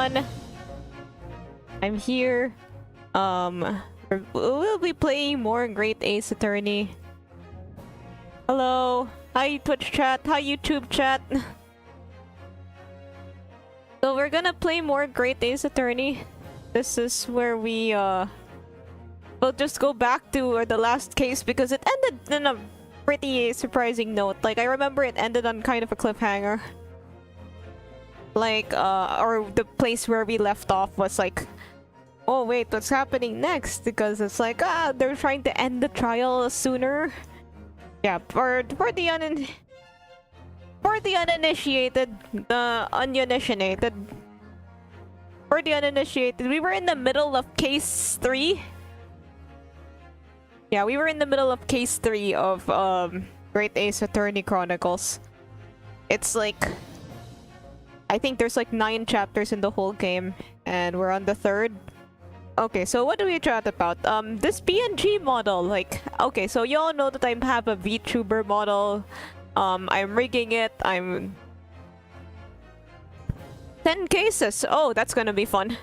everyone. I'm here. We'll be playing more Great Ace Attorney. Hello. Hi Twitch chat. Hi YouTube chat. So we're gonna play more Great Ace Attorney. This is where we'll just go back to the last case because it ended in a pretty surprising note. Like, I remember it ended on kind of a cliffhanger. Like, or the place where we left off was like, oh wait, what's happening next? Because it's like, they're trying to end the trial sooner. Yeah, for the uninitiated, for the uninitiated, we were in the middle of case 3. Yeah, we were in the middle of case 3 of Great Ace Attorney Chronicles. It's like, I think there's like 9 chapters in the whole game, and we're on the 3rd. Okay, so what do we chat about? This PNG model, like, okay, so you all know that I have a VTuber model. I'm rigging it. I'm 10 cases. Oh, that's gonna be fun.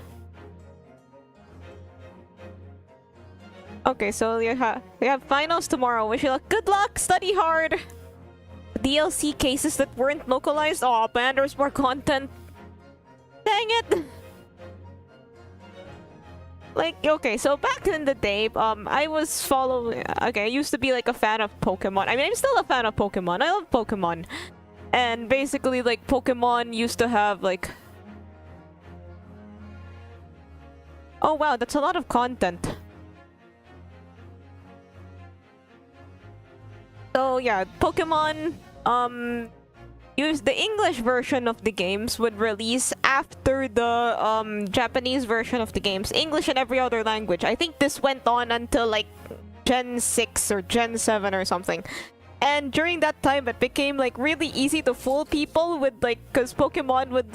Okay, so we have finals tomorrow. Wish you luck. Good luck. Study hard. DLC cases that weren't localized. Oh man, there's more content. Dang it. Like, okay, so back in the day, I was following... Okay, I used to be, like, a fan of Pokemon. I mean, I'm still a fan of Pokemon. I love Pokemon. And basically, like, Pokemon used to have, like... Oh, wow, that's a lot of content. So, yeah, Pokemon, the English version of the games would release after the Japanese version of the games. English and every other language. I think this went on until like Gen 6 or Gen 7 or something. And during that time, it became like really easy to fool people with like, because Pokemon would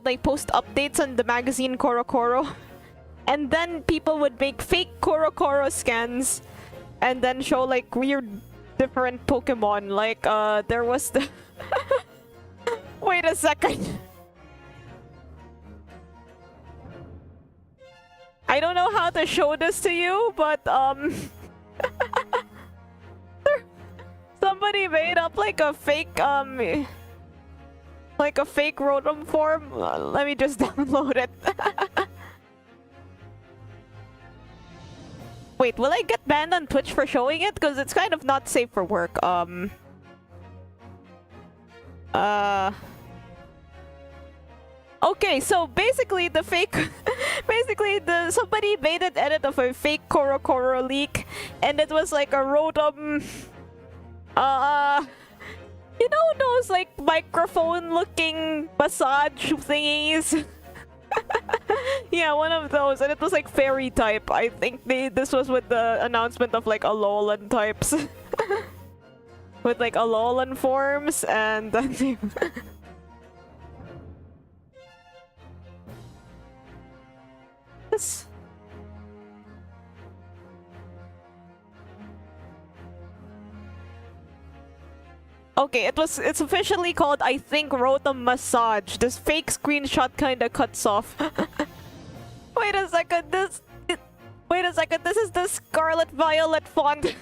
like post updates on the magazine Korokoro. And then people would make fake Korokoro scans and then show like weird different Pokemon. Like, there was the... Wait a second. I don't know how to show this to you, but, somebody made up, like, a fake, Rotom form. Let me just download it. Wait, will I get banned on Twitch for showing it? Because it's kind of not safe for work. Okay, so basically the fake... somebody made an edit of a fake Korokoro leak. And it was like a Rotom... you know those like microphone-looking massage thingies? Yeah, one of those, and it was like fairy type. I think this was with the announcement of like Alolan types. With like Alolan forms, and then this. Okay, it's officially called, I think, Rotom Massage. This fake screenshot kinda cuts off. Wait a second, this is the Scarlet Violet font.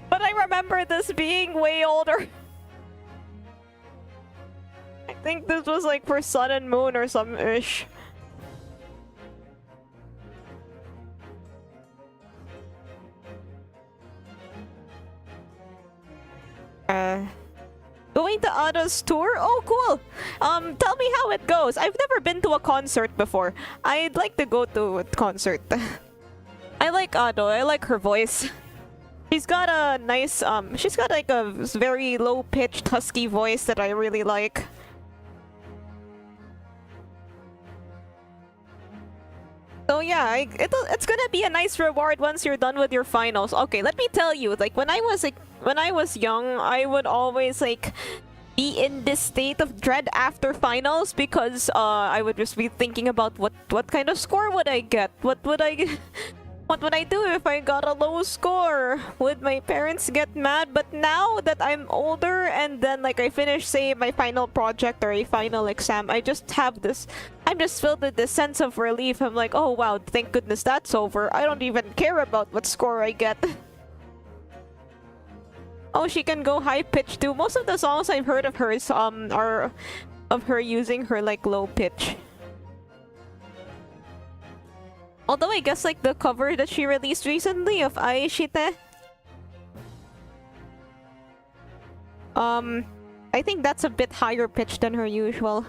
But I remember this being way older. I think this was like for Sun and Moon or some ish. Going to Ada's tour? Oh, cool! Tell me how it goes. I've never been to a concert before. I'd like to go to a concert. I like Ado. I like her voice. She's got a nice, she's got like a very low-pitched, husky voice that I really like. So yeah, it's gonna be a nice reward once you're done with your finals. Okay, let me tell you, like when I was young, I would always like be in this state of dread after finals because I would just be thinking about what kind of score would I get? What What would I do if I got a low score? Would my parents get mad? But now that I'm older and then like I finish, say, my final project or a final exam, I just have this... I'm just filled with this sense of relief. I'm like, oh wow, thank goodness that's over. I don't even care about what score I get. Oh, she can go high pitch too. Most of the songs I've heard of hers are of her using her like low pitch. Although I guess like the cover that she released recently of Aishite, I think that's a bit higher pitch than her usual.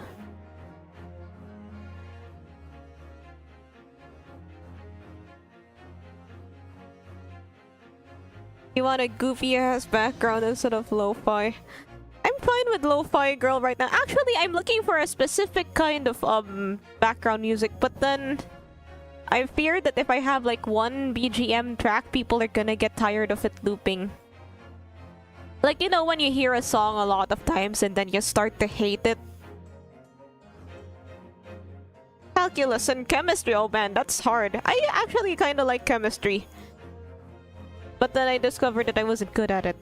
You want a goofy ass background instead of lo-fi? I'm fine with lo-fi girl right now. Actually, I'm looking for a specific kind of background music, but then I fear that if I have like one BGM track, people are gonna get tired of it looping. Like, you know, when you hear a song a lot of times and then you start to hate it. Calculus and chemistry, oh man, that's hard. I actually kind of like chemistry. But then I discovered that I wasn't good at it.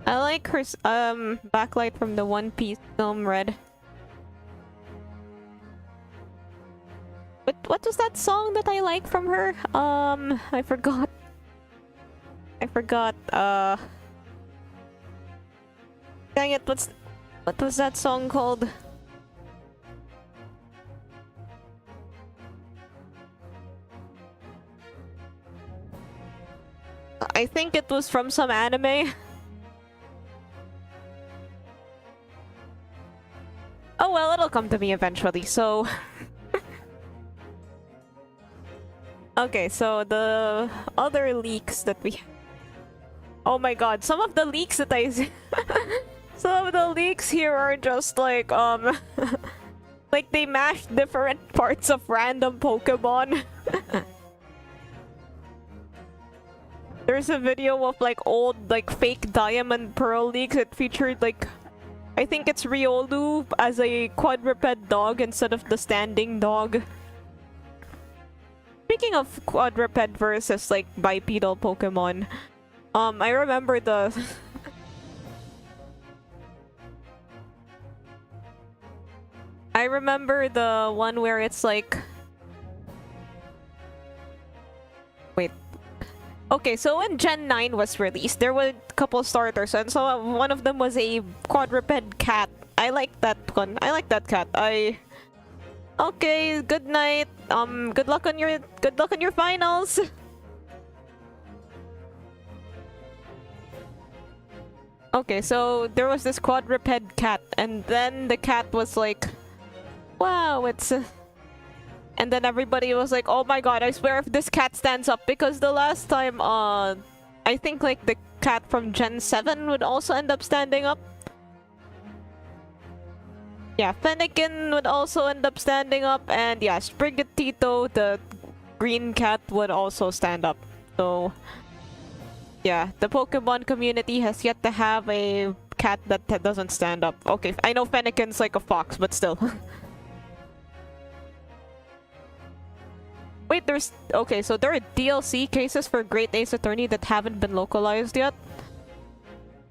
I like her backlight from the One Piece film Red. But what was that song that I like from her? I forgot. Dang it, what was that song called? I think it was from some anime. Oh well, it'll come to me eventually, so... Okay, so the other leaks that we... Oh my god, some of the leaks that I see... Some of the leaks here are just like, like they mashed different parts of random Pokemon. There's a video of like old, like fake Diamond Pearl leaks that featured like... I think it's Riolu as a quadruped dog instead of the standing dog. Speaking of quadruped versus like bipedal Pokemon, I remember the I remember the one where it's like... Wait. Okay, so when Gen 9 was released, there were a couple starters, and so one of them was a quadruped cat. I like that one. I like that cat. Okay, good night. Good luck on your finals. Okay, so there was this quadruped cat, and then the cat was like, wow, it's... And then everybody was like, oh my god, I swear if this cat stands up, because the last time, I think like the cat from Gen 7 would also end up standing up. Yeah, Fennekin would also end up standing up, and yeah, Sprigatito, the green cat, would also stand up. So, yeah, the Pokemon community has yet to have a cat that doesn't stand up. Okay, I know Fennekin's like a fox, but still. Wait, there's... Okay, so there are DLC cases for Great Ace Attorney that haven't been localized yet.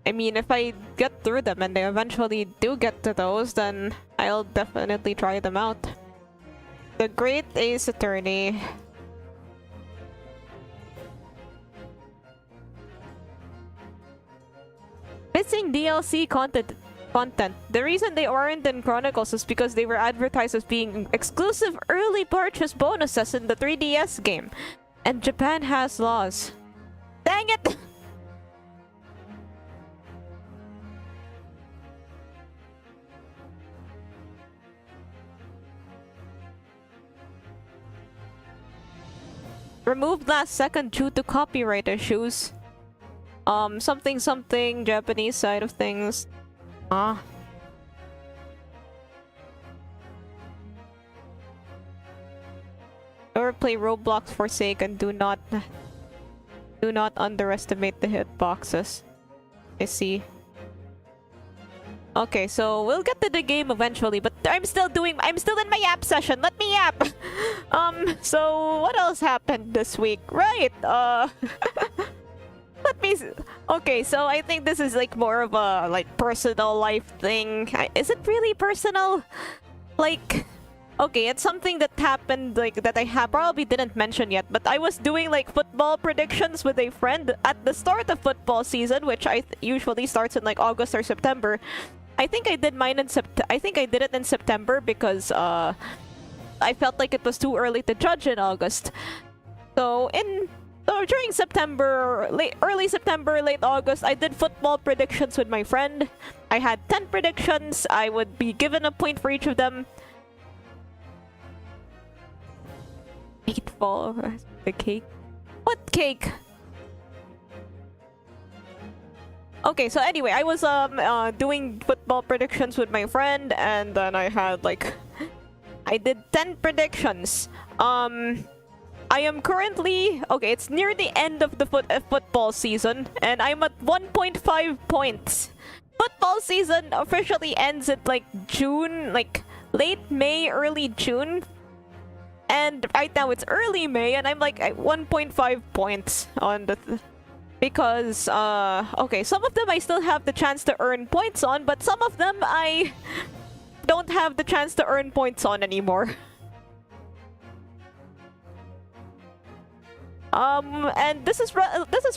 I mean, if I get through them and they eventually do get to those, then I'll definitely try them out. The Great Ace Attorney... Missing DLC content. The reason they aren't in Chronicles is because they were advertised as being exclusive early purchase bonuses in the 3DS game. And Japan has laws. Dang it! Removed last second due to copyright issues. Something Japanese side of things. Or play Roblox for sake and do not underestimate the hitboxes. I see. Okay, so we'll get to the game eventually, but I'm still in my app session. Let me yap. So what else happened this week? Right, let me okay, so I think this is like more of a like personal life thing. Is it really personal? Like, okay, it's something that happened, like, that I probably didn't mention yet, but I was doing like football predictions with a friend at the start of football season, which usually starts in like August or September. I think I did mine in I think I did it in September because I felt like it was too early to judge in August. So during September, early September, late August, I did football predictions with my friend. I had 10 predictions. I would be given a point for each of them. Hateful. The cake? What cake? Okay, so anyway, I was doing football predictions with my friend, and then I had like I did 10 predictions. I am currently okay, it's near the end of the football season, and I'm at 1.5 points. Football season officially ends at like June, like late May, early June. And right now it's early May, and I'm like at 1.5 points on the because okay, some of them I still have the chance to earn points on, but some of them I don't have the chance to earn points on anymore. And this is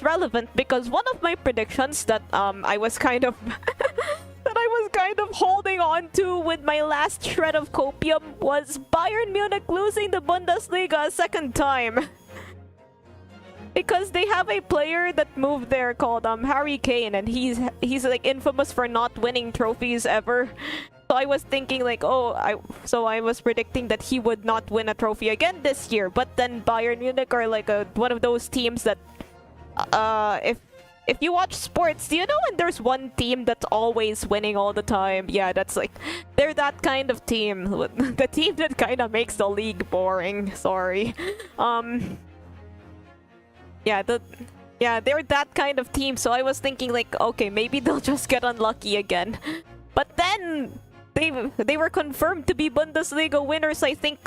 relevant because one of my predictions that I was kind of holding on to with my last shred of copium was Bayern Munich losing the Bundesliga a second time. Because they have a player that moved there called Harry Kane, and he's like infamous for not winning trophies ever. So I was thinking like, I was predicting that he would not win a trophy again this year. But then Bayern Munich are like one of those teams that if you watch sports, do you know when there's one team that's always winning all the time? Yeah, that's like they're that kind of team. The team that kind of makes the league boring. Sorry. Yeah, they're that kind of team. So I was thinking like, okay, maybe they'll just get unlucky again. But then they were confirmed to be Bundesliga winners, I think,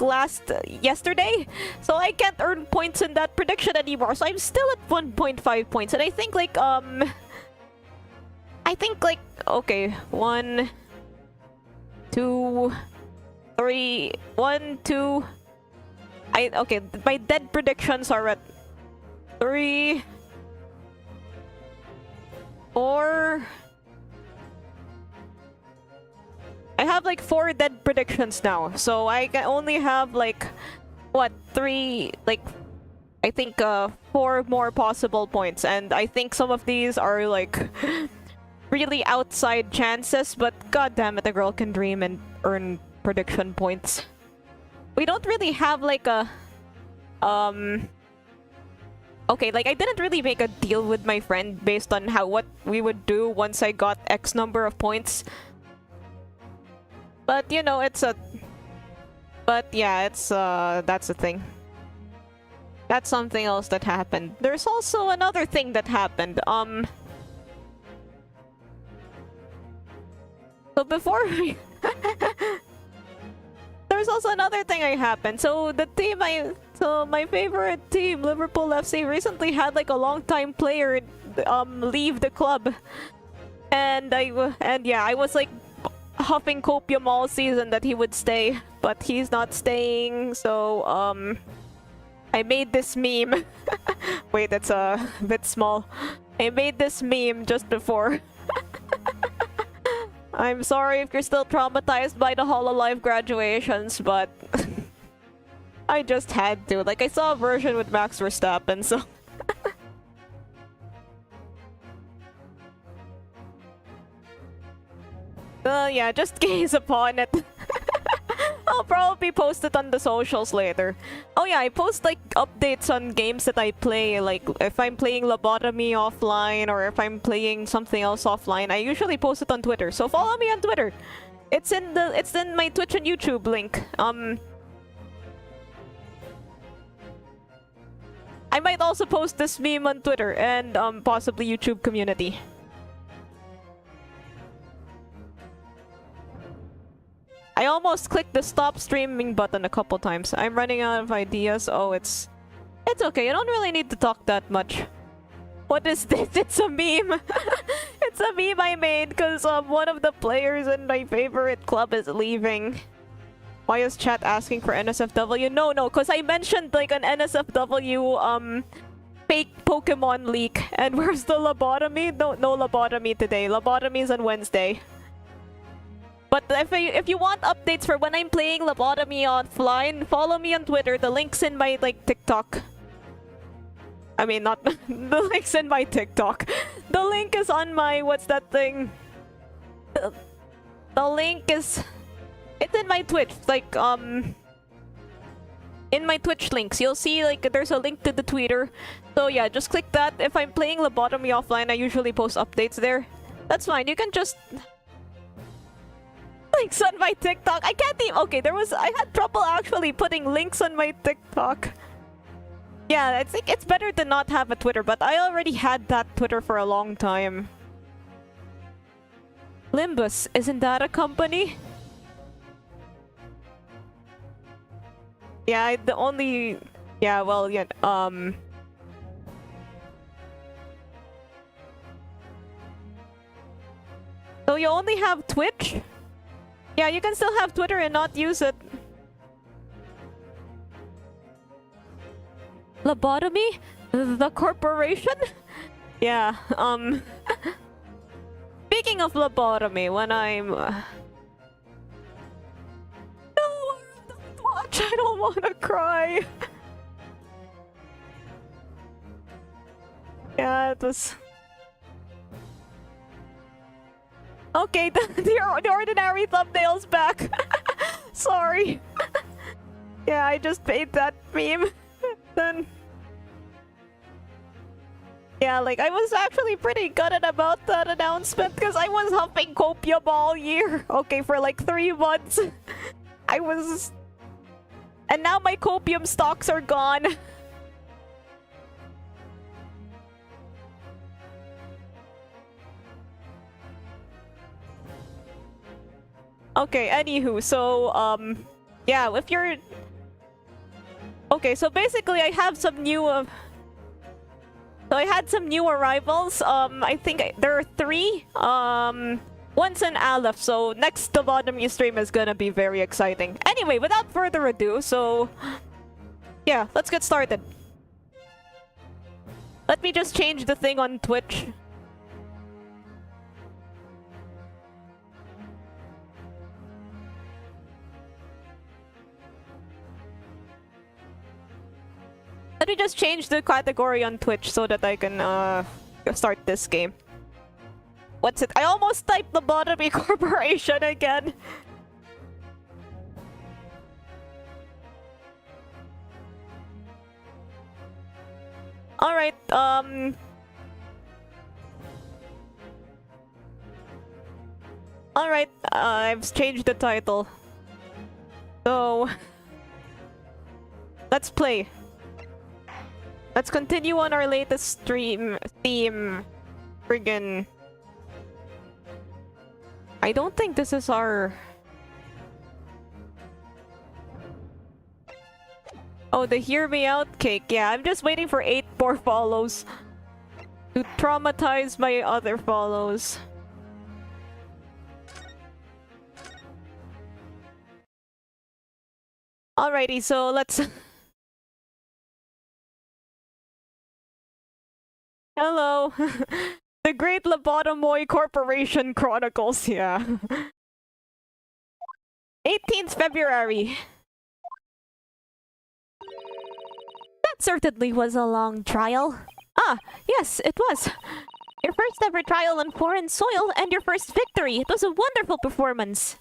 yesterday. So I can't earn points in that prediction anymore. So I'm still at 1.5 points, and I think like okay, 1, 2, 3, 1, 2. Okay, my dead predictions are at 3, 4. I have like 4 dead predictions now, so I can only have like what 3, like I think 4 more possible points, and I think some of these are like really outside chances, but god damn it, a girl can dream and earn prediction points. We don't really have like a okay, like I didn't really make a deal with my friend based on what we would do once I got X number of points. But you know, that's a thing. That's something else that happened. There's also another thing that happened. So before there's also another thing that happened. So my favorite team, Liverpool FC, recently had like a long-time player leave the club, and I was like huffing copium all season that he would stay, but he's not staying. So I made this meme. Wait, that's a bit small. I made this meme just before. I'm sorry if you're still traumatized by the Hololive graduations, but I just had to. Like, I saw a version with Max Verstappen, so yeah, just gaze upon it. I'll probably post it on the socials later. Oh yeah, I post like updates on games that I play, like if I'm playing Lobotomy offline or if I'm playing something else offline. I usually post it on Twitter, so follow me on Twitter. It's in my Twitch and YouTube link. I might also post this meme on Twitter and possibly YouTube community. I almost clicked the stop streaming button a couple times. I'm running out of ideas. Oh, it's okay. You don't really need to talk that much. What is this? It's a meme. It's a meme I made because one of the players in my favorite club is leaving. Why is chat asking for NSFW? No, because I mentioned like an NSFW fake Pokemon leak. And where's the lobotomy? No lobotomy today. Lobotomy is on Wednesday. But if you want updates for when I'm playing lobotomy offline, follow me on Twitter. The link's in my like TikTok. I mean, not the link's in my TikTok. The link is on my what's that thing? The link is it's in my Twitch. Like in my Twitch links, you'll see like there's a link to the Twitter. So yeah, just click that. If I'm playing lobotomy offline, I usually post updates there. That's fine. You can just links on my TikTok. I can't even. Okay, I had trouble actually putting links on my TikTok. Yeah, I think it's better to not have a Twitter, but I already had that Twitter for a long time. Limbus, isn't that a company? Yeah, yeah, well, yeah, so you only have Twitch? Yeah, you can still have Twitter and not use it. Lobotomy? The corporation? Yeah, speaking of lobotomy, when I'm... No, don't watch, I don't wanna cry. Yeah, it was... Okay, the ordinary thumbnail's back. Sorry. Yeah, I just made that meme. Then... Yeah, like, I was actually pretty gutted about that announcement because I was huffing copium all year. Okay, for like 3 months. I was... And now my copium stocks are gone. Okay, anywho, so, yeah, if you're... Okay, so basically I have some new, so I had some new arrivals. I think there are 3. One's an Aleph, so next lobotomy stream is gonna be very exciting. Anyway, without further ado, so... Yeah, let's get started. Let me just change the thing on Twitch. Let me just change the category on Twitch so that I can start this game. What's it? I almost typed Lobotomy Corporation again. Alright, Alright, I've changed the title. So... Let's play. Let's continue on our latest stream theme. Friggin... I don't think this is our... Oh, the Hear Me Out cake. Yeah, I'm just waiting for 8 more follows to traumatize my other follows. Alrighty, so let's... Hello! The Great Lobotomoy Corporation Chronicles, yeah. 18th February. That certainly was a long trial. Ah, yes, it was. Your first ever trial on foreign soil and your first victory. It was a wonderful performance.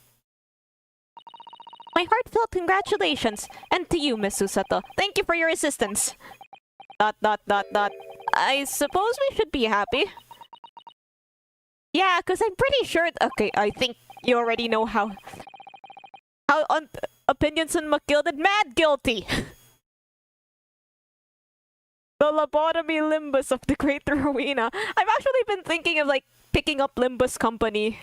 My heartfelt congratulations. And to you, Miss Susato. Thank you for your assistance. ... I suppose we should be happy. Yeah, because I'm pretty sure... Okay, I think you already know how on opinions on McGilded. Mad guilty! The lobotomy Limbus of the Great Rowena. I've actually been thinking of, like, picking up Limbus Company.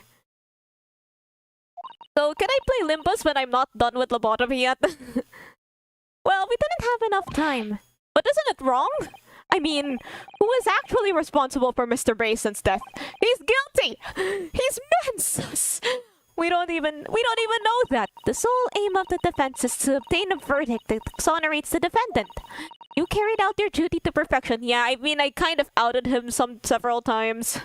So, can I play Limbus when I'm not done with lobotomy yet? Well, we didn't have enough time. But isn't it wrong? I mean, who is actually responsible for Mr. Brayson's death? He's guilty! He's mensus! We don't even know that. The sole aim of the defense is to obtain a verdict that exonerates the defendant. You carried out your duty to perfection. Yeah, I mean, I kind of outed him several times.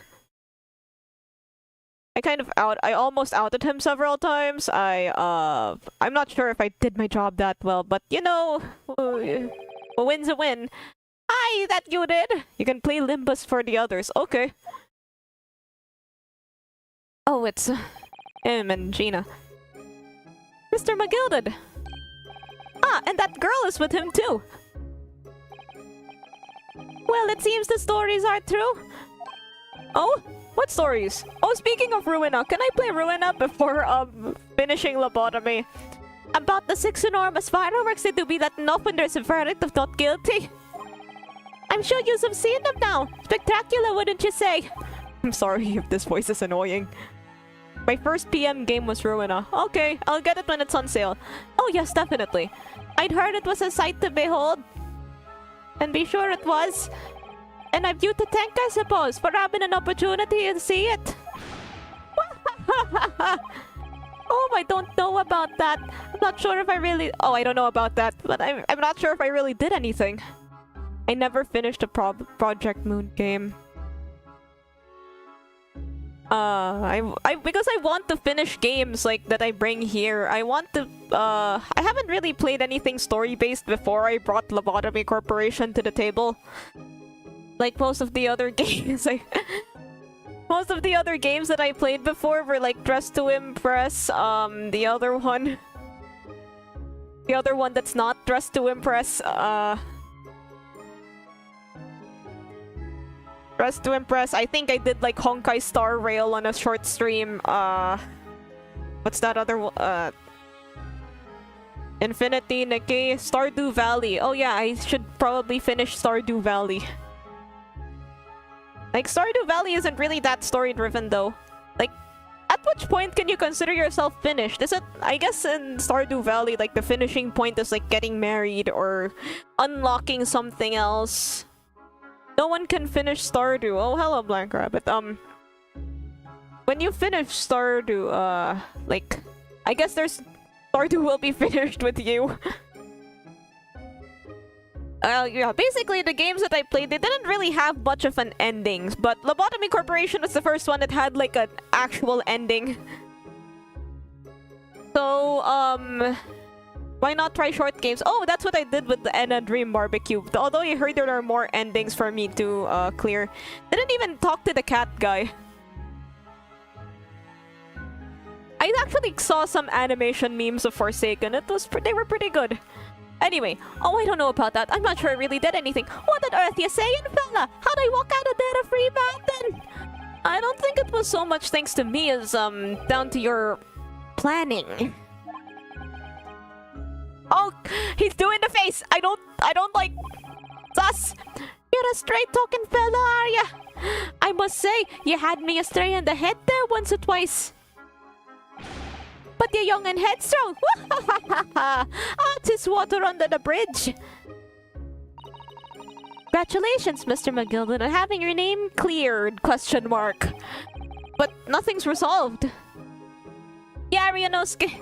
I almost outed him several times. I'm not sure if I did my job that well, but you know, a win's a win. Hi, that you did! You can play Limbus for the others. Okay. Oh, it's him and Gina. Mr. McGilded! Ah, and that girl is with him too! Well, it seems the stories are true. Oh? What stories? Oh, speaking of Ruina, can I play Ruina before, finishing lobotomy? About the 6 enormous fireworks said to be that enough when there's a verdict of not guilty. I'm sure you've seen them now. Spectacular, wouldn't you say? I'm sorry if this voice is annoying. My first PM game was Ruina. Okay, I'll get it when it's on sale. Oh yes, definitely. I'd heard it was a sight to behold. And be sure it was. And I've you to thank, I suppose, for having an opportunity to see it. Oh, I don't know about that. I'm not sure if I really... Oh, I don't know about that, but I'm not sure if I really did anything. I never finished a Project Moon game. Because I want to finish games like that I bring here. I want to, I haven't really played anything story-based before I brought Lobotomy Corporation to the table. Like most of the other games, most of the other games that I played before were like Dress to Impress, the other one that's not Dress to Impress, Dress to Impress. I think I did like Honkai Star Rail on a short stream. What's that other one? Infinity Nikkei, Stardew Valley. Oh yeah, I should probably finish Stardew Valley. Like, Stardew Valley isn't really that story-driven, though. Like, at which point can you consider yourself finished? Is it... I guess in Stardew Valley, like, the finishing point is, like, getting married or unlocking something else. No one can finish Stardew. Oh, hello, Blank Rabbit. When you finish Stardew, like... I guess there's... Stardew will be finished with you. Yeah, basically the games that I played, they didn't really have much of an ending, but Lobotomy Corporation was the first one that had like an actual ending. So, why not try short games? Oh, that's what I did with the Enna Dream Barbecue. Although I heard there are more endings for me to clear. Didn't even talk to the cat guy. I actually saw some animation memes of Forsaken. They were pretty good. Anyway, oh, I don't know about that. I'm not sure I really did anything. What on earth you saying, fella? How'd I walk out of there a free man then? I don't think it was so much thanks to me as, down to your planning. Oh, he's doing the face! I don't like... Sus! You're a straight-talking fella, are ya? I must say, you had me astray in the head there once or twice. But you're young and headstrong. Ah, 'tis water under the bridge. Congratulations, Mr. McGilded, on having your name cleared, question mark. But nothing's resolved. Yeah, Ryunosuke.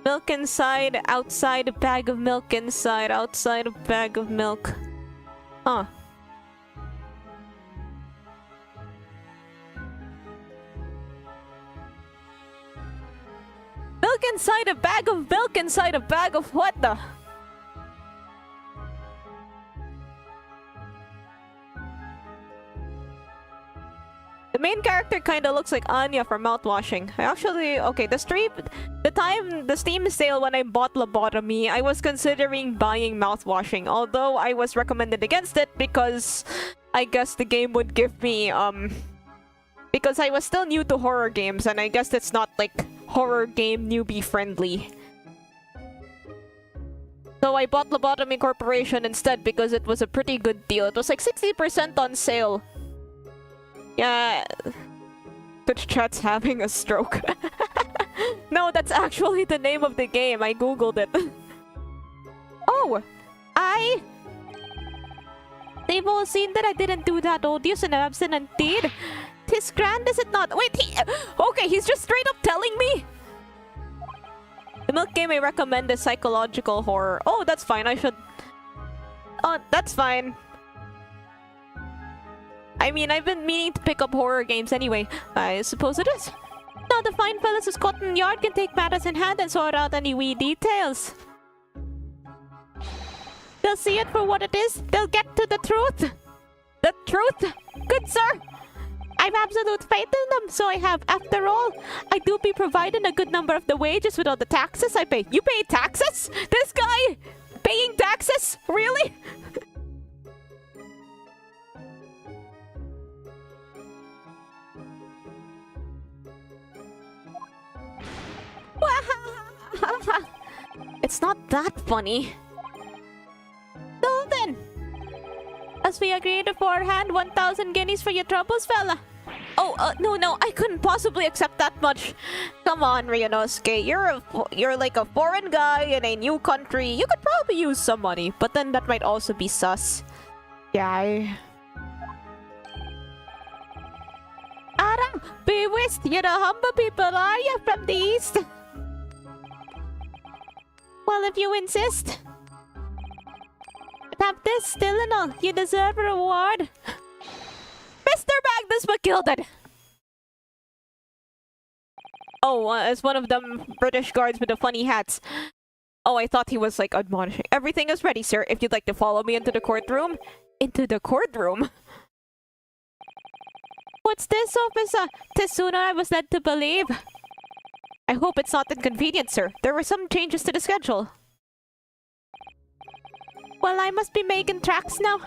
Milk inside, outside a bag of milk inside, outside a bag of milk. Huh. Milk inside a bag of milk inside a bag of what the? The main character kinda looks like Anya from mouthwashing. I actually... Okay, the Steam sale when I bought Lobotomy, I was considering buying mouthwashing. Although I was recommended against it because I guess the game would give me, because I was still new to horror games and I guess it's not like horror game newbie friendly. So I bought Lobotomy Corporation instead because it was a pretty good deal. It was like 60% on sale. Yeah, Twitch chat's having a stroke. No, that's actually the name of the game. I googled it. Oh! They've all seen that I didn't do that odious and abstinent deed. 'Tis grand, is it not? Wait, okay, he's just straight up telling me! The milk game I recommend is psychological horror. Oh, that's fine, I should... Oh, that's fine. I mean, I've been meaning to pick up horror games anyway. I suppose it is. Now the fine fellas who Scotland Yard can take matters in hand and sort out any wee details. They'll see it for what it is. They'll get to the truth. The truth? Good sir. I've absolute faith in them, so I have. After all, I do be providing a good number of the wages with all the taxes I pay. You pay taxes? This guy paying taxes? Really? It's not that funny. So then, as we agreed beforehand, 1,000 guineas for your troubles, fella. Oh, no, I couldn't possibly accept that much. Come on, Ryunosuke, you're like a foreign guy in a new country. You could probably use some money, but then that might also be sus. Yeah, Ara, be whist, you're the humble people, are you, from the east? Well, if you insist. Have this still and all. You deserve a reward. Mr. Magnus McGilded! Oh, it's one of them British guards with the funny hats. Oh, I thought he was like admonishing. Everything is ready, sir. If you'd like to follow me into the courtroom. Into the courtroom? What's this, officer? 'Tis sooner I was led to believe. I hope it's not inconvenient, sir. There were some changes to the schedule. Well, I must be making tracks now.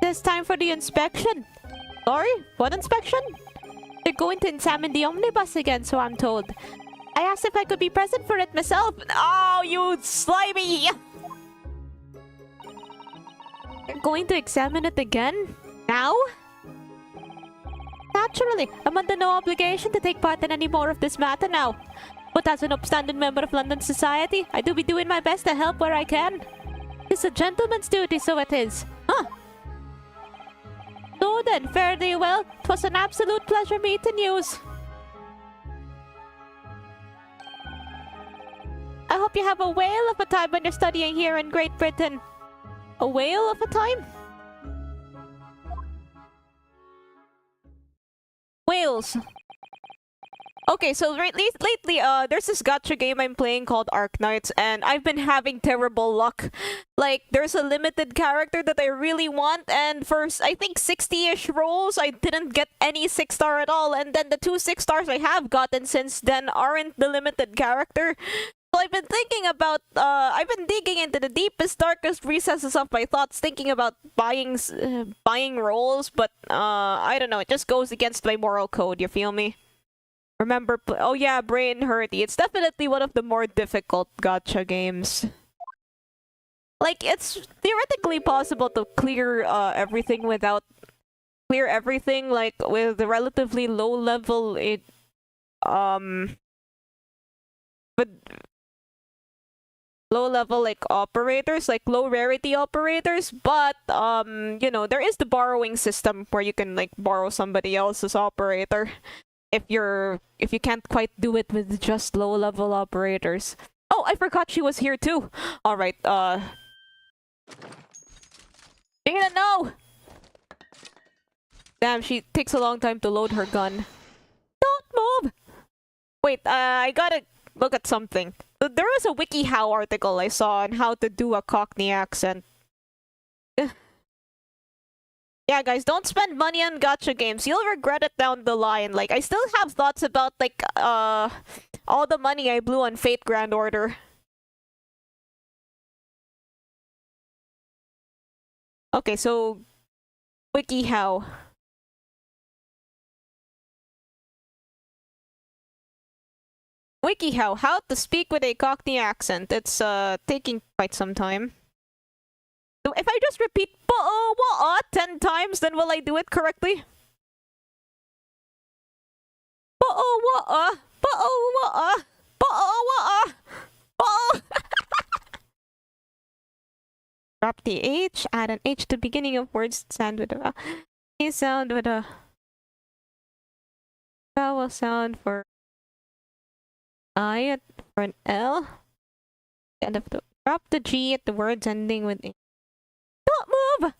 It's time for the inspection. Sorry? What inspection? They're going to examine the omnibus again, so I'm told. I asked if I could be present for it myself. Oh, you slimy! They're going to examine it again? Now? Naturally, I'm under no obligation to take part in any more of this matter now. But as an upstanding member of London society, I do be doing my best to help where I can. It's a gentleman's duty, so it is. Huh? So then, fare thee well. 'Twas an absolute pleasure meeting yous. I hope you have a whale of a time when you're studying here in Great Britain. A whale of a time? Whales. Okay, so lately, there's this gacha game I'm playing called Arknights, and I've been having terrible luck. Like, there's a limited character that I really want, and for, I think, 60-ish rolls, I didn't get any 6-star at all, and then the 2 6-stars I have gotten since then aren't the limited character. So I've been thinking about, I've been digging into the deepest, darkest recesses of my thoughts, thinking about buying rolls, but, I don't know, it just goes against my moral code, you feel me? Remember, oh yeah, Brain Hurty. It's definitely one of the more difficult gacha games. Like, it's theoretically possible to clear everything without... Clear everything, like, with relatively low level... But... Low level, like, operators, like, low rarity operators, but, you know, there is the borrowing system where you can, like, borrow somebody else's operator. If you can't quite do it with just low-level operators. Oh, I forgot she was here too. Alright, Dana, no! Damn, she takes a long time to load her gun. Don't move! Wait, I gotta look at something. There was a WikiHow article I saw on how to do a Cockney accent. Yeah, guys, don't spend money on gacha games. You'll regret it down the line. Like, I still have thoughts about, like, all the money I blew on Fate Grand Order. Okay, so... WikiHow. WikiHow, how to speak with a Cockney accent. It's, taking quite some time. So if I just repeat what 10 times, then will I do it correctly? Drop the H, add an H to the beginning of words, sound with a sound with a vowel sound for I for an L. And drop the G at the words ending with A. Don't move!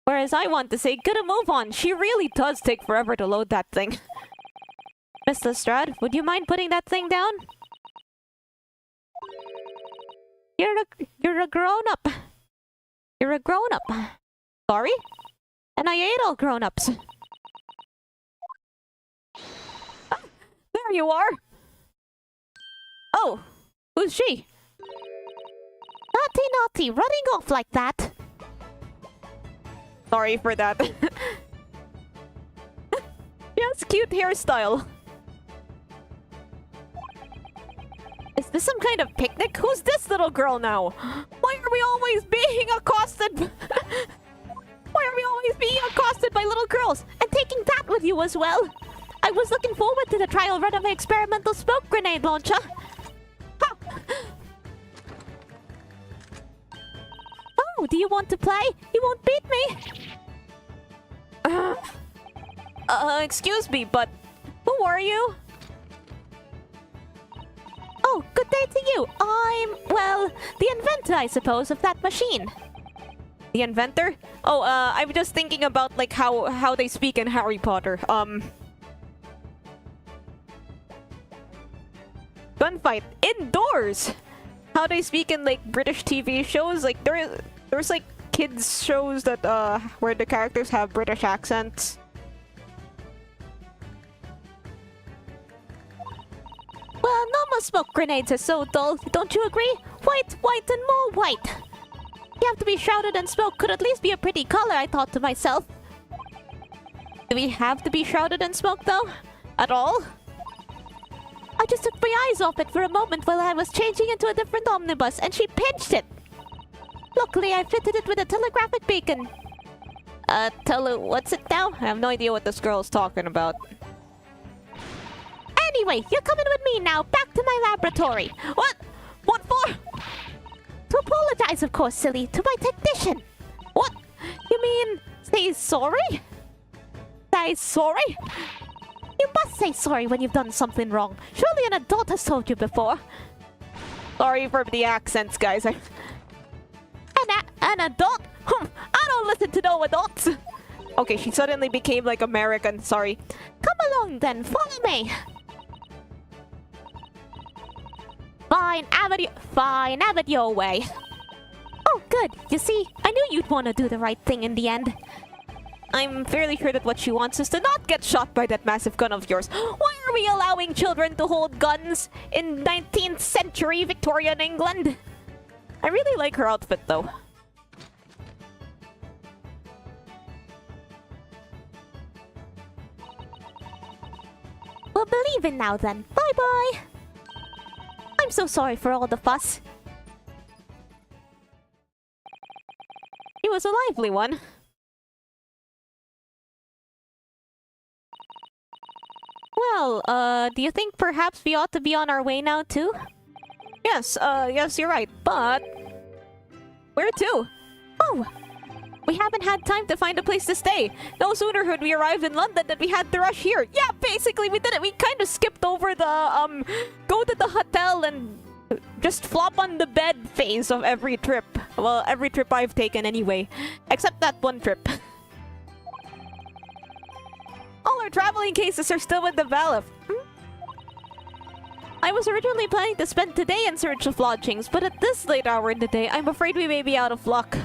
Whereas I want to say, get a move on. She really does take forever to load that thing. Miss Lestrade, would you mind putting that thing down? You're a grown-up. You're a grown-up. Sorry? And I hate all grown-ups. Ah, there you are! Oh, who's she? Naughty, naughty, running off like that. Sorry for that. Yes, cute hairstyle. Is this some kind of picnic? Who's this little girl now? Why are we always being accosted? Why are we always being accosted by little girls? And taking that with you as well. I was looking forward to the trial run of my experimental smoke grenade launcher. Ha! Oh, do you want to play? You won't beat me. Excuse me, but who are you? Oh, good day to you. I'm, well, the inventor, I suppose, of that machine. The inventor? Oh, I'm just thinking about, like, how they speak in Harry Potter. Gunfight indoors! How they speak in, like, British TV shows. Like, there's, like, kids shows that, where the characters have British accents. Well, normal smoke grenades are so dull, don't you agree? White, white, and more white. You have to be shrouded in smoke could at least be a pretty color, I thought to myself. Do we have to be shrouded in smoke, though? At all? I just took my eyes off it for a moment while I was changing into a different omnibus, and she pinched it. Luckily, I fitted it with a telegraphic beacon. What's it now? I have no idea what this girl is talking about. Anyway, you're coming with me now, back to my laboratory. What? What for? To apologize, of course, silly, to my technician. What? You mean, say sorry? Say sorry? You must say sorry when you've done something wrong. Surely an adult has told you before. Sorry for the accents, guys. An adult? I don't listen to no adults. Okay, she suddenly became like American, sorry. Come along then, follow me. Fine, have it your way. Oh, good. You see, I knew you'd want to do the right thing in the end. I'm fairly sure that what she wants is to not get shot by that massive gun of yours. Why are we allowing children to hold guns in 19th century Victorian England? I really like her outfit, though. We'll believe in now then. Bye-bye. I'm so sorry for all the fuss. It was a lively one. Well, do you think perhaps we ought to be on our way now too? Yes, yes, you're right, but... where to? Oh! We haven't had time to find a place to stay. No sooner had we arrived in London than we had to rush here. Yeah, basically we did it. We kind of skipped over the, go to the hotel and just flop on the bed phase of every trip. Well, every trip I've taken anyway. Except that one trip. All our traveling cases are still with the Valif. I was originally planning to spend today in search of lodgings, but at this late hour in the day, I'm afraid we may be out of luck.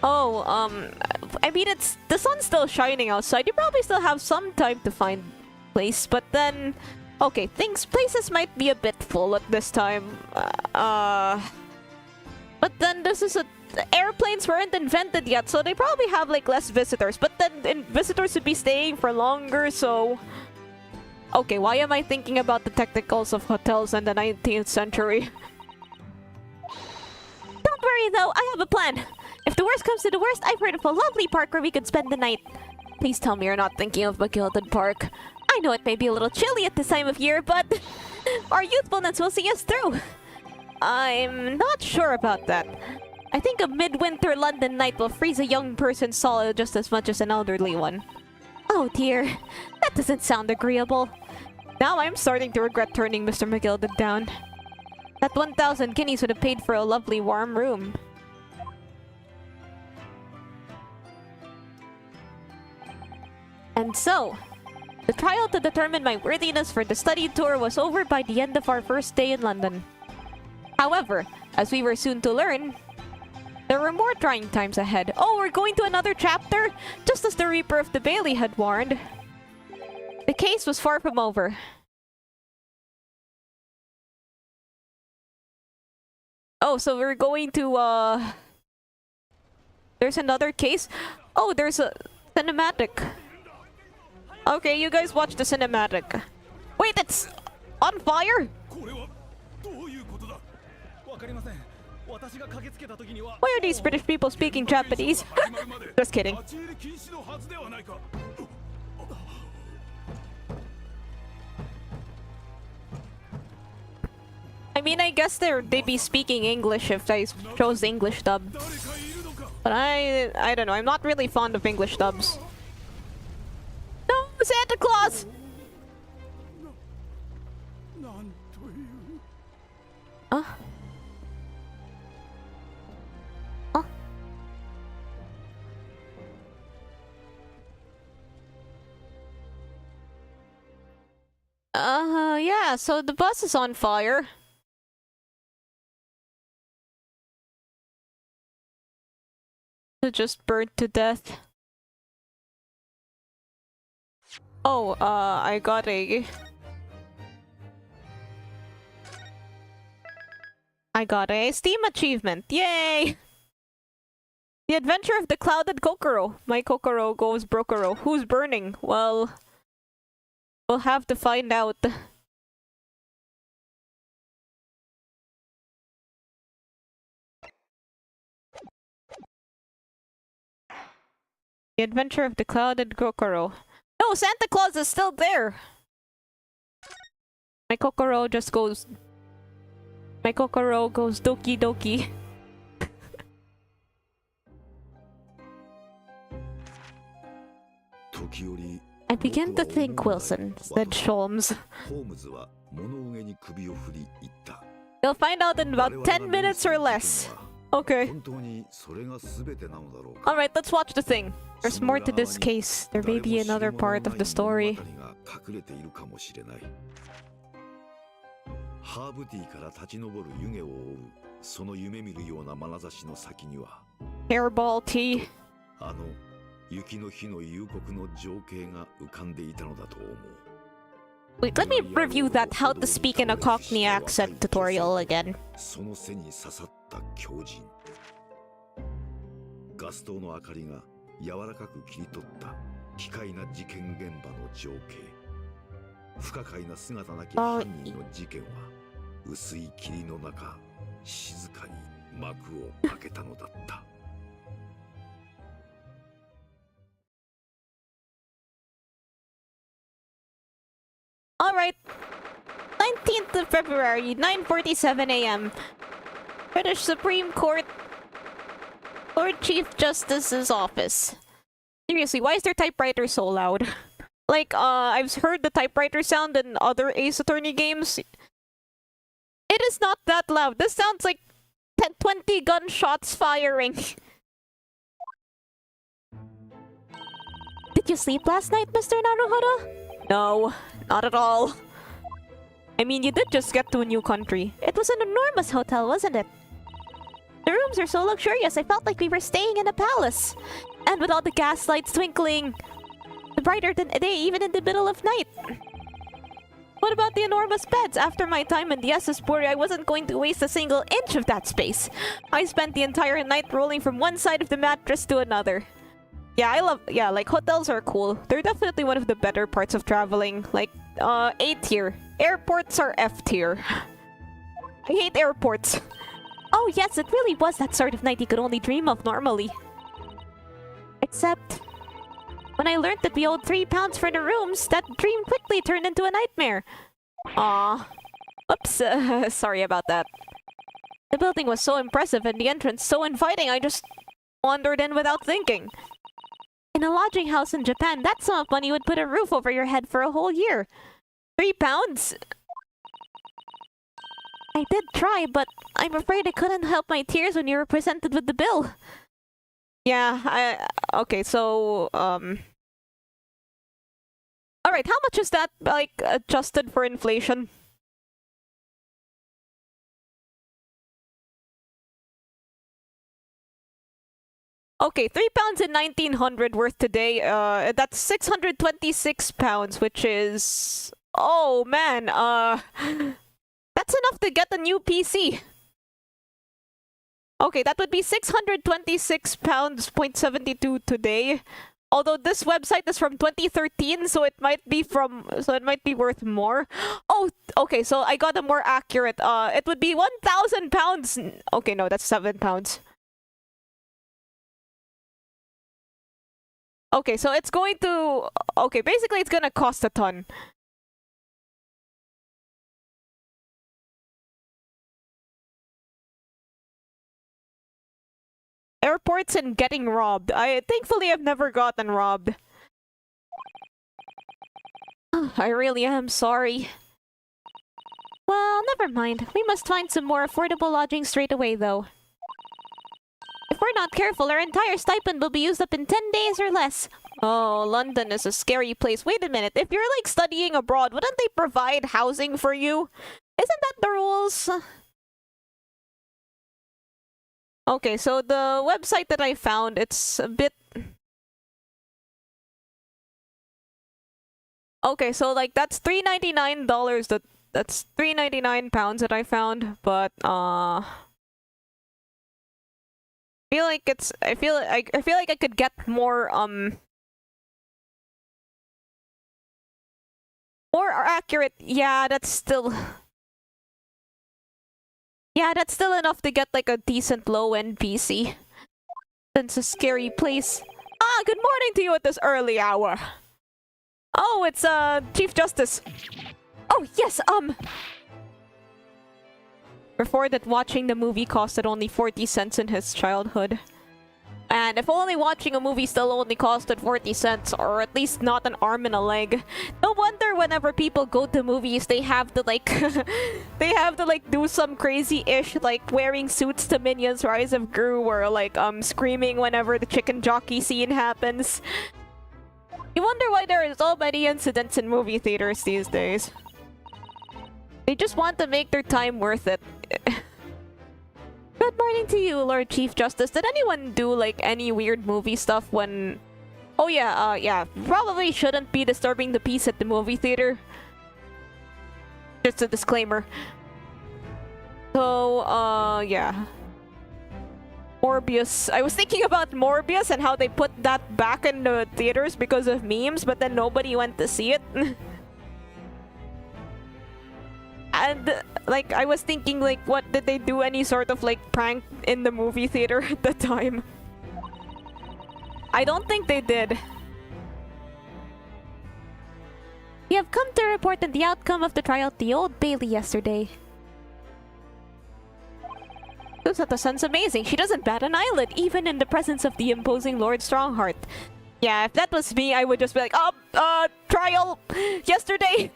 Oh, I mean, the sun's still shining outside. You probably still have some time to find a place, but then... okay, places might be a bit full at this time. But then airplanes weren't invented yet, so they probably have, like, less visitors. But then visitors would be staying for longer, so... okay, why am I thinking about the technicals of hotels in the 19th century? Don't worry, though. I have a plan. If the worst comes to the worst, I've heard of a lovely park where we could spend the night. Please tell me you're not thinking of McGilded Park. I know it may be a little chilly at this time of year, but our youthfulness will see us through. I'm not sure about that. I think a midwinter London night will freeze a young person's soul just as much as an elderly one. Oh dear, that doesn't sound agreeable. Now I'm starting to regret turning Mr. McGilded down. That 1,000 guineas would have paid for a lovely warm room. And so, the trial to determine my worthiness for the study tour was over by the end of our first day in London. However, as we were soon to learn, there were more trying times ahead. Oh, we're going to another chapter? Just as the Reaper of the Bailey had warned. The case was far from over. Oh, so we're going to, there's another case? Oh, there's a cinematic. Okay, you guys watch the cinematic. Wait, it's on fire? Why are these British people speaking Japanese? Just kidding. I mean, I guess they'd be speaking English if I chose the English dub. But I don't know, I'm not really fond of English dubs. No, Santa Claus! Huh? Yeah, so the bus is on fire. It just burned to death. Oh, I got a Steam achievement. Yay! The Adventure of the Clouded Kokoro. My Kokoro goes Brokoro. Who's burning? Well, we'll have to find out. The Adventure of the Clouded Kokoro. No, Santa Claus is still there! My Kokoro just goes... My Kokoro goes doki doki. I begin to think, Wilson, said Sholmes. You'll find out in about 10 minutes or less. Okay. Alright, let's watch the thing. There's more to this case. There may be another part of the story. Hairball tea. Wait, let me review that how to speak in a Cockney accent tutorial again. Alright, 19th of February, 9:47 AM. British Supreme Court, Lord Chief Justice's office. Seriously, why is their typewriter so loud? Like, I've heard the typewriter sound in other Ace Attorney games. It is not that loud. This sounds like 20 gunshots firing. Did you sleep last night, Mr. Naruhodo? No, not at all. I mean, you did just get to a new country. It was an enormous hotel, wasn't it? The rooms are so luxurious, I felt like we were staying in a palace. And with all the gas lights twinkling, brighter than a day even in the middle of night. What about the enormous beds? After my time in the SS Bori, I wasn't going to waste a single inch of that space. I spent the entire night rolling from one side of the mattress to another. Yeah, like hotels are cool. They're definitely one of the better parts of traveling. Like, A tier. Airports are F tier. I hate airports. Oh yes, it really was that sort of night you could only dream of normally. Except... When I learned that we owed £3 for the rooms, that dream quickly turned into a nightmare. Aw. Oops, sorry about that. The building was so impressive and the entrance so inviting, I just wandered in without thinking. In a lodging house in Japan, that sum of money would put a roof over your head for a whole year. £3? I did try, but I'm afraid I couldn't help my tears when you were presented with the bill. Yeah, okay, so, alright, how much is that, like, adjusted for inflation? Okay, £3 in 1900 worth today, that's £626, which is... Oh, man, that's enough to get a new PC. Okay, that would be £626.72 today. Although this website is from 2013, so it might be worth more. Oh, okay, so I got a more accurate. It would be £1,000. Okay, no, that's £7. Okay, so it's going to... Okay, basically it's gonna cost a ton. Airports and getting robbed. Thankfully I've never gotten robbed. I really am sorry. Well, never mind. We must find some more affordable lodging straight away, though. If we're not careful, our entire stipend will be used up in 10 days or less. Oh, London is a scary place. Wait a minute. If you're, like, studying abroad, wouldn't they provide housing for you? Isn't that the rules? Okay, so the website that I found, it's a bit... Okay, so like that's $399 that's £399 that I found, but I feel like I could get more more accurate. Yeah, that's still enough to get like a decent low-end PC. It's a scary place. Ah, good morning to you at this early hour. Oh, it's Chief Justice. Oh, yes, before that, watching the movie costed only 40 cents in his childhood. And if only watching a movie still only costed 40 cents, or at least not an arm and a leg. No wonder whenever people go to movies, they have to like do some crazy-ish, like wearing suits to Minions Rise of Gru, or like screaming whenever the chicken jockey scene happens. You wonder why there are so many incidents in movie theaters these days. They just want to make their time worth it. Good morning to you, Lord Chief Justice. Did anyone do like any weird movie stuff when... Oh yeah, yeah. Probably shouldn't be disturbing the peace at the movie theater. Just a disclaimer. So, yeah. Morbius. I was thinking about Morbius and how they put that back in the theaters because of memes, but then nobody went to see it. And, like, I was thinking, like, what did they do any sort of, like, prank in the movie theater at the time? I don't think they did. We have come to report on the outcome of the trial at the Old Bailey yesterday. Susata-san's amazing. She doesn't bat an eyelid, even in the presence of the imposing Lord Strongheart. Yeah, if that was me, I would just be like, trial yesterday!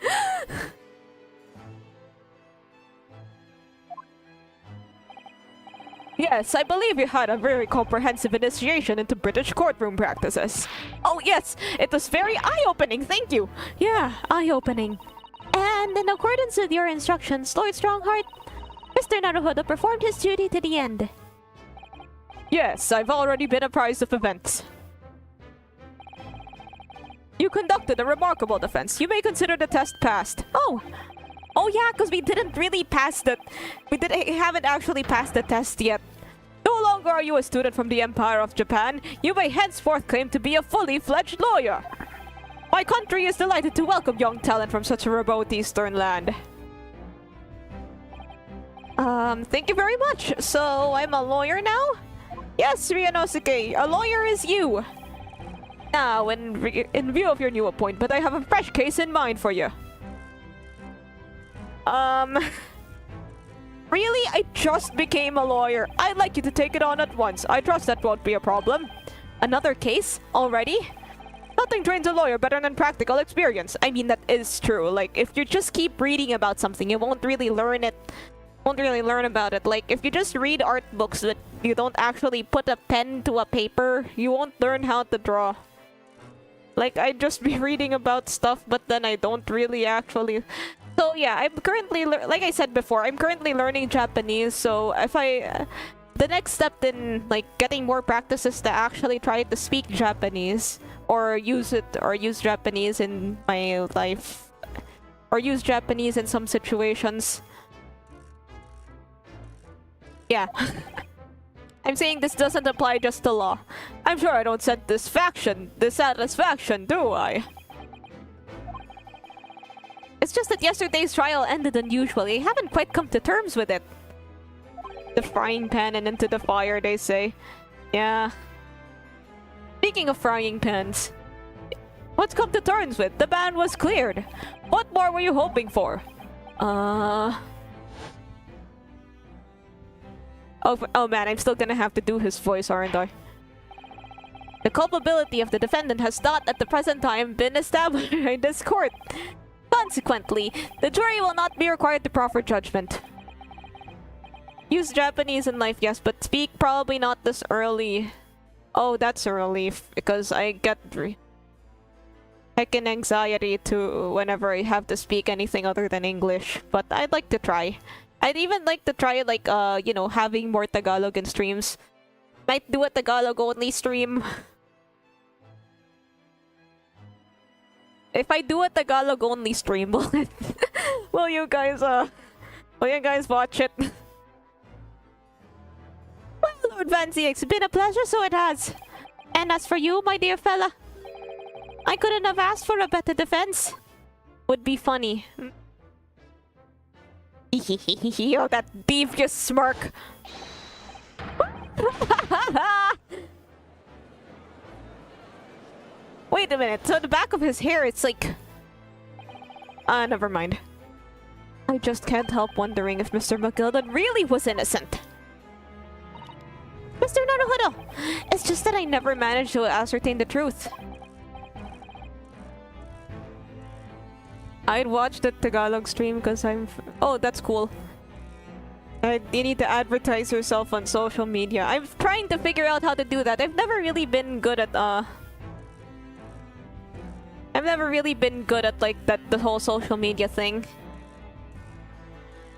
Yes, I believe you had a very comprehensive initiation into British courtroom practices. Oh yes, it was very eye-opening, thank you! Yeah, eye-opening. And in accordance with your instructions, Lord Strongheart, Mr. Naruhodo performed his duty to the end. Yes, I've already been apprised of events. You conducted a remarkable defense. You may consider the test passed. Oh! Oh yeah, because we didn't really pass the... haven't actually passed the test yet. No longer are you a student from the Empire of Japan. You may henceforth claim to be a fully fledged lawyer. My country is delighted to welcome young talent from such a remote eastern land. Thank you very much. So, I'm a lawyer now? Yes, Ryanosuke, a lawyer is you. Now, in view of your new appointment, I have a fresh case in mind for you. Really? I just became a lawyer. I'd like you to take it on at once. I trust that won't be a problem. Another case? Already? Nothing trains a lawyer better than practical experience. I mean, that is true. Like, if you just keep reading about something, you won't really learn it. Won't really learn about it. Like, if you just read art books but you don't actually put a pen to a paper, you won't learn how to draw. Like, I'd just be reading about stuff, but then I don't really actually... So yeah, I'm currently, like I said before, I'm currently learning Japanese, so if the next step in, like, getting more practice is to actually try to speak Japanese, or use Japanese in my life, or use Japanese in some situations. Yeah. I'm saying this doesn't apply just to law. I'm sure I don't set dissatisfaction, do I? It's just that yesterday's trial ended unusually. I haven't quite come to terms with it. The frying pan and into the fire, they say. Yeah. Speaking of frying pans, what's come to terms with? The ban was cleared. What more were you hoping for? Oh man, I'm still gonna have to do his voice, aren't I? The culpability of the defendant has not at the present time been established in this court. Consequently, the jury will not be required to proffer judgment. Use Japanese in life, yes, but speak probably not this early. Oh, that's a relief, because I get heckin' anxiety to whenever I have to speak anything other than English. But I'd like to try. I'd even like to try, like, you know, having more Tagalog in streams. Might do a Tagalog-only stream. If I do a Tagalog-only stream, will you guys watch it? Well, Lord Vanzi, it's been a pleasure, so it has. And as for you, my dear fella, I couldn't have asked for a better defense. Would be funny. Oh, that devious smirk. Wait a minute, so the back of his hair, it's like... never mind. I just can't help wondering if Mr. McGilden really was innocent. Mr. Naruhodo, it's just that I never managed to ascertain the truth. I'd watch the Tagalog stream because I'm... Oh, that's cool. You need to advertise yourself on social media. I'm trying to figure out how to do that. I've never really been good at, like, the whole social media thing.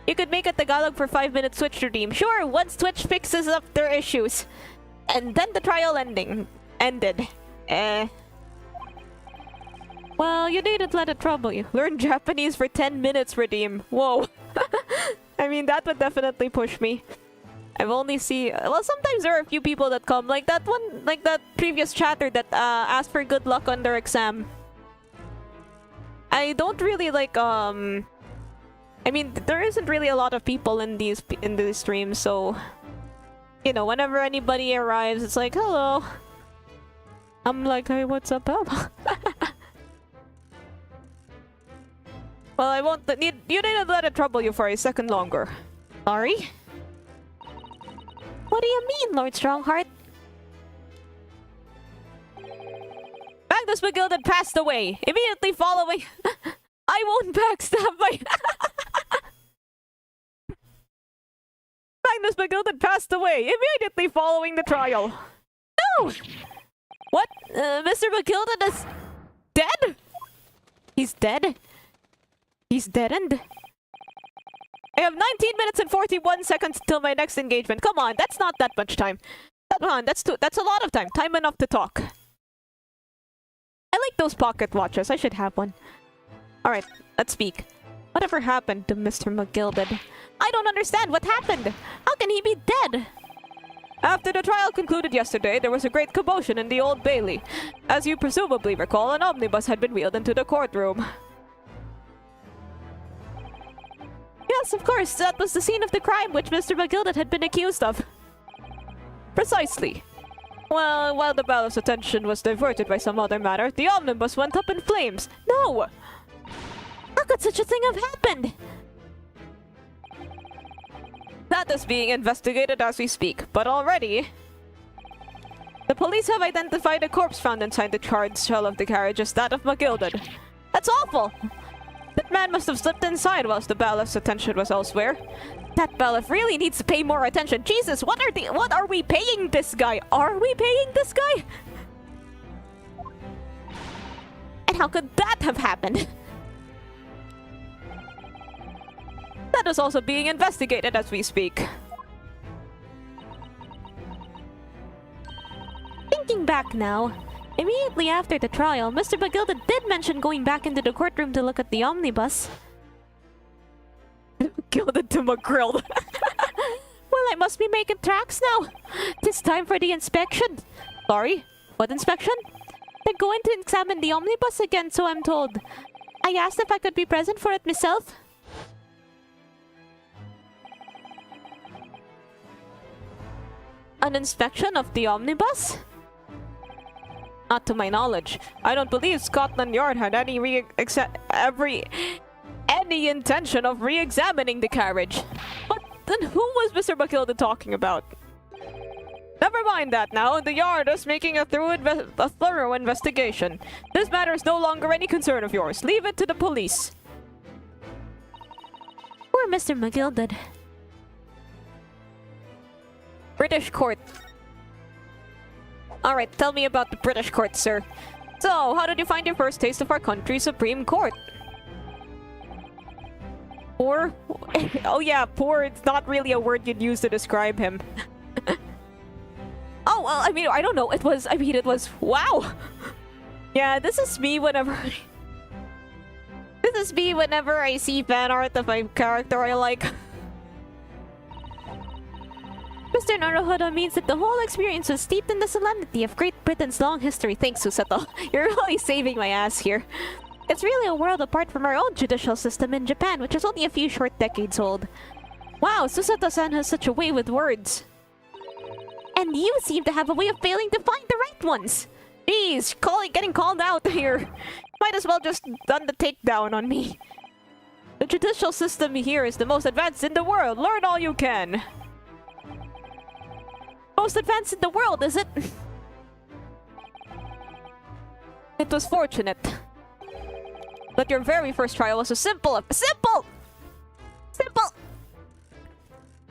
You could make a Tagalog for 5-minute Twitch redeem. Sure, once Twitch fixes up their issues. And then the trial ended. Well, you needn't let it trouble you. Learn Japanese for 10 minutes redeem. Whoa. I mean, that would definitely push me. I've only seen... Well, sometimes there are a few people that come. Like that one, like that previous chatter that asked for good luck on their exam. I don't really like, I mean, there isn't really a lot of people in these streams, so... You know, whenever anybody arrives, it's like, hello. I'm like, hey, what's up, Papa? Well, I won't need... You didn't let it trouble you for a second longer. Sorry? What do you mean, Lord Strongheart? Magnus McGilden passed away. Immediately following... I won't backstab my... Magnus McGilden passed away immediately following the trial. No! What? Mr. McGilden is... dead? He's dead? He's deadened? I have 19 minutes and 41 seconds till my next engagement. Come on, that's not that much time. Come on, that's a lot of time. Time enough to talk. I like those pocket watches. I should have one. Alright, let's speak. Whatever happened to Mr. McGilden? I don't understand. What happened? How can he be dead? After the trial concluded yesterday, there was a great commotion in the Old Bailey. As you presumably recall, an omnibus had been wheeled into the courtroom. Yes, of course, that was the scene of the crime which Mr. McGilden had been accused of. Precisely. Well, while the bailiff's attention was diverted by some other matter, the omnibus went up in flames. No! How could such a thing have happened? That is being investigated as we speak, but already... The police have identified a corpse found inside the charred shell of the carriage as that of McGilded. That's awful! That man must have slipped inside whilst the bailiff's attention was elsewhere. That bailiff really needs to pay more attention. Jesus, what are we paying this guy? Are we paying this guy? And how could that have happened? That is also being investigated as we speak. Thinking back now, immediately after the trial, Mr. McGilded did mention going back into the courtroom to look at the omnibus. Gilded to McGrill. Well, I must be making tracks now. Tis time for the inspection. Sorry, what inspection? They're going to examine the omnibus again, so I'm told. I asked if I could be present for it myself. An inspection of the omnibus? Not to my knowledge. I don't believe Scotland Yard had any intention of re-examining the carriage. But then who was Mr. McGilded talking about? Never mind that now. The Yard is making a thorough investigation. This matter is no longer any concern of yours. Leave it to the police. Poor Mr. McGilded. British court. Alright, tell me about the British court, sir. So, how did you find your first taste of our country's Supreme Court? Poor? Oh yeah, poor. It's not really a word you'd use to describe him. Oh, well, I mean, I don't know. It was, wow! Yeah, this is me whenever I see fan art of a character I like. Mr. Naruhodo means that the whole experience was steeped in the solemnity of Great Britain's long history. Thanks, Susato. You're really saving my ass here. It's really a world apart from our own judicial system in Japan, which is only a few short decades old. Wow, Susato-san has such a way with words. And you seem to have a way of failing to find the right ones. Jeez, getting called out here. Might as well just done the takedown on me. The judicial system here is the most advanced in the world. Learn all you can. Most advanced in the world, is it? It was fortunate that your very first trial was a simple!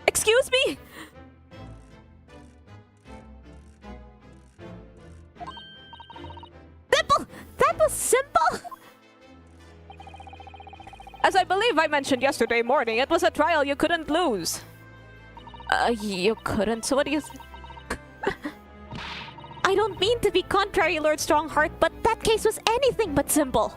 Excuse me? Simple! That was simple! As I believe I mentioned yesterday morning, it was a trial you couldn't lose. You couldn't? So what do you... I don't mean to be contrary, Lord Strongheart, but that case was anything but simple.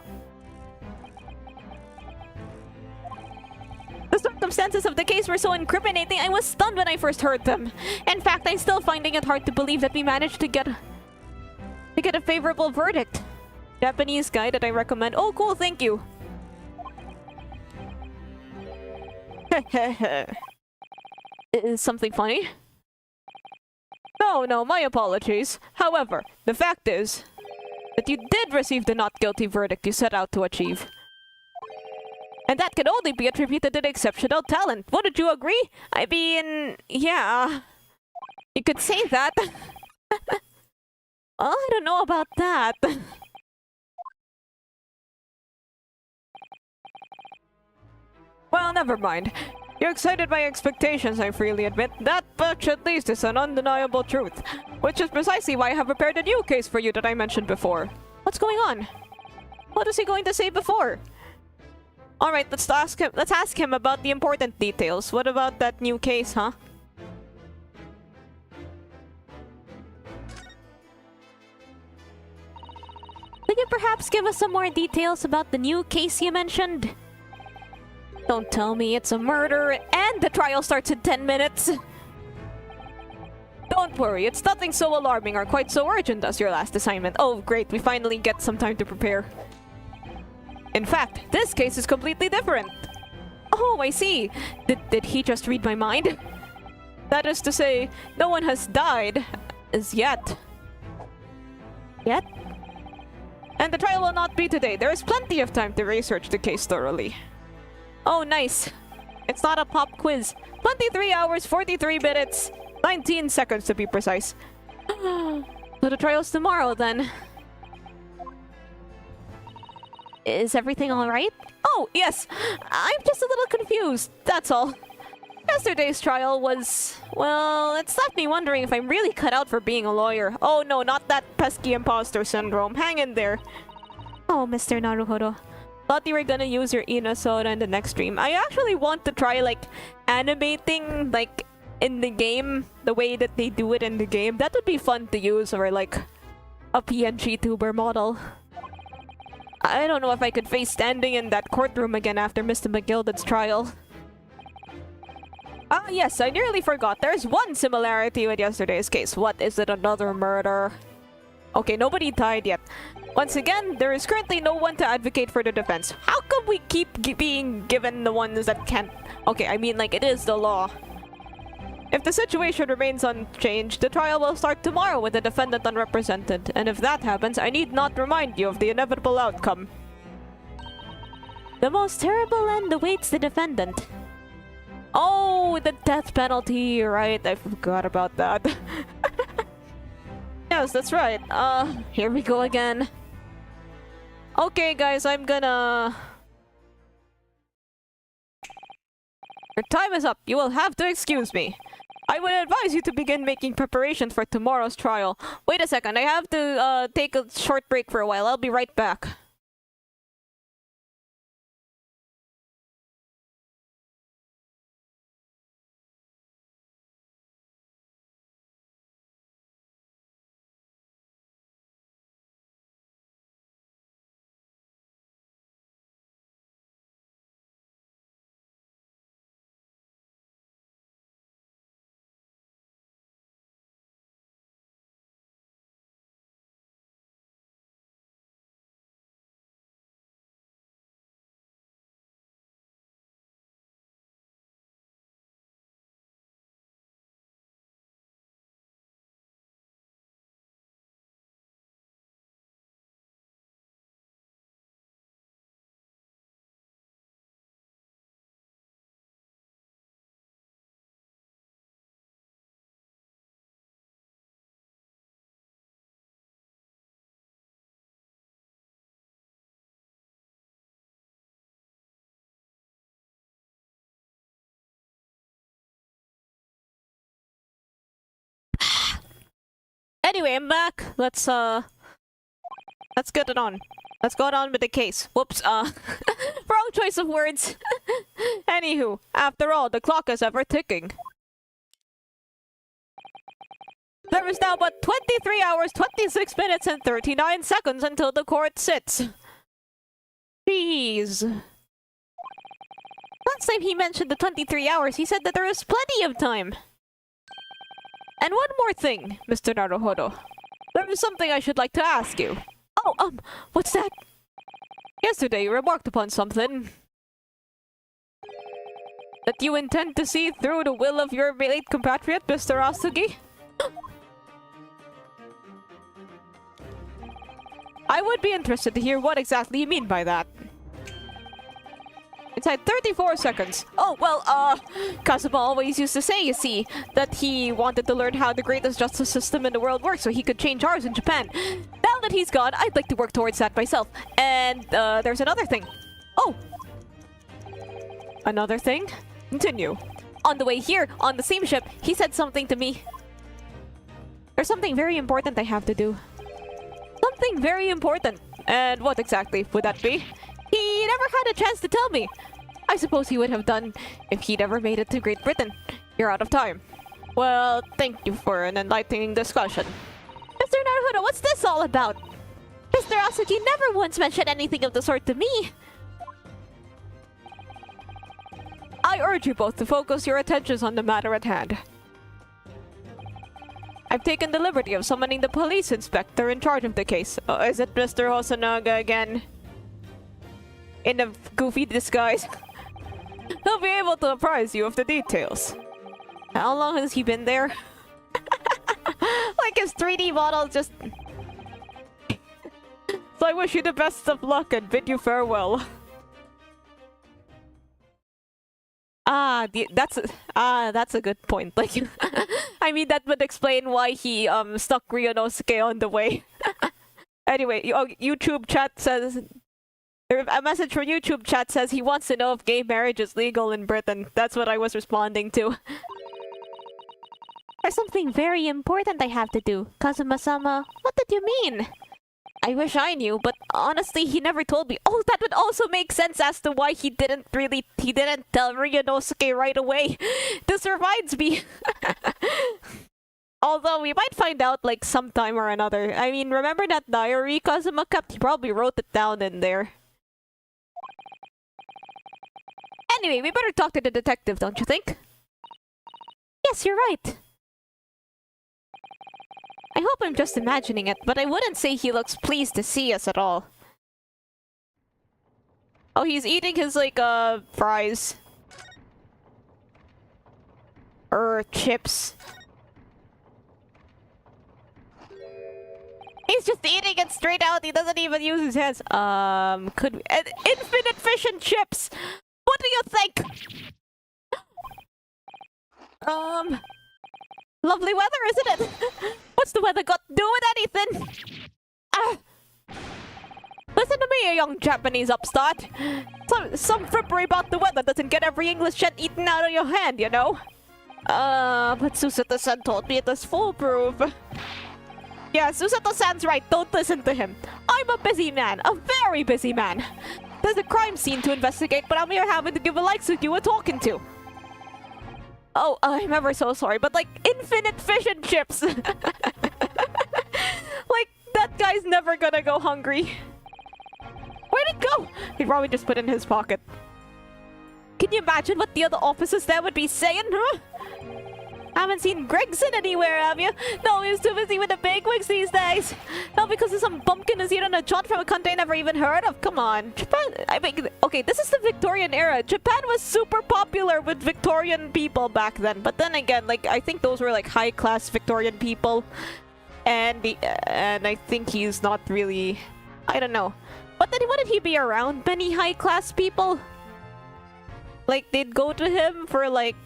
The circumstances of the case were so incriminating, I was stunned when I first heard them. In fact, I'm still finding it hard to believe that we managed to get a favorable verdict. Japanese guy that I recommend. Oh, cool, thank you. Is something funny? No, my apologies. However, the fact is that you did receive the not guilty verdict you set out to achieve. And that can only be attributed to exceptional talent. Wouldn't you agree? I mean, yeah. You could say that. Well, I don't know about that. Well, never mind. You're excited by expectations, I freely admit. That much at least is an undeniable truth. Which is precisely why I have prepared a new case for you that I mentioned before. What's going on? What was he going to say before? Alright, let's ask him about the important details. What about that new case, huh? Could you perhaps give us some more details about the new case you mentioned? Don't tell me it's a murder and the trial starts in 10 minutes. Don't worry, it's nothing so alarming or quite so urgent as your last assignment. Oh, great, we finally get some time to prepare. In fact, this case is completely different. Oh, I see. Did he just read my mind? That is to say, no one has died as yet. Yet? And the trial will not be today. There is plenty of time to research the case thoroughly. Oh, nice. It's not a pop quiz. 23 hours, 43 minutes, 19 seconds to be precise. So the trial's tomorrow then. Is everything alright? Oh, yes. I'm just a little confused, that's all. Yesterday's trial was... well, it's left me wondering if I'm really cut out for being a lawyer. Oh no, not that pesky imposter syndrome. Hang in there. Oh, Mr. Naruhodo. Thought you were gonna use your Ina soda in the next stream. I actually want to try, like, animating, like, in the game, the way that they do it in the game. That would be fun to use, or, like, a PNG tuber model. I don't know if I could face standing in that courtroom again after Mr. McGilded's trial. Ah, yes, I nearly forgot. There's one similarity with yesterday's case. What, is it another murder? Okay, nobody died yet. Once again, there is currently no one to advocate for the defense. How come we keep being given the ones that can't? Okay, I mean, like, it is the law. If the situation remains unchanged, the trial will start tomorrow with the defendant unrepresented. And if that happens, I need not remind you of the inevitable outcome. The most terrible end awaits the defendant. Oh, the death penalty, right? I forgot about that. Yes, that's right. Here we go again. Okay, guys, I'm gonna... Your time is up. You will have to excuse me. I would advise you to begin making preparations for tomorrow's trial. Wait a second, I have to take a short break for a while. I'll be right back. Anyway, I'm back. Let's get it on. Let's go on with the case. Whoops, wrong choice of words. Anywho, after all, the clock is ever ticking. There is now but 23 hours, 26 minutes, and 39 seconds until the court sits. Jeez. Last time he mentioned the 23 hours, he said that there is plenty of time. And one more thing, Mr. Naruhodo. There is something I should like to ask you. Oh, what's that? Yesterday you remarked upon something. That you intend to see through the will of your late compatriot, Mr. Asugi? I would be interested to hear what exactly you mean by that. It's at 34 seconds. Oh, well, Kazuma always used to say, you see, that he wanted to learn how the greatest justice system in the world works so he could change ours in Japan. Now that he's gone, I'd like to work towards that myself. And, there's another thing. Oh! Another thing? Continue. On the way here, on the same ship, he said something to me. There's something very important I have to do. Something very important. And what exactly would that be? He never had a chance to tell me. I suppose he would have done if he'd ever made it to Great Britain. You're out of time. Well, thank you for an enlightening discussion. Mr. Naruhodo, what's this all about? Mr. Asuki never once mentioned anything of the sort to me. I urge you both to focus your attentions on the matter at hand. I've taken the liberty of summoning the police inspector in charge of the case. Is it Mr. Hosonaga again? In a goofy disguise. He'll be able to apprise you of the details. How long has he been there? Like his 3D model just... I wish you the best of luck and bid you farewell. That's a good point. Like, I mean, that would explain why he stuck Ryunosuke on the way. Anyway, YouTube chat says, a message from YouTube chat says he wants to know if gay marriage is legal in Britain. That's what I was responding to. There's something very important I have to do. Kazuma-sama, what did you mean? I wish I knew, but honestly, he never told me. Oh, that would also make sense as to why he didn't tell Ryunosuke right away. This reminds me. Although we might find out like sometime or another. I mean, remember that diary Kazuma kept? He probably wrote it down in there. Anyway, we better talk to the detective, don't you think? Yes, you're right. I hope I'm just imagining it, but I wouldn't say he looks pleased to see us at all. Oh, he's eating his, like, fries. Or chips. He's just eating it straight out, he doesn't even use his hands. Could we... Infinite fish and chips! What do you think? Lovely weather, isn't it? What's the weather got to do with anything? Listen to me, you young Japanese upstart. Some frippery about the weather doesn't get every English cent eaten out of your hand, you know? But Susato-san told me it was foolproof. Yeah, Susato-san's right, don't listen to him. I'm a busy man, a very busy man. There's a crime scene to investigate, but I'm here having to give a like to you were talking to. Oh, I'm ever so sorry, but like, infinite fish and chips! Like, that guy's never gonna go hungry. Where'd it go? He'd probably just put it in his pocket. Can you imagine what the other officers there would be saying, huh? Haven't seen Gregson anywhere, have you? No, he's too busy with the bigwigs these days. Not because of some bumpkin is here on a jaunt from a country I never even heard of. Come on. Japan... I mean, okay, this is the Victorian era. Japan was super popular with Victorian people back then. But then again, like, I think those were, like, high-class Victorian people. And I think he's not really... I don't know. But then wouldn't he be around many high-class people? Like, they'd go to him for, like,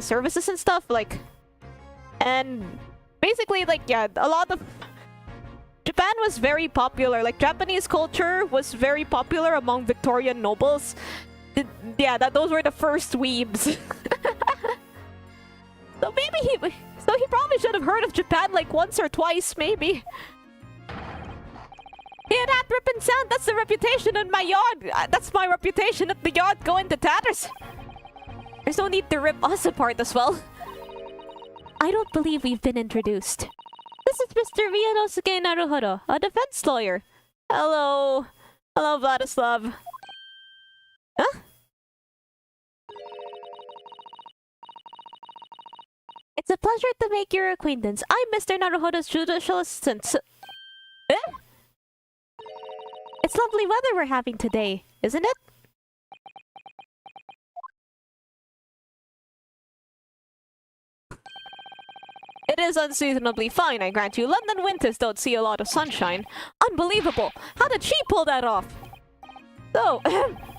services and stuff, like... And... Basically, like, yeah, a lot of... Japan was very popular. Like, Japanese culture was very popular among Victorian nobles. Yeah, those were the first weebs. So maybe he... So he probably should have heard of Japan, like, once or twice, maybe. Hear that ripping sound? That's the reputation in my yard. That's my reputation at the yard going to tatters. There's no need to rip us apart as well. I don't believe we've been introduced. This is Mr. Ryunosuke Naruhodo, a defense lawyer. Hello. Hello, Vladislav. Huh? It's a pleasure to make your acquaintance. I'm Mr. Naruhodo's judicial assistant. Eh? It's lovely weather we're having today, isn't it? It is unseasonably fine, I grant you. London winters don't see a lot of sunshine. Unbelievable! How did she pull that off? So,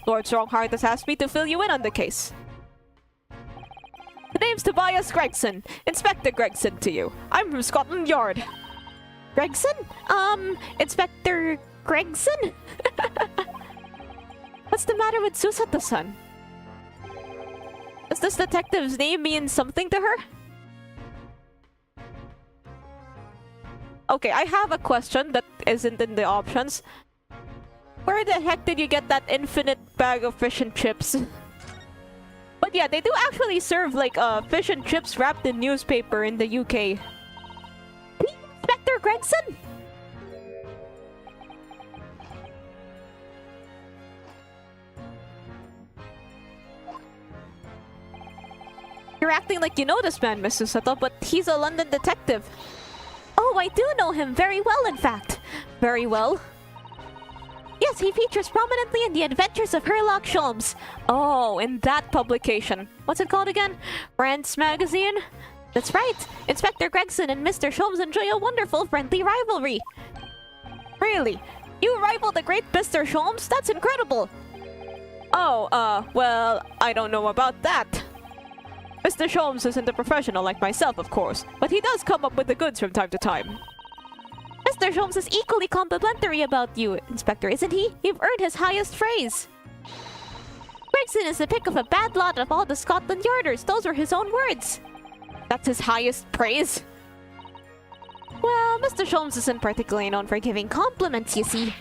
Lord Strongheart has asked me to fill you in on the case. The name's Tobias Gregson. Inspector Gregson to you. I'm from Scotland Yard. Gregson? Inspector Gregson? What's the matter with Susato-san? Does this detective's name mean something to her? Okay, I have a question that isn't in the options. Where the heck did you get that infinite bag of fish and chips? But yeah, they do actually serve like fish and chips wrapped in newspaper in the UK. Inspector Gregson? You're acting like you know this man, Miss Susato, but he's a London detective. Oh, I do know him very well, in fact. Very well. Yes, he features prominently in The Adventures of Sherlock Sholmes. Oh, in that publication. What's it called again? Rance Magazine? That's right. Inspector Gregson and Mr. Sholmes enjoy a wonderful friendly rivalry. Really? You rival the great Mr. Sholmes? That's incredible! Oh, well, I don't know about that. Mr. Sholmes isn't a professional like myself, of course, but he does come up with the goods from time to time. Mr. Sholmes is equally complimentary about you, Inspector, isn't he? You've earned his highest praise. Gregson is the pick of a bad lot of all the Scotland Yarders. Those were his own words. That's his highest praise? Well, Mr. Sholmes isn't particularly known for giving compliments, you see.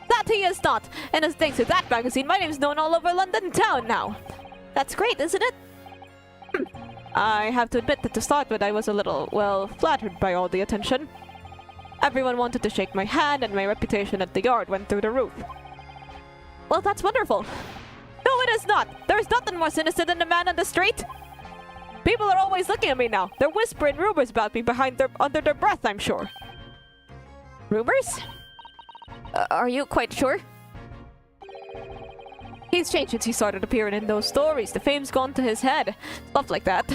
That he is not, and as thanks to that magazine, my name's known all over London town now. That's great, isn't it? I have to admit that to start with, I was a little, well, flattered by all the attention. Everyone wanted to shake my hand, and my reputation at the yard went through the roof. Well, that's wonderful. No, it is not! There's nothing more sinister than the man on the street! People are always looking at me now. They're whispering rumors about me under their breath, I'm sure. Rumors? Are you quite sure? He's changed since he started appearing in those stories. The fame's gone to his head. Stuff like that.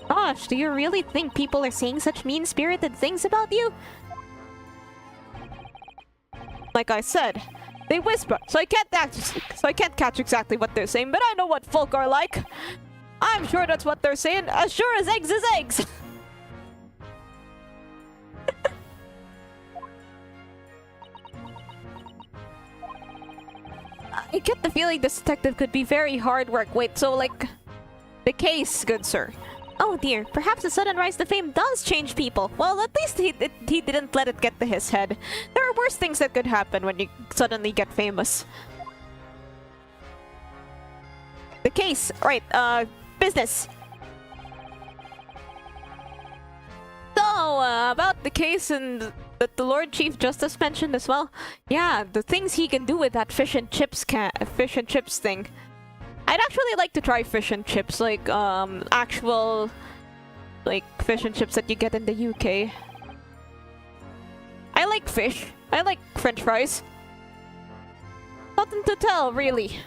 Gosh, do you really think people are saying such mean-spirited things about you? Like I said, they whisper, so I can't catch exactly what they're saying, but I know what folk are like. I'm sure that's what they're saying, as sure as eggs is eggs! I get the feeling this detective could be very hard work. Wait, so like... The case, good sir. Oh dear, perhaps the sudden rise to fame does change people. Well, at least he didn't let it get to his head. There are worse things that could happen when you suddenly get famous. The case, right, business. So, about the case and that the Lord Chief Justice mentioned as well. Yeah, the things he can do with that fish and chips thing. I'd actually like to try fish and chips, like, actual, like, fish and chips that you get in the UK. I like fish. I like French fries. Nothing to tell, really.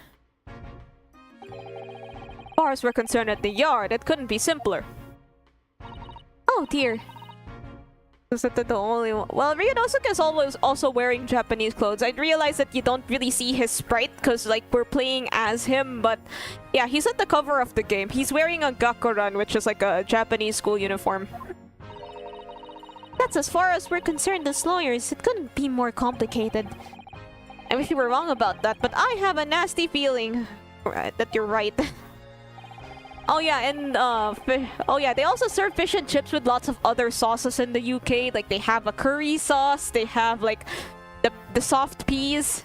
As far as we're concerned at the yard, it couldn't be simpler. Oh dear. Is that the only one? Well, Ryunosuke is always also wearing Japanese clothes. I realize that you don't really see his sprite because, like, we're playing as him, but yeah, he's at the cover of the game. He's wearing a gakuran, which is like a Japanese school uniform. That's as far as we're concerned as lawyers. It couldn't be more complicated. I wish you were wrong about that, but I have a nasty feeling that you're right. Oh yeah, and oh yeah, they also serve fish and chips with lots of other sauces in the UK. Like they have a curry sauce, they have like the soft peas.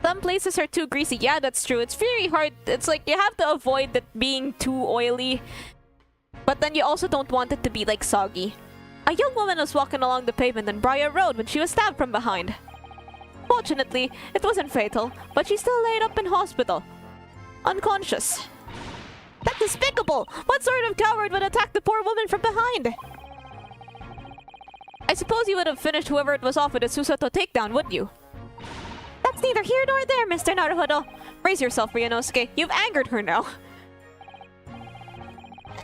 Some places are too greasy. Yeah, that's true. It's very hard. It's like you have to avoid it being too oily, but then you also don't want it to be like soggy. A young woman was walking along the pavement in Briar Road when she was stabbed from behind. Fortunately, it wasn't fatal, but she's still laid up in hospital. Unconscious. That's despicable! What sort of coward would attack the poor woman from behind? I suppose you would have finished whoever it was off with a Susato takedown, wouldn't you? That's neither here nor there, Mr. Naruhodo. Raise yourself, Ryunosuke. You've angered her now.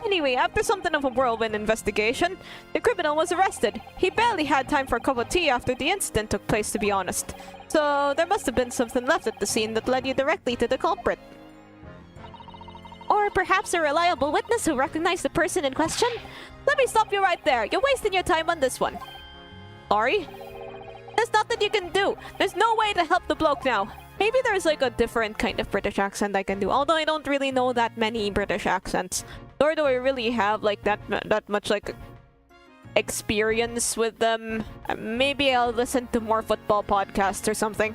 Anyway, after something of a whirlwind investigation, the criminal was arrested. He barely had time for a cup of tea after the incident took place, to be honest. So, there must have been something left at the scene that led you directly to the culprit. Or perhaps a reliable witness who recognized the person in question? Let me stop you right there. You're wasting your time on this one. Sorry? There's nothing you can do. There's no way to help the bloke now. Maybe there's like a different kind of British accent I can do. Although I don't really know that many British accents. Nor do I really have like that much like experience with them. Maybe I'll listen to more football podcasts or something.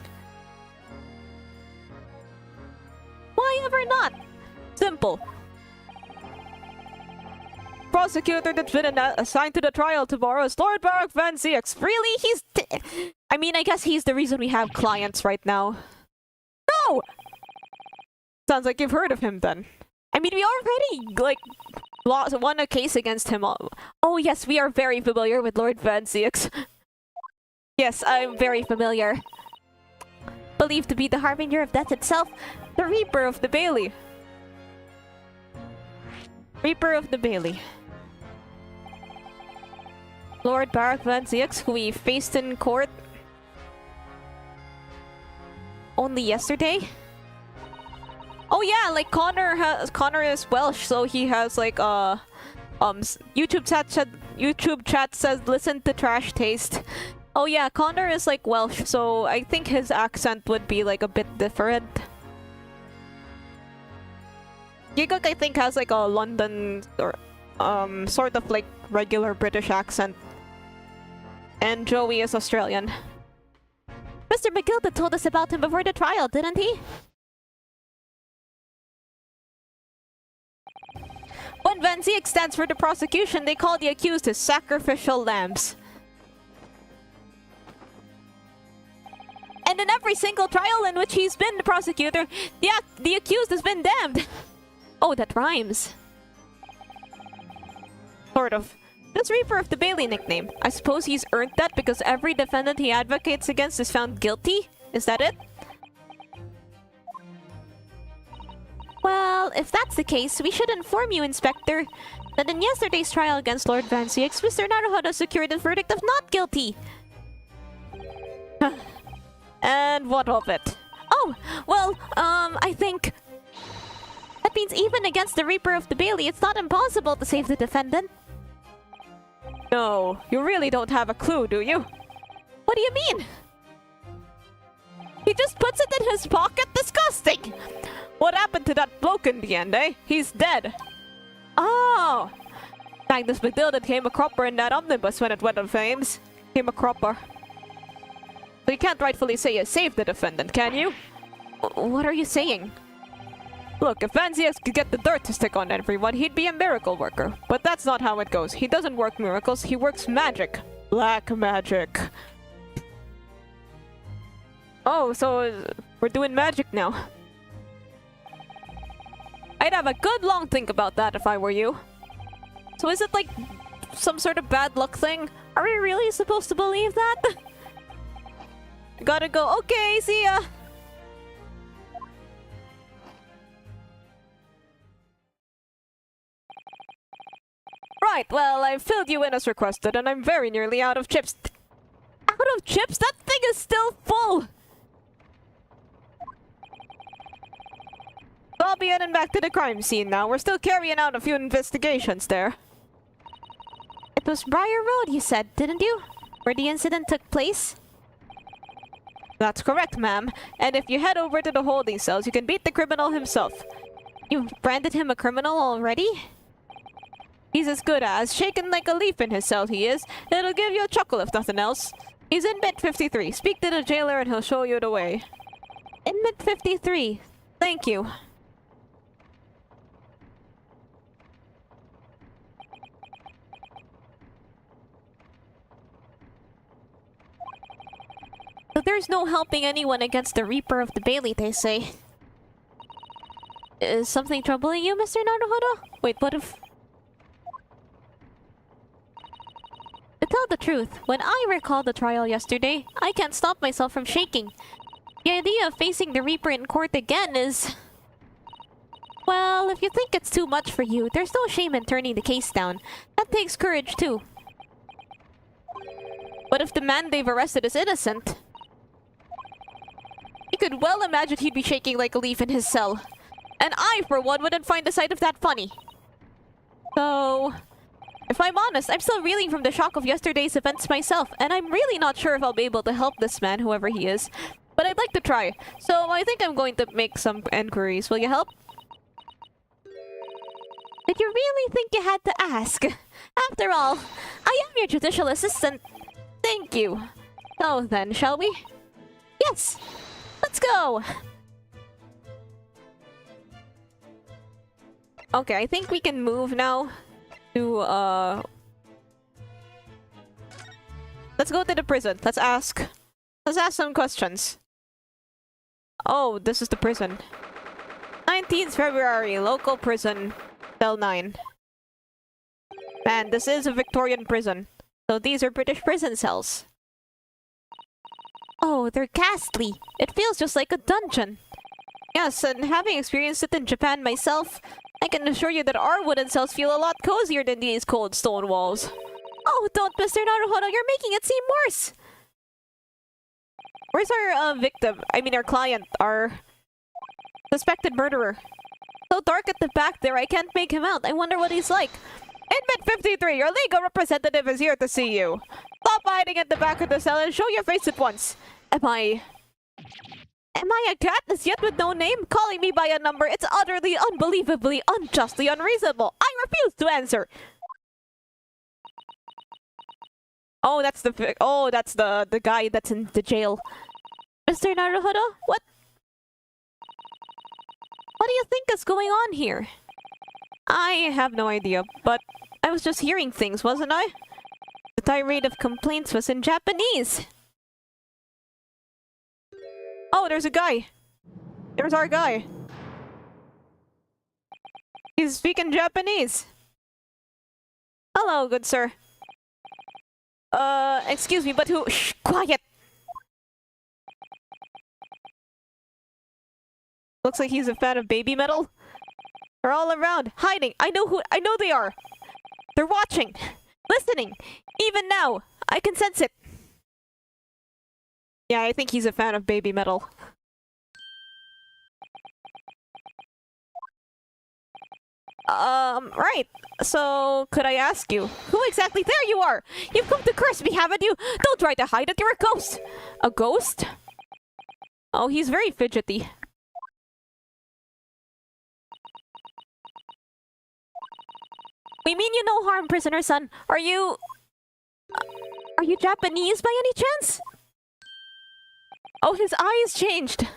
Why ever not? Simple. Prosecutor that's been assigned to the trial tomorrow is Lord Barak Van Ziex. Really? I mean, I guess he's the reason we have clients right now. No! Sounds like you've heard of him then. I mean, we already, like, won a case against him. Oh yes, we are very familiar with Lord Van Ziex. Yes, I'm very familiar. Believed to be the harbinger of death itself, the Reaper of the Bailey. Reaper of the Bailey. Lord Barak Van Ziyx, who we faced in court only yesterday. Oh yeah, like Connor is Welsh, so he has like YouTube chat says listen to Trash Taste. Oh yeah, Connor is like Welsh, so I think his accent would be like a bit different. Gigok I think has like a London or sort of like regular British accent. And Joey is Australian. Mr. McGilda told us about him before the trial, didn't he? When Van Ziyx stands for the prosecution, they call the accused his sacrificial lambs. And in every single trial in which he's been the prosecutor, the accused has been damned. Oh, that rhymes. Sort of. This Reaper of the Bailey nickname. I suppose he's earned that because every defendant he advocates against is found guilty? Is that it? Well, if that's the case, we should inform you, Inspector, that in yesterday's trial against Lord Van Ziyx, Mr. Naruhodo secured a verdict of not guilty. And what of it? Oh, well, I think... That means even against the Reaper of the Bailey, it's not impossible to save the defendant. No, you really don't have a clue, do you? What do you mean? He just puts it in his pocket? Disgusting! What happened to that bloke in the end, eh? He's dead. Oh! Magnus McDildon came a cropper in that omnibus when it went on flames. Came a cropper. So you can't rightfully say you saved the defendant, can you? What are you saying? Look, if Van Ziyx could get the dirt to stick on everyone, he'd be a miracle worker. But that's not how it goes. He doesn't work miracles, he works magic. Black magic. Oh, so we're doing magic now. I'd have a good long think about that if I were you. So is it like some sort of bad luck thing? Are we really supposed to believe that? Gotta go. Okay, see ya! Right, well, I've filled you in as requested, and I'm very nearly out of chips. Out of chips? That thing is still full! I'll be heading back to the crime scene now. We're still carrying out a few investigations there. It was Briar Road, you said, didn't you? Where the incident took place? That's correct, ma'am. And if you head over to the holding cells, you can beat the criminal himself. You've branded him a criminal already? He's as good as shaken like a leaf in his cell, he is. It'll give you a chuckle if nothing else. He's in Mid 53. Speak to the jailer and he'll show you the way. In Mid 53. Thank you. So there's no helping anyone against the Reaper of the Bailey, they say. Is something troubling you, Mr. Naruhodo? Wait, what if... To tell the truth, when I recall the trial yesterday, I can't stop myself from shaking. The idea of facing the Reaper in court again is... Well, if you think it's too much for you, there's no shame in turning the case down. That takes courage, too. But if the man they've arrested is innocent... You could well imagine he'd be shaking like a leaf in his cell. And I, for one, wouldn't find the sight of that funny. So... If I'm honest, I'm still reeling from the shock of yesterday's events myself, and I'm really not sure if I'll be able to help this man, whoever he is. But I'd like to try, so I think I'm going to make some inquiries. Will you help? Did you really think you had to ask? After all, I am your judicial assistant. Thank you. So then, shall we? Yes! Let's go! Okay, I think we can move now. Let's go to the prison. Let's ask some questions. Oh, this is the prison. 19th February, local prison, cell 9. Man, this is a Victorian prison. So these are British prison cells. Oh, they're ghastly. It feels just like a dungeon. Yes, and having experienced it in Japan myself, I can assure you that our wooden cells feel a lot cozier than these cold stone walls. Oh, don't, Mr. Naruhodo, you're making it seem worse! Where's our victim? I mean, our client, our suspected murderer. So dark at the back there, I can't make him out. I wonder what he's like. Inmate 53, your legal representative is here to see you. Stop hiding at the back of the cell and show your face at once. Am I a cat as yet with no name? Calling me by a number, it's utterly, unbelievably, unjustly unreasonable. I refuse to answer. Oh, that's the guy that's in the jail. Mr. Naruhodo, what do you think is going on here? I have no idea, but I was just hearing things, wasn't I? The tirade of complaints was in Japanese. Oh, there's a guy. There's our guy. He's speaking Japanese. Hello, good sir. Excuse me, but who? Shh, quiet! Looks like he's a fan of baby metal. They're all around, hiding. I know they are. They're watching, listening. Even now, I can sense it. Yeah, I think he's a fan of baby metal. Right. So, could I ask you, who exactly— There you are! You've come to curse me, haven't you? Don't try to hide it, you're a ghost! A ghost? Oh, he's very fidgety. We mean you no harm, prisoner son. Are you Japanese by any chance? Oh, his eyes changed.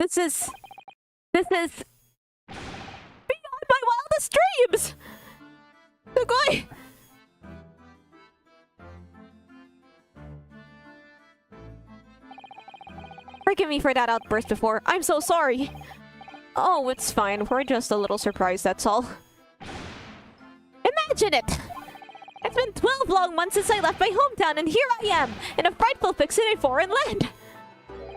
This is beyond my wildest dreams! Sugoi! Forgive me for that outburst before. I'm so sorry. Oh, it's fine. We're just a little surprised, that's all. Imagine it! It's been 12 long months since I left my hometown, and here I am, in a frightful fix in a foreign land!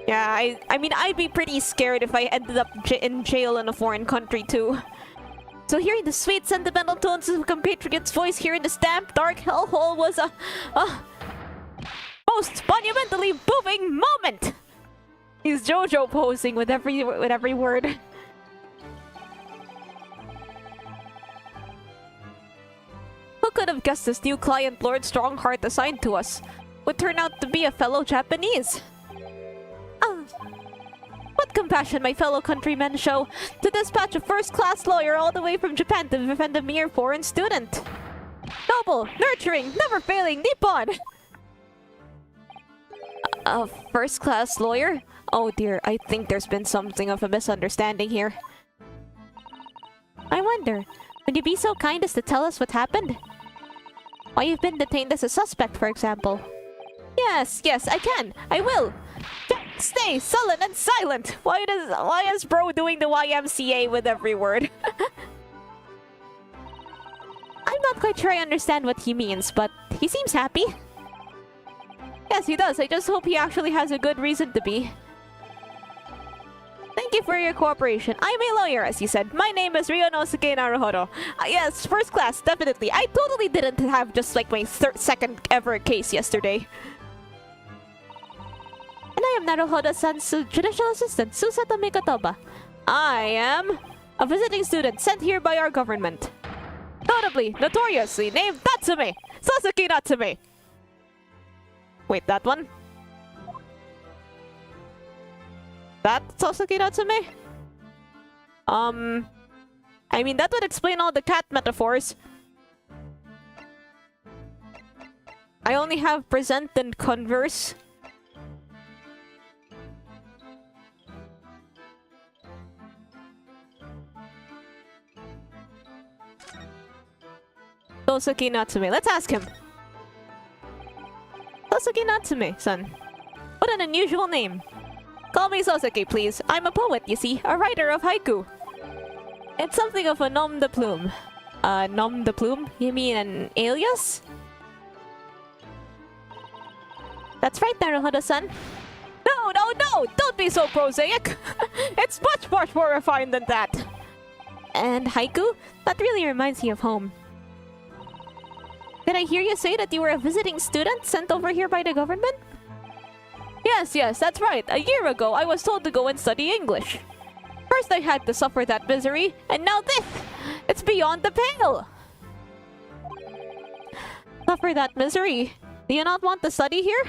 Yeah, I mean, I'd be pretty scared if I ended up in jail in a foreign country, too. So hearing the sweet, sentimental tones of a compatriot's voice here in the damp, dark hellhole was a most monumentally moving moment! He's JoJo posing with every word. Who could have guessed this new client Lord Strongheart assigned to us would turn out to be a fellow Japanese? What compassion my fellow countrymen show to dispatch a first-class lawyer all the way from Japan to defend a mere foreign student. Noble, nurturing, never-failing Nippon! A first-class lawyer? Oh dear, I think there's been something of a misunderstanding here. I wonder, would you be so kind as to tell us what happened? Why you've been detained as a suspect, for example? Yes, I can. I will. Stay sullen and silent. Why is bro doing the YMCA with every word? I'm not quite sure I understand what he means, but he seems happy. Yes, he does. I just hope he actually has a good reason to be. Thank you for your cooperation. I'm a lawyer, as you said. My name is Ryonosuke Naruhodo. Yes, first class, definitely. I totally didn't have just like my second ever case yesterday. And I am Naruhodo-san's judicial assistant, Susato Mikotoba. I am a visiting student sent here by our government. Notoriously named Natsume! Sasuke Natsume! Wait, that one? That Sasuke Natsume? I mean, that would explain all the cat metaphors. I only have present and converse. Sasuke Natsume. Let's ask him. Sasuke Natsume-san. What an unusual name. Call me Sasuke, please. I'm a poet, you see. A writer of haiku. It's something of a nom de plume. Nom de plume? You mean an alias? That's right, Naruhodo-san. No! Don't be so prosaic! It's much more refined than that! And haiku? That really reminds me of home. Did I hear you say that you were a visiting student sent over here by the government? Yes, yes, that's right. A year ago, I was told to go and study English. First I had to suffer that misery, and now this! It's beyond the pale! Suffer that misery? Do you not want to study here?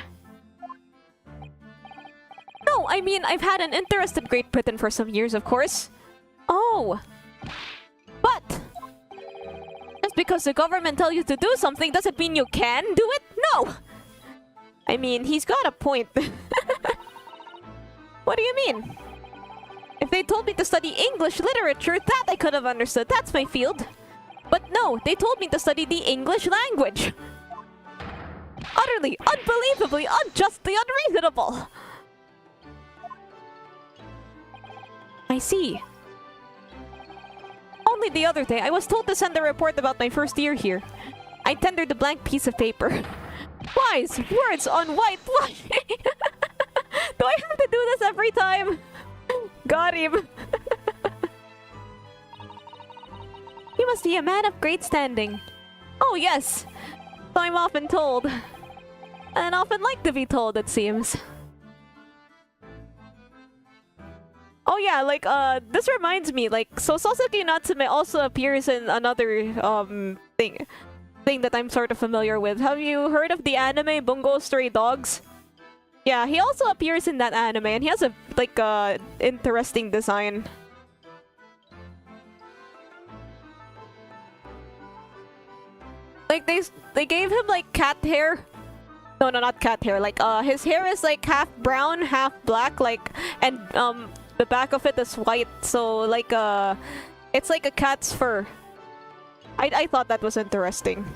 No, I mean, I've had an interest in Great Britain for some years, of course. Oh. But just because the government tells you to do something doesn't mean you can do it? No! I mean, he's got a point. What do you mean? If they told me to study English literature, that I could have understood. That's my field. But no, they told me to study the English language. Utterly, unbelievably, unjustly unreasonable. I see. Only the other day, I was told to send a report about my first year here. I tendered a blank piece of paper. Wise words on white line. Do I have to do this every time? Got him. You must be a man of great standing. Oh yes, so I'm often told. And often like to be told, it seems. Oh yeah, like, this reminds me, like, so Sasuke Natsume also appears in another, thing that I'm sort of familiar with. Have you heard of the anime Bungo Stray Dogs? Yeah, he also appears in that anime, and he has a, like, interesting design. Like, they gave him, like, cat hair. No, not cat hair. Like, his hair is, like, half brown, half black, like, and, the back of it is white, so, like, it's like a cat's fur. I thought that was interesting.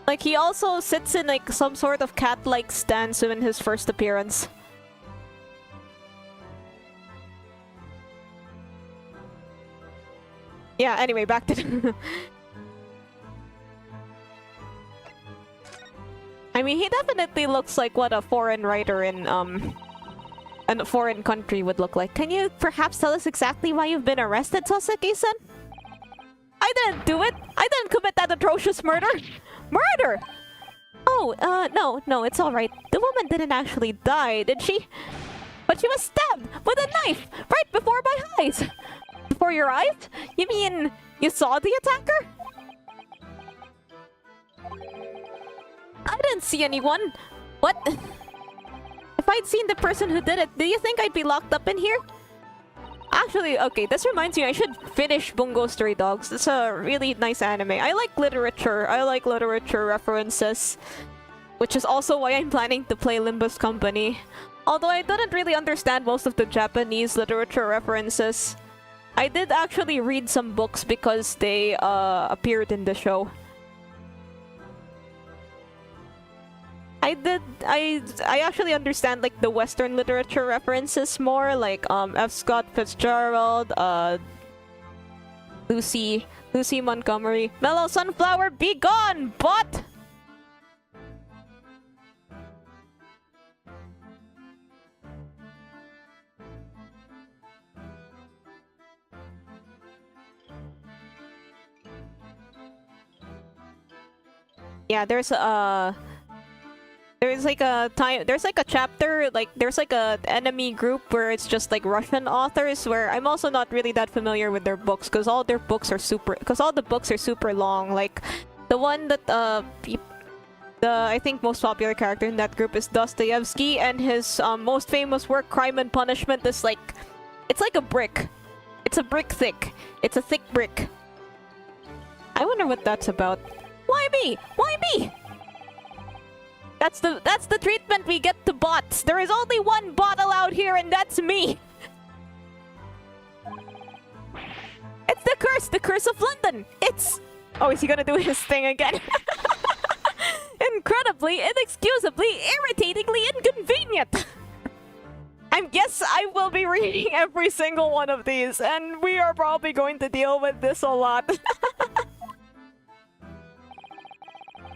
Like, he also sits in, like, some sort of cat-like stance in his first appearance. Yeah, anyway, back to... I mean, he definitely looks like what a foreign writer in, a foreign country would look like. Can you perhaps tell us exactly why you've been arrested, Sasuke-san? I didn't do it! I didn't commit that atrocious murder! Murder! Oh, no, it's alright. The woman didn't actually die, did she? But she was stabbed with a knife right before my eyes! Before your eyes? You mean you saw the attacker? I didn't see anyone. What? If I'd seen the person who did it, do you think I'd be locked up in here? Actually, okay, this reminds me, I should finish Bungo Stray Dogs. It's a really nice anime. I like literature. I like literature references. Which is also why I'm planning to play Limbus Company. Although I didn't really understand most of the Japanese literature references. I did actually read some books because they appeared in the show. I actually understand, like, the Western literature references more, like, F. Scott Fitzgerald, Lucy Montgomery. Mellow Sunflower, be gone, bot! Yeah, there's like a chapter, like, there's like a enemy group where it's just like Russian authors, where I'm also not really that familiar with their books, because all the books are super long. Like, the one that, I think most popular character in that group is Dostoevsky, and his, most famous work, Crime and Punishment, is like, it's like a brick. It's a brick thick. It's a thick brick. I wonder what that's about. Why me? Why me? That's the treatment we get to bots. There is only one bot allowed here, and that's me. It's the curse of London. It's... Oh, is he gonna do his thing again? Incredibly, inexcusably, irritatingly inconvenient. I guess I will be reading every single one of these, and we are probably going to deal with this a lot.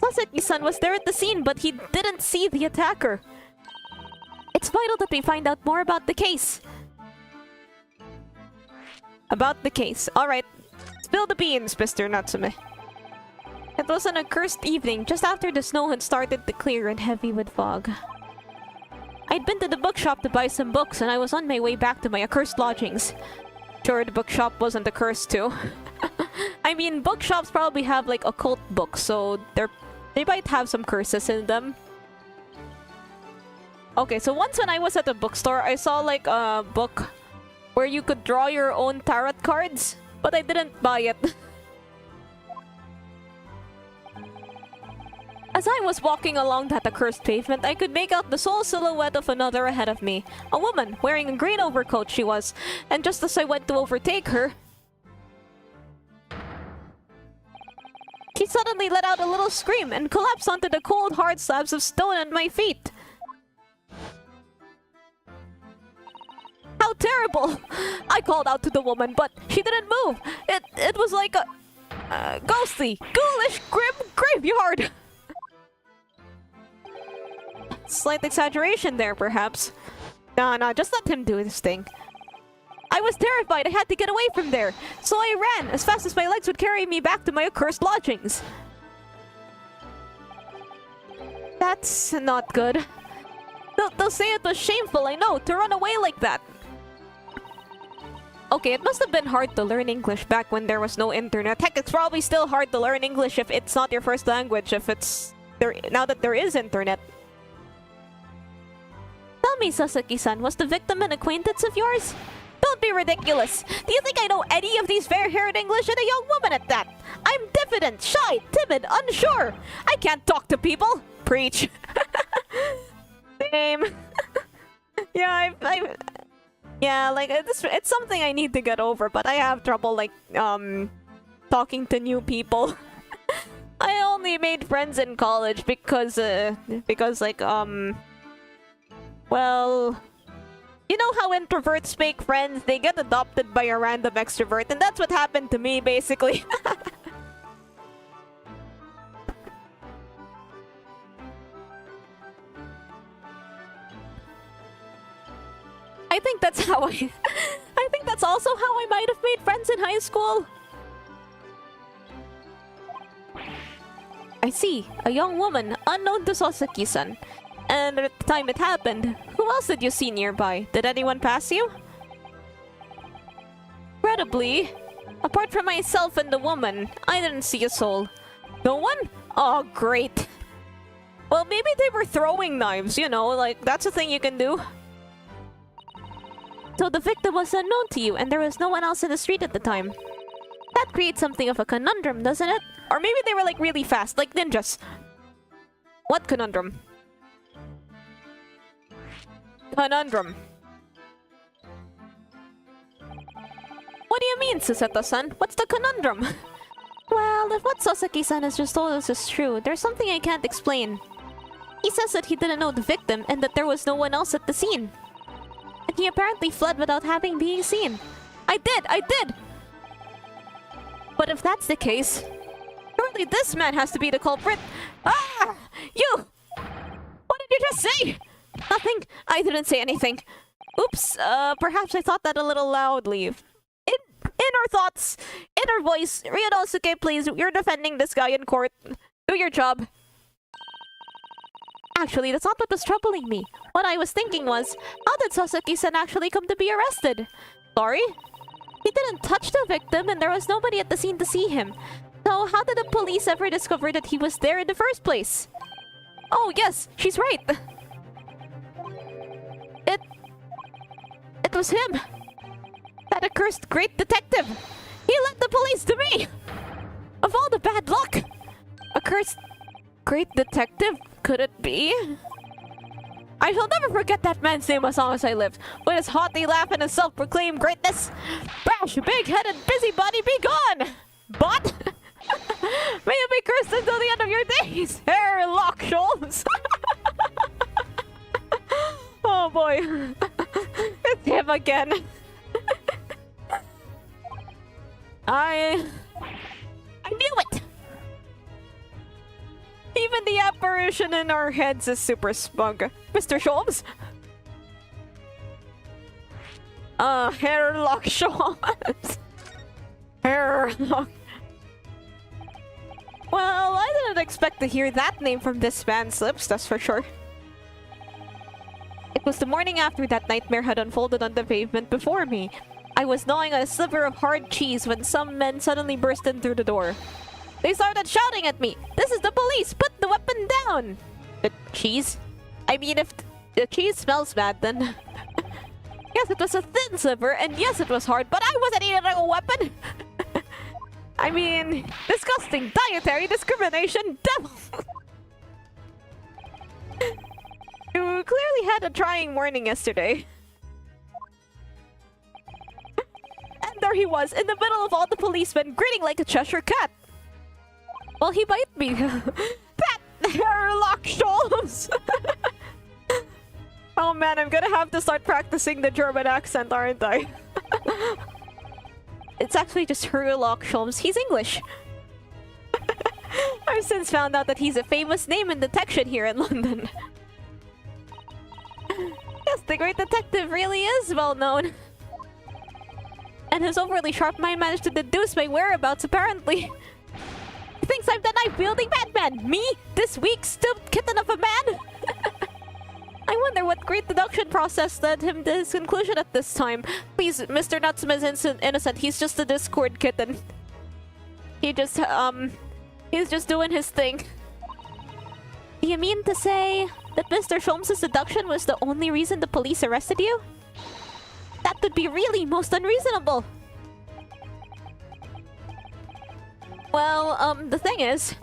Sasuke-san was there at the scene, but he didn't see the attacker. It's vital that we find out more about the case. About the case. Alright. Spill the beans, Mr. Natsume. It was an accursed evening, just after the snow had started to clear and heavy with fog. I'd been to the bookshop to buy some books, and I was on my way back to my accursed lodgings. Sure, the bookshop wasn't accursed too. I mean, bookshops probably have like occult books, so they might have some curses in them. Okay, so once when I was at the bookstore, I saw like a book where you could draw your own tarot cards, but I didn't buy it. As I was walking along that accursed pavement, I could make out the sole silhouette of another ahead of me. A woman, wearing a green overcoat she was, and just as I went to overtake her, she suddenly let out a little scream and collapsed onto the cold, hard slabs of stone at my feet. How terrible! I called out to the woman, but she didn't move. It was like a ghostly, ghoulish, grim graveyard. Slight exaggeration there, perhaps. Nah, just let him do his thing. I was terrified. I had to get away from there. So I ran as fast as my legs would carry me back to my accursed lodgings. That's not good. They'll say it was shameful, I know, to run away like that. Okay, it must have been hard to learn English back when there was no internet. Heck, it's probably still hard to learn English if it's not your first language, if it's there now that there is internet. Tell me, Sasaki-san, was the victim an acquaintance of yours? Don't be ridiculous! Do you think I know any of these fair-haired English and a young woman at that? I'm diffident, shy, timid, unsure! I can't talk to people! Preach! Same. Yeah, yeah, like, it's something I need to get over, but I have trouble, like, talking to new people. I only made friends in college because, like, well, you know how introverts make friends? They get adopted by a random extrovert, and that's what happened to me, basically. I think that's how I think that's also how I might have made friends in high school. I see. A young woman, unknown to Sasaki-san. And at the time it happened, who else did you see nearby? Did anyone pass you? Incredibly, apart from myself and the woman, I didn't see a soul. No one? Oh, great. Well, maybe they were throwing knives, you know, like, that's a thing you can do. So the victim was unknown to you, and there was no one else in the street at the time. That creates something of a conundrum, doesn't it? Or maybe they were, like, really fast, like ninjas. What conundrum? Conundrum. What do you mean, Suseta-san? What's the conundrum? Well, if what Sasaki-san has just told us is true, there's something I can't explain. He says that he didn't know the victim and that there was no one else at the scene. And he apparently fled without having been seen. I did! But if that's the case, surely this man has to be the culprit. Ah! You! What did you just say? Nothing. I didn't say anything. Oops, perhaps I thought that a little loudly. Inner thoughts, inner voice. Ryunosuke, please, you're defending this guy in court. Do your job. Actually, that's not what was troubling me. What I was thinking was, how did Sasaki-san actually come to be arrested? Sorry? He didn't touch the victim and there was nobody at the scene to see him. So how did the police ever discover that he was there in the first place? Oh yes, she's right. It was him. That accursed great detective. He led the police to me. Of all the bad luck. Accursed great detective? Could it be? I shall never forget that man's name as long as I live. With his haughty laugh and his self-proclaimed greatness. Brash, big-headed busybody, be gone! But may you be cursed until the end of your days, Herlock Sholmes! Oh boy. It's him again. I knew it! Even the apparition in our heads is super smug. Mr. Sholmes? Herlock Sholmes. Herlock. Well, I didn't expect to hear that name from this man's lips, that's for sure. It was the morning after that nightmare had unfolded on the pavement before me. I was gnawing on a sliver of hard cheese when some men suddenly burst in through the door. They started shouting at me, "This is the police! Put the weapon down!" The cheese? I mean, if the cheese smells bad, then... Yes, it was a thin sliver, and yes, it was hard, but I wasn't eating a weapon! I mean, disgusting dietary discrimination, devil! You clearly had a trying morning yesterday. And there he was, in the middle of all the policemen, grinning like a Cheshire cat. Well, he bite me. That Sherlock Holmes! Oh man, I'm gonna have to start practicing the German accent, aren't I? It's actually just Sherlock Holmes. He's English. I've since found out that he's a famous name in detection here in London. Yes, the great detective really is well known. And his overly sharp mind managed to deduce my whereabouts, apparently. He thinks I'm the knife-wielding madman! Me? This weak, stooped kitten of a man? I wonder what great deduction process led him to his conclusion at this time. Please, Mr. Nutsum is innocent. He's just a Discord kitten. He just, he's just doing his thing. Do you mean to say that Mr. Sholmes' deduction was the only reason the police arrested you? That would be really most unreasonable. Well, the thing is,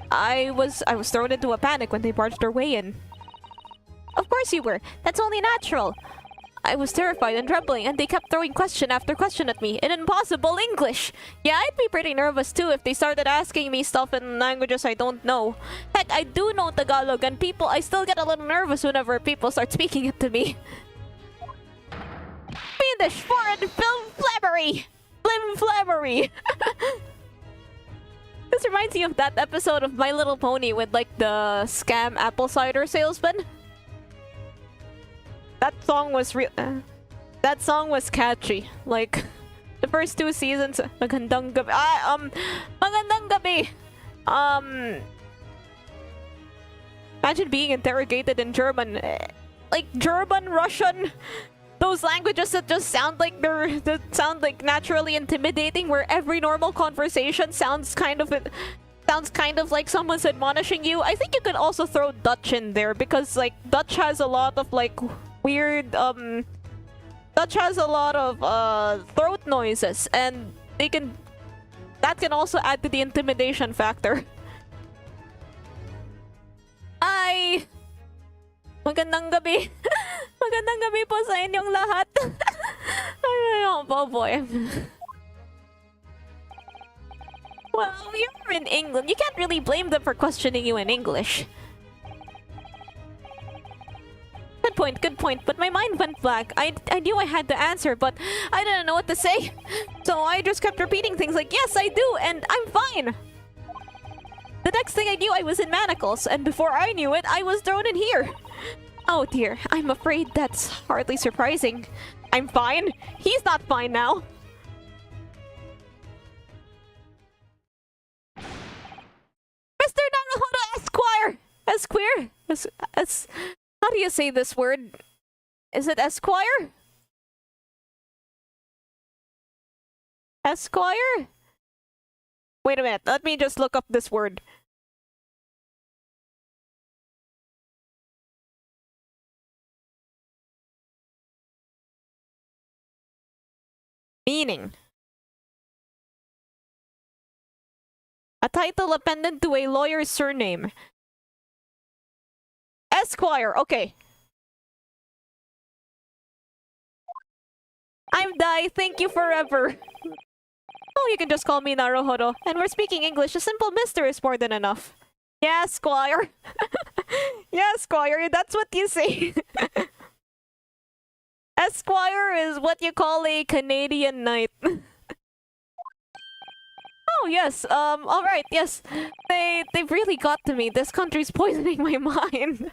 I was thrown into a panic when they barged their way in. Of course you were. That's only natural. I was terrified and trembling, and they kept throwing question after question at me in impossible English. Yeah, I'd be pretty nervous too if they started asking me stuff in languages I don't know. Heck, I do know Tagalog, and I still get a little nervous whenever people start speaking it to me. Fiendish foreign flammery! Flammery! This reminds me of that episode of My Little Pony with like the scam apple cider salesman. That song was that song was catchy. Like the first 2 seasons. Magandang gabi. Magandang gabi. Imagine being interrogated in German. Like German, Russian, those languages that just sound like naturally intimidating, where every normal conversation sounds kind of like someone's admonishing you. I think you could also throw Dutch in there because like Dutch has a lot of like weird Dutch has a lot of throat noises, and that can also add to the intimidation factor. Magandang gabi. Magandang gabi po sa inyong lahat. Oh boy. Well, you're in England. You can't really blame them for questioning you in English. Good point. But my mind went blank. I knew I had to answer, but I didn't know what to say. So I just kept repeating things like, yes, I do, and I'm fine. The next thing I knew, I was in manacles, and before I knew it, I was thrown in here. Oh dear, I'm afraid that's hardly surprising. I'm fine. He's not fine now. Mr. Naruhodo Esquire! How do you say this word? Is it Esquire? Esquire? Wait a minute, let me just look up this word. Meaning. A title appended to a lawyer's surname. Esquire, okay. I'm Dai, thank you forever. Oh, you can just call me Naruhodo. And we're speaking English, a simple mister is more than enough. Yeah, Squire. Yeah, Squire, that's what you say. Esquire is what you call a Canadian knight. Oh, yes, alright, yes. They've really got to me. This country's poisoning my mind.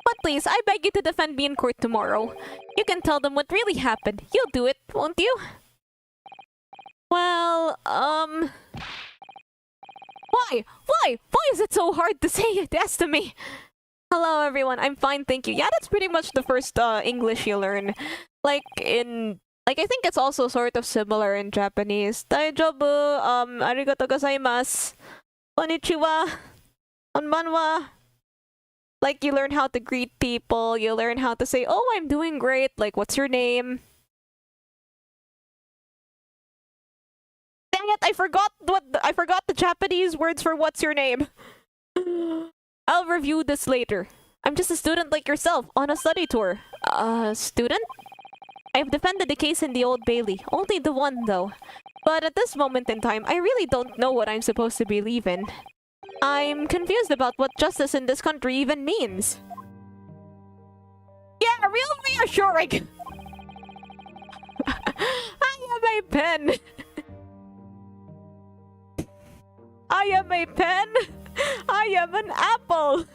But please, I beg you to defend me in court tomorrow. You can tell them what really happened. You'll do it, won't you? Well, Why? Why is it so hard to say yes to me? Hello everyone, I'm fine, thank you. Yeah, that's pretty much the first English you learn. Like I think it's also sort of similar in Japanese. Daijoubu, arigatou gozaimasu. Konnichiwa. Konbanwa. Like you learn how to greet people, you learn how to say, "Oh, I'm doing great." Like, "What's your name?" Dang it, I forgot the Japanese words for "what's your name." I'll review this later. I'm just a student like yourself, on a study tour. Student? I have defended the case in the Old Bailey. Only the one, though. But at this moment in time, I really don't know what I'm supposed to believe in. I'm confused about what justice in this country even means. Yeah, real reassuring! I am a pen! I am a pen! I am an apple!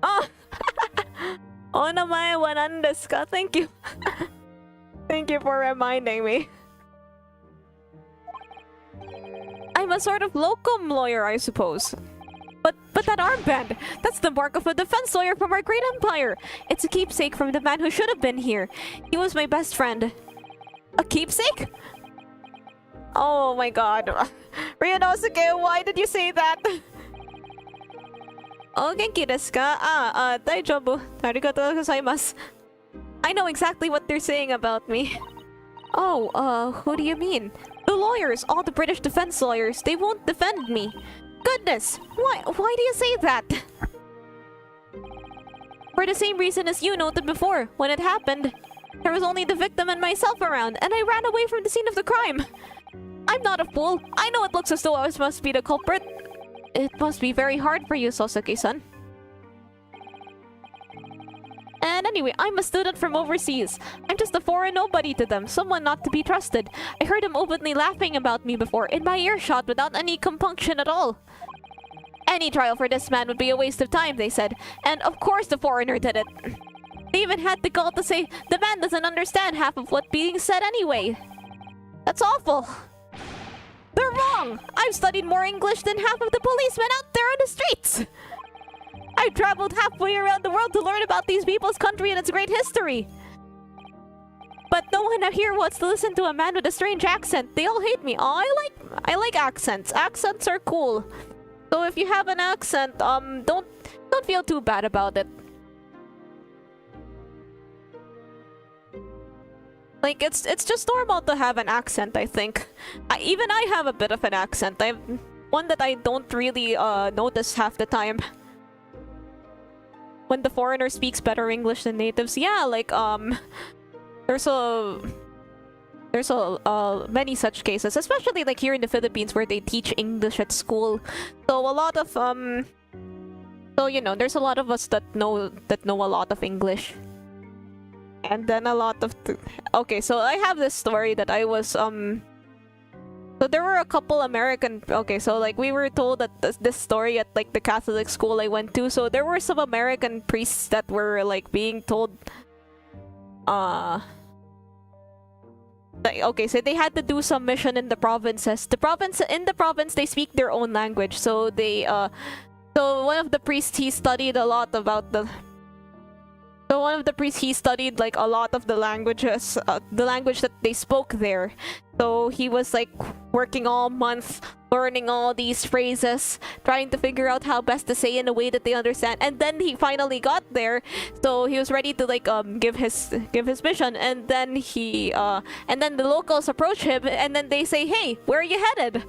Oh! Onamae wa nan desu ka? Thank you. Thank you for reminding me. I'm a sort of locum lawyer, I suppose. But that armband! That's the mark of a defense lawyer from our great empire! It's a keepsake from the man who should have been here. He was my best friend. A keepsake? Oh my god. Ryunosuke, why did you say that? Oh, genki desu ka? Daijoubu. Arigatou gozaimasu. I know exactly what they're saying about me. Oh, who do you mean? The lawyers, all the British defense lawyers, they won't defend me. Goodness, why do you say that? For the same reason as you noted before, when it happened. There was only the victim and myself around, and I ran away from the scene of the crime. I'm not a fool. I know it looks as though I must be the culprit. It must be very hard for you, Sosake-san. And anyway, I'm a student from overseas. I'm just a foreign nobody to them, someone not to be trusted. I heard them openly laughing about me before, in my earshot, without any compunction at all. Any trial for this man would be a waste of time, they said. And of course the foreigner did it. They even had the gall to say, the man doesn't understand half of what's being said anyway. That's awful. They're wrong! I've studied more English than half of the policemen out there on the streets! I've traveled halfway around the world to learn about these people's country and its great history. But no one here wants to listen to a man with a strange accent. They all hate me. Oh, I like accents. Accents are cool. So if you have an accent, don't feel too bad about it. Like, it's just normal to have an accent, I think. Even I have a bit of an accent. I have one that I don't really notice half the time. When the foreigner speaks better English than natives, yeah, like there's many such cases, especially like here in the Philippines where they teach English at school. So a lot of so you know, there's a lot of us that know a lot of English. And then a lot of okay, so I have this story that I was so there were a couple American okay, so like we were told that this story at like the Catholic school I went to, so there were some American priests that were like being told like, okay, so they had to do some mission in the provinces. In the province they speak their own language, so they so one of the priests, he studied a lot about the So one of the priests, he studied like a lot of the languages, the language that they spoke there. So he was like working all month, learning all these phrases, trying to figure out how best to say in a way that they understand. And then he finally got there, so he was ready to like give his mission. And then and then the locals approach him, and then they say, "Hey, where are you headed?"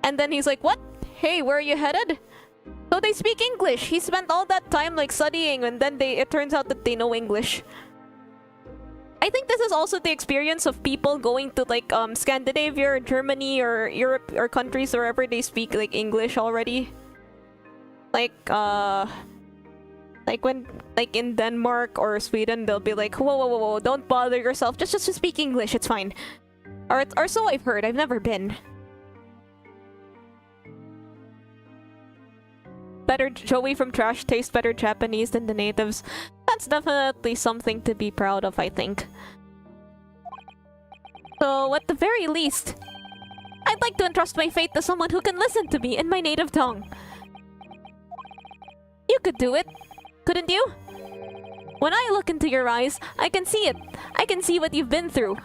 And then he's like, "What? Hey, where are you headed?" So they speak English. He spent all that time like studying, and then it turns out that they know English. I think this is also the experience of people going to like Scandinavia or Germany or Europe or countries wherever they speak like English already. Like when like in Denmark or Sweden, they'll be like, whoa, don't bother yourself. Just speak English. It's fine. Or so I've heard. I've never been. Better Joey from Trash tastes better Japanese than the natives. That's definitely something to be proud of, I think. So, at the very least, I'd like to entrust my fate to someone who can listen to me in my native tongue. You could do it, couldn't you? When I look into your eyes, I can see it. I can see what you've been through.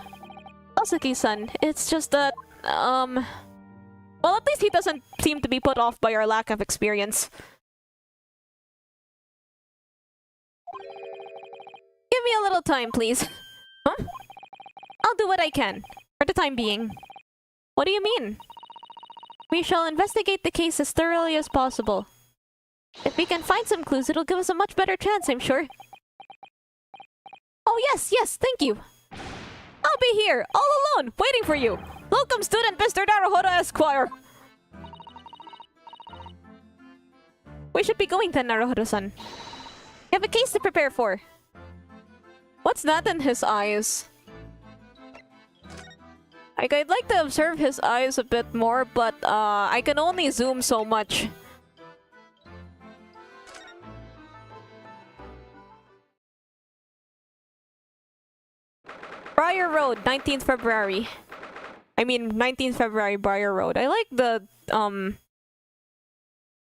Sasuke-san, it's just that, well, at least he doesn't seem to be put off by our lack of experience. Give me a little time, please. Huh? I'll do what I can, for the time being. What do you mean? We shall investigate the case as thoroughly as possible. If we can find some clues, it'll give us a much better chance, I'm sure. Oh yes, yes, thank you. I'll be here, all alone, waiting for you. Welcome, student Mr. Naruhodo Esquire. We should be going then, Naruhodo-san. We have a case to prepare for. What's that in his eyes? Like, I'd like to observe his eyes a bit more, but I can only zoom so much. Briar Road, 19th February. I mean, 19th February, Briar Road. I like the,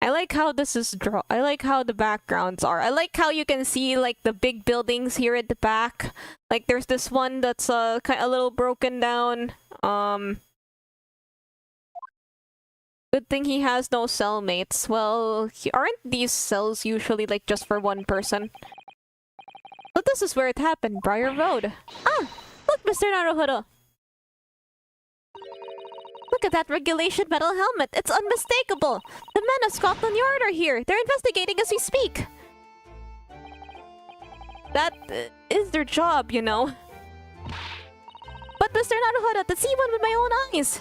I like how this is I like how the backgrounds are. I like how you can see, like, the big buildings here at the back. Like, there's this one that's, a little broken down. Good thing he has no cellmates. Well, aren't these cells usually, like, just for one person? But this is where it happened, Briar Road. Ah! Look, Mr. Naruhodo! Look at that regulation metal helmet! It's unmistakable! The men of Scotland Yard are here! They're investigating as we speak! That is their job, you know. But Mr. Naruhodo, to see one with my own eyes!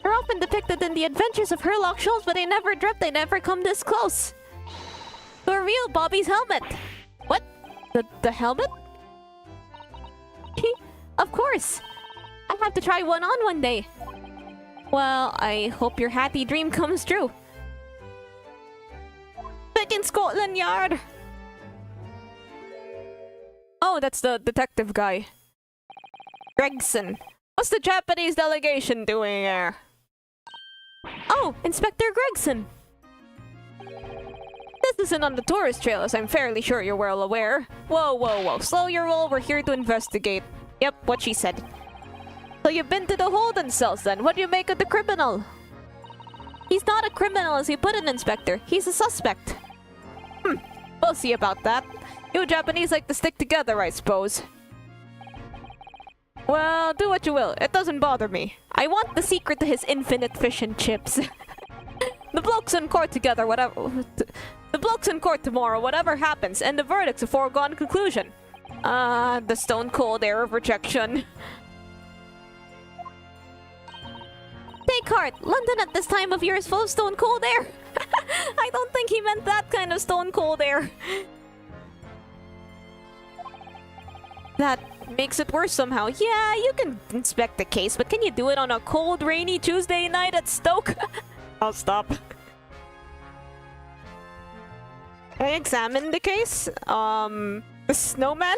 They're often depicted in the adventures of Herlock Sholmes, but I never dreamt they'd ever come this close. To a real Bobby's helmet! What? The helmet? Of course! I have to try one on one day. Well, I hope your happy dream comes true. Back in Scotland Yard! Oh, that's the detective guy. Gregson. What's the Japanese delegation doing there? Oh, Inspector Gregson! This isn't on the tourist trail, as I'm fairly sure you're well aware. Whoa, whoa, whoa. Slow your roll, we're here to investigate. Yep, what she said. So you've been to the holding cells then? What do you make of the criminal? He's not a criminal as you put it, Inspector. He's a suspect. We'll see about that. You Japanese like to stick together, I suppose. Well, do what you will. It doesn't bother me. I want the secret to his infinite fish and chips. The blokes in court together, whatever... The blokes in court tomorrow, whatever happens, and the verdict's a foregone conclusion. The stone-cold air of rejection. Take heart! London at this time of year is full of stone-cold air! I don't think he meant that kind of stone-cold air. That makes it worse somehow. Yeah, you can inspect the case, but can you do it on a cold, rainy Tuesday night at Stoke? I'll stop. Can I examine the case? The snowman?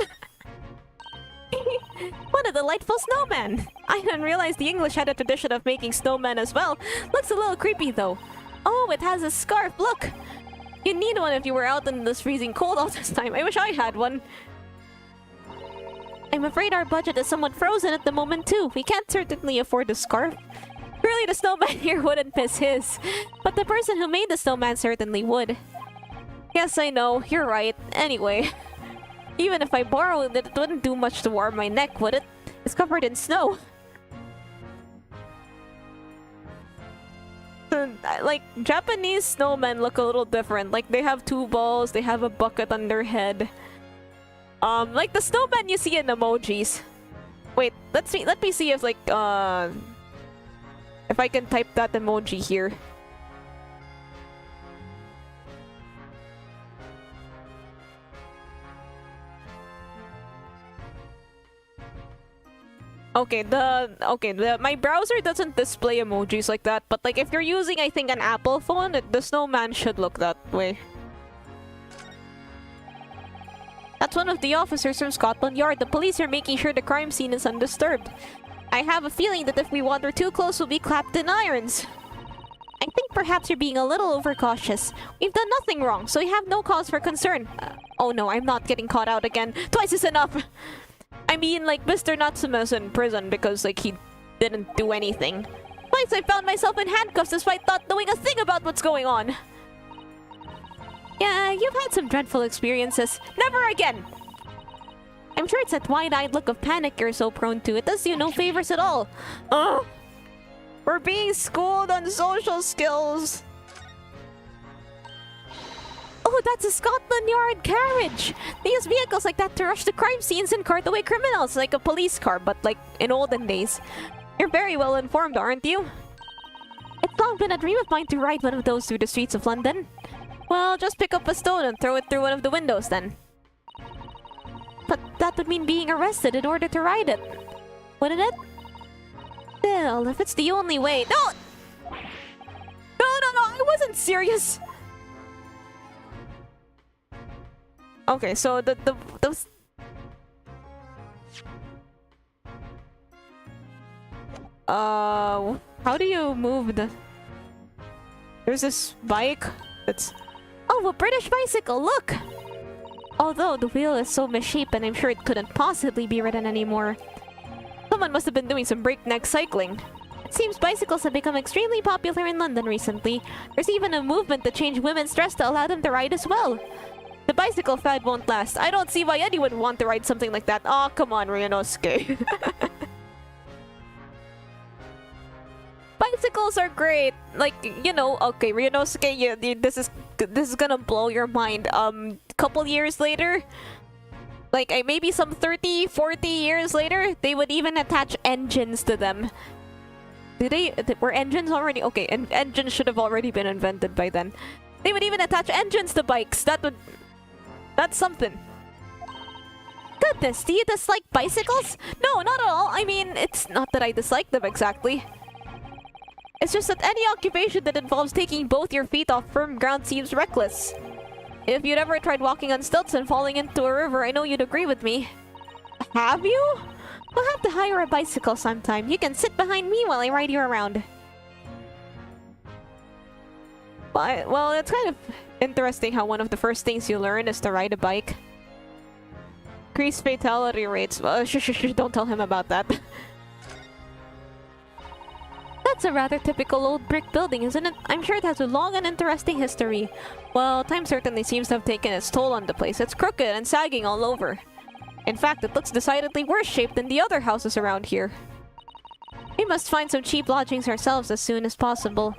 What a delightful snowman! I didn't realize the English had a tradition of making snowmen as well. Looks a little creepy though. Oh, it has a scarf, look! You'd need one if you were out in this freezing cold all this time. I wish I had one. I'm afraid our budget is somewhat frozen at the moment too. We can't certainly afford a scarf. Surely the snowman here wouldn't miss his. But the person who made the snowman certainly would. Yes, I know. You're right. Anyway. Even if I borrowed it, it wouldn't do much to warm my neck, would it? It's covered in snow. Like, Japanese snowmen look a little different. Like, they have two balls, they have a bucket on their head. Like the snowman you see in emojis. Wait, let me see if, like, if I can type that emoji here. Okay, my browser doesn't display emojis like that, but like if you're using, I think, an Apple phone, the snowman should look that way. That's one of the officers from Scotland Yard. The police are making sure the crime scene is undisturbed. I have a feeling that if we wander too close, we'll be clapped in irons. I think perhaps you're being a little overcautious. We've done nothing wrong, so you have no cause for concern. Oh no, I'm not getting caught out again. Twice is enough! I mean, like, Mr. Natsume's in prison because, like, he didn't do anything. Twice I found myself in handcuffs despite not knowing a thing about what's going on. Yeah, you've had some dreadful experiences. Never again! I'm sure it's that wide-eyed look of panic you're so prone to. It does you no favors at all. Ugh! We're being schooled on social skills. Oh, that's a Scotland Yard carriage! They use vehicles like that to rush the crime scenes and cart away criminals, like a police car, but like in olden days. You're very well informed, aren't you? It's long been a dream of mine to ride one of those through the streets of London. Well, just pick up a stone and throw it through one of the windows then. But that would mean being arrested in order to ride it, wouldn't it? Still, if it's the only way... No! No, I wasn't serious! Okay, so those... How do you move the... There's this bike that's... Oh, a British bicycle, look! Although the wheel is so misshapen, I'm sure it couldn't possibly be ridden anymore. Someone must have been doing some breakneck cycling. It seems bicycles have become extremely popular in London recently. There's even a movement to change women's dress to allow them to ride as well. The bicycle fad won't last. I don't see why anyone would want to ride something like that. Oh, come on, Ryunosuke. Bicycles are great. Like, you know, okay, Ryunosuke, this is gonna blow your mind. Couple years later, like maybe some 30, 40 years later, they would even attach engines to them. Were engines already? Okay, engines should have already been invented by then. They would even attach engines to bikes. That's something. Goodness, do you dislike bicycles? No, not at all. I mean, it's not that I dislike them exactly. It's just that any occupation that involves taking both your feet off firm ground seems reckless. If you'd ever tried walking on stilts and falling into a river, I know you'd agree with me. Have you? We'll have to hire a bicycle sometime. You can sit behind me while I ride you around. Well, it's kind of interesting how one of the first things you learn is to ride a bike. Increased fatality rates. Don't tell him about that. That's a rather typical old brick building, isn't it? I'm sure it has a long and interesting history. Well, time certainly seems to have taken its toll on the place. It's crooked and sagging all over. In fact, it looks decidedly worse shaped than the other houses around here. We must find some cheap lodgings ourselves as soon as possible.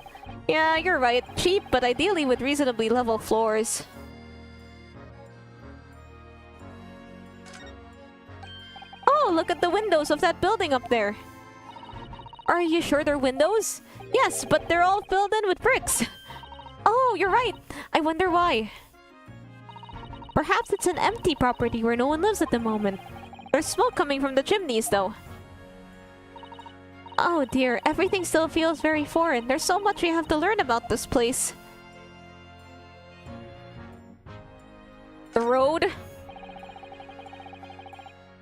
Yeah, you're right. Cheap, but ideally with reasonably level floors. Oh, look at the windows of that building up there. Are you sure they're windows? Yes, but they're all filled in with bricks. Oh, you're right. I wonder why. Perhaps it's an empty property where no one lives at the moment. There's smoke coming from the chimneys, though. Oh dear, everything still feels very foreign. There's so much we have to learn about this place. The road?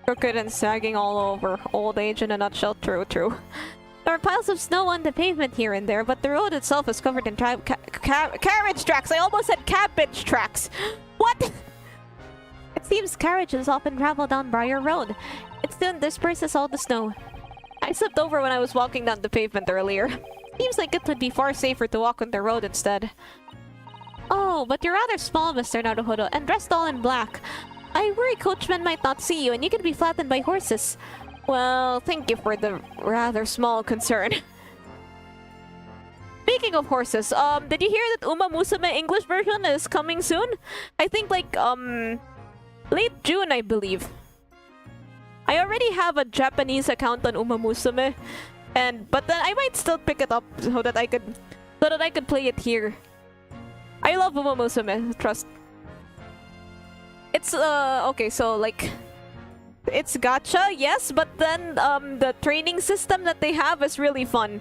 Crooked and sagging all over. Old age in a nutshell. True. There are piles of snow on the pavement here and there, but the road itself is covered in carriage tracks. I almost said cabbage tracks. What? It seems carriages often travel down Briar Road. It soon disperses all the snow. I slipped over when I was walking down the pavement earlier. Seems like it would be far safer to walk on the road instead. Oh, but you're rather small, Mr. Naruhodo, and dressed all in black. I worry coachmen might not see you and you could be flattened by horses. Well, thank you for the rather small concern. Speaking of horses, did you hear that Uma Musume English version is coming soon? I think like, late June, I believe. I already have a Japanese account on Uma Musume, but then I might still pick it up so that I could play it here. I love Uma Musume, trust. It's okay, so like it's gacha, yes, but then the training system that they have is really fun.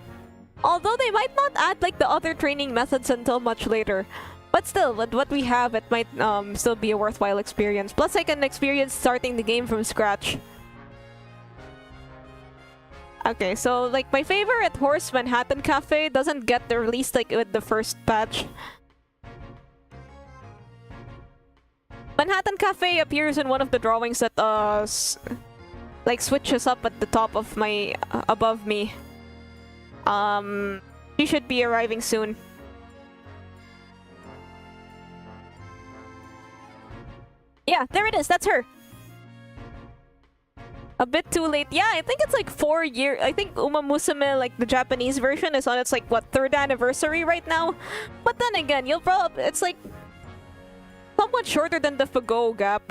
Although they might not add like the other training methods until much later. But still, with what we have, it might still be a worthwhile experience. Plus, I can experience starting the game from scratch. Okay, so like my favorite horse, Manhattan Cafe, doesn't get the release like with the first patch. Manhattan Cafe appears in one of the drawings that like switches up at the top of my above me. She should be arriving soon. Yeah, there it is. That's her. A bit too late. Yeah, I think it's like 4 years. I think Uma Musume, like the Japanese version, is on its like what, 3rd anniversary right now. But then again, you'll probably it's like somewhat shorter than the Fago gap.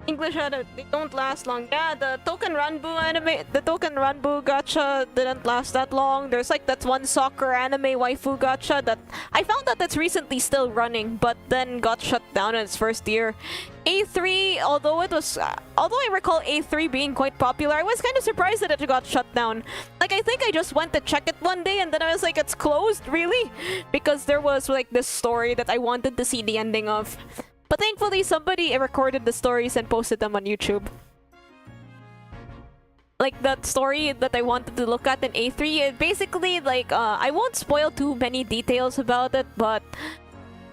English they don't last long. Yeah, the Token Ranbu anime, the Token Ranbu gacha didn't last that long. There's like that one soccer anime waifu gacha that I found out that's recently still running, but then got shut down in its first year. A3, although I recall A3 being quite popular, I was kind of surprised that it got shut down. Like, I think I just went to check it one day and then I was like, it's closed? Really? Because there was like this story that I wanted to see the ending of. But thankfully, somebody recorded the stories and posted them on YouTube. Like, that story that I wanted to look at in A3, it basically, like, I won't spoil too many details about it, but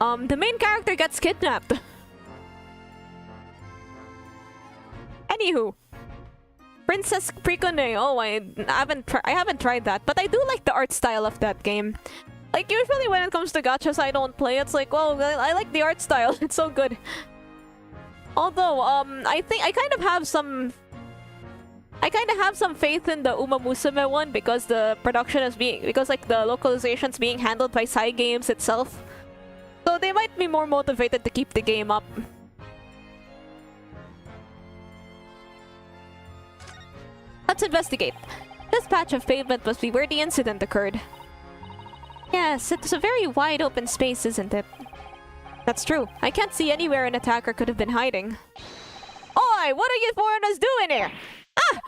the main character gets kidnapped. Anywho, Princess Precone. Oh, I haven't tried that, but I do like the art style of that game. Like, usually when it comes to gachas I don't play, it's like, oh, I like the art style. It's so good. Although, I think I kind of have some faith in the Uma Musume one because the production is like the localization's being handled by Cygames itself. So they might be more motivated to keep the game up. Let's investigate. This patch of pavement must be where the incident occurred. Yes, it's a very wide open space, isn't it? That's true. I can't see anywhere an attacker could have been hiding. Oi! What are you foreigners doing here? Ah!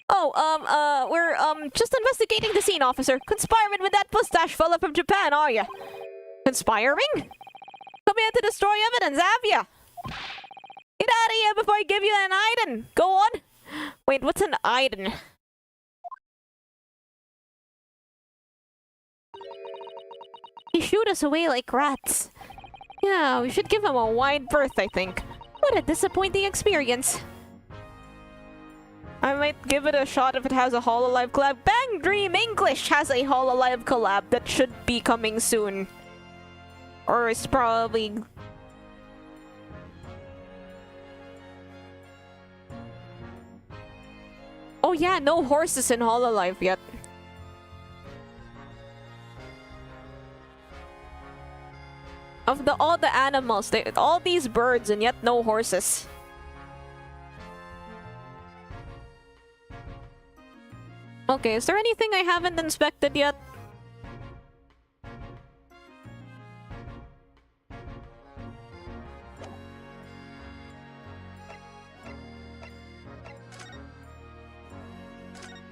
Oh, we're, just investigating the scene, officer. Conspiring with that mustache fella from Japan, are ya? Conspiring? Come here to destroy evidence, have ya? Get out of here before I give you an item! Go on! Wait, what's an item? He shooed us away like rats. Yeah, we should give him a wide berth, I think. What a disappointing experience. I might give it a shot if it has a Hololive collab. Bang Dream English has a Hololive collab that should be coming soon. Or it's probably... Oh yeah, no horses in Hololive yet. Of all the animals, all these birds and yet no horses. Okay, is there anything I haven't inspected yet?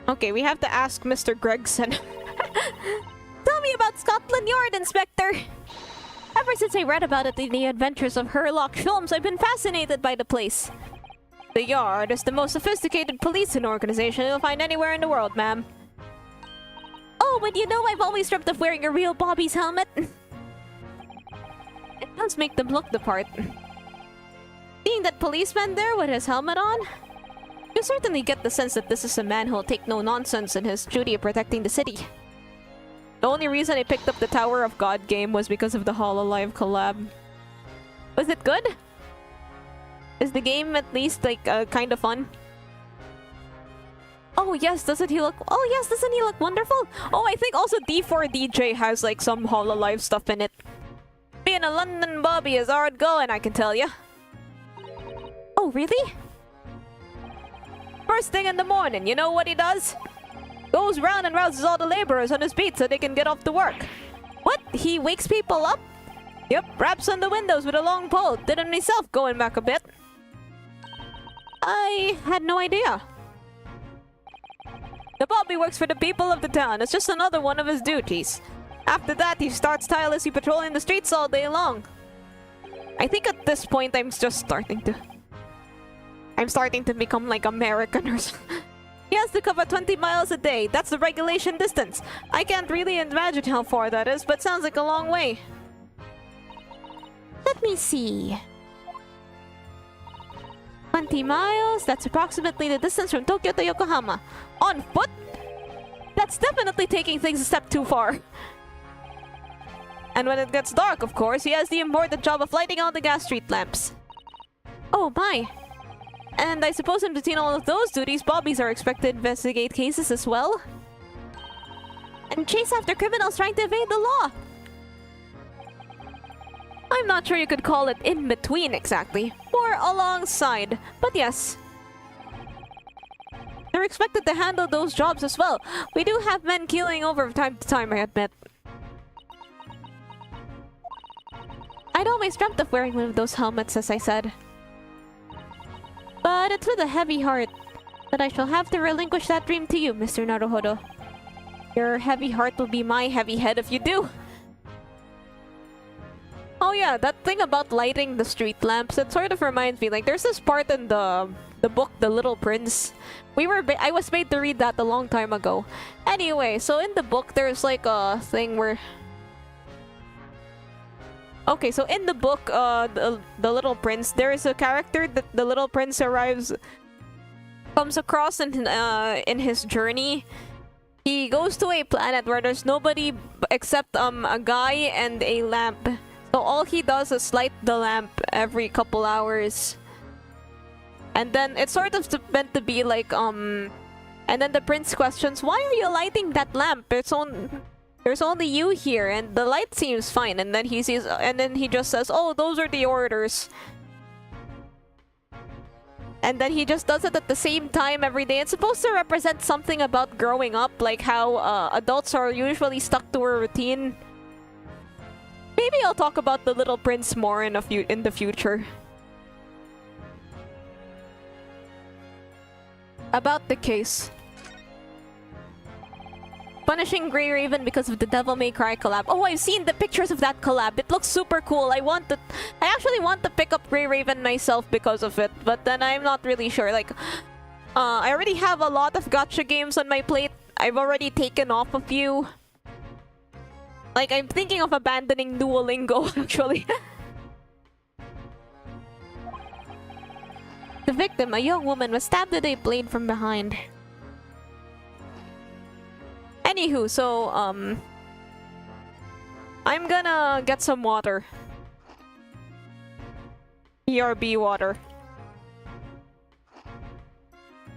Okay, we have to ask Mr. Gregson. Tell me about Scotland Yard, Inspector! Ever since I read about it in the Adventures of Sherlock Holmes, I've been fascinated by the place. The Yard is the most sophisticated policing organization you'll find anywhere in the world, ma'am. Oh, but you know I've always dreamt of wearing a real Bobby's helmet. It does make them look the part. Seeing that policeman there with his helmet on, you certainly get the sense that this is a man who'll take no nonsense in his duty of protecting the city. The only reason I picked up the Tower of God game was because of the Hololive collab. Was it good? Is the game at least like kind of fun? Oh yes, doesn't he look? Oh yes, doesn't he look wonderful? Oh, I think also D4DJ has like some Hololive stuff in it. Being a London Bobby is hard going, I can tell you. Oh really? First thing in the morning, you know what he does? Goes round and rouses all the laborers on his beat so they can get off to work. What? He wakes people up? Yep, raps on the windows with a long pole. Did it himself going back a bit. I had no idea. The Bobby works for the people of the town. It's just another one of his duties. After that, he starts tirelessly patrolling the streets all day long. I think at this point, I'm starting to become like American or something. He has to cover 20 miles a day. That's the regulation distance. I can't really imagine how far that is, but sounds like a long way. Let me see. 20 miles? That's approximately the distance from Tokyo to Yokohama. On foot? That's definitely taking things a step too far. And when it gets dark, of course, he has the important job of lighting all the gas street lamps. Oh my. And I suppose in between all of those duties, Bobbies are expected to investigate cases as well. And chase after criminals trying to evade the law. I'm not sure you could call it in between exactly, or alongside, but yes. They're expected to handle those jobs as well. We do have men keeling over from time to time, I admit. I'd always dreamt of wearing one of those helmets, as I said. But it's with a heavy heart that I shall have to relinquish that dream to you, Mr. Naruhodo. Your heavy heart will be my heavy head if you do. Oh yeah, that thing about lighting the street lamps, it sort of reminds me, like, there's this part in the book, The Little Prince. I was made to read that a long time ago. Anyway, so in the book, there's like a thing where... Okay, so in the book, the Little Prince, there is a character that the Little Prince comes across in his journey. He goes to a planet where there's nobody except a guy and a lamp. So all he does is light the lamp every couple hours. And then it's sort of meant to be like, and then the prince questions, why are you lighting that lamp? There's only you here, and the light seems fine. And then he just says, oh, those are the orders. And then he just does it at the same time every day. It's supposed to represent something about growing up, like how adults are usually stuck to a routine. Maybe I'll talk about the Little Prince more in the future. About the case. Punishing Grey Raven because of the Devil May Cry collab. Oh, I've seen the pictures of that collab. It looks super cool. I actually want to pick up Grey Raven myself because of it, but then I'm not really sure. Like, I already have a lot of gacha games on my plate. I've already taken off a few. Like, I'm thinking of abandoning Duolingo, actually. The victim, a young woman, was stabbed with a blade from behind. Anywho, so, I'm gonna get some water. ERB water.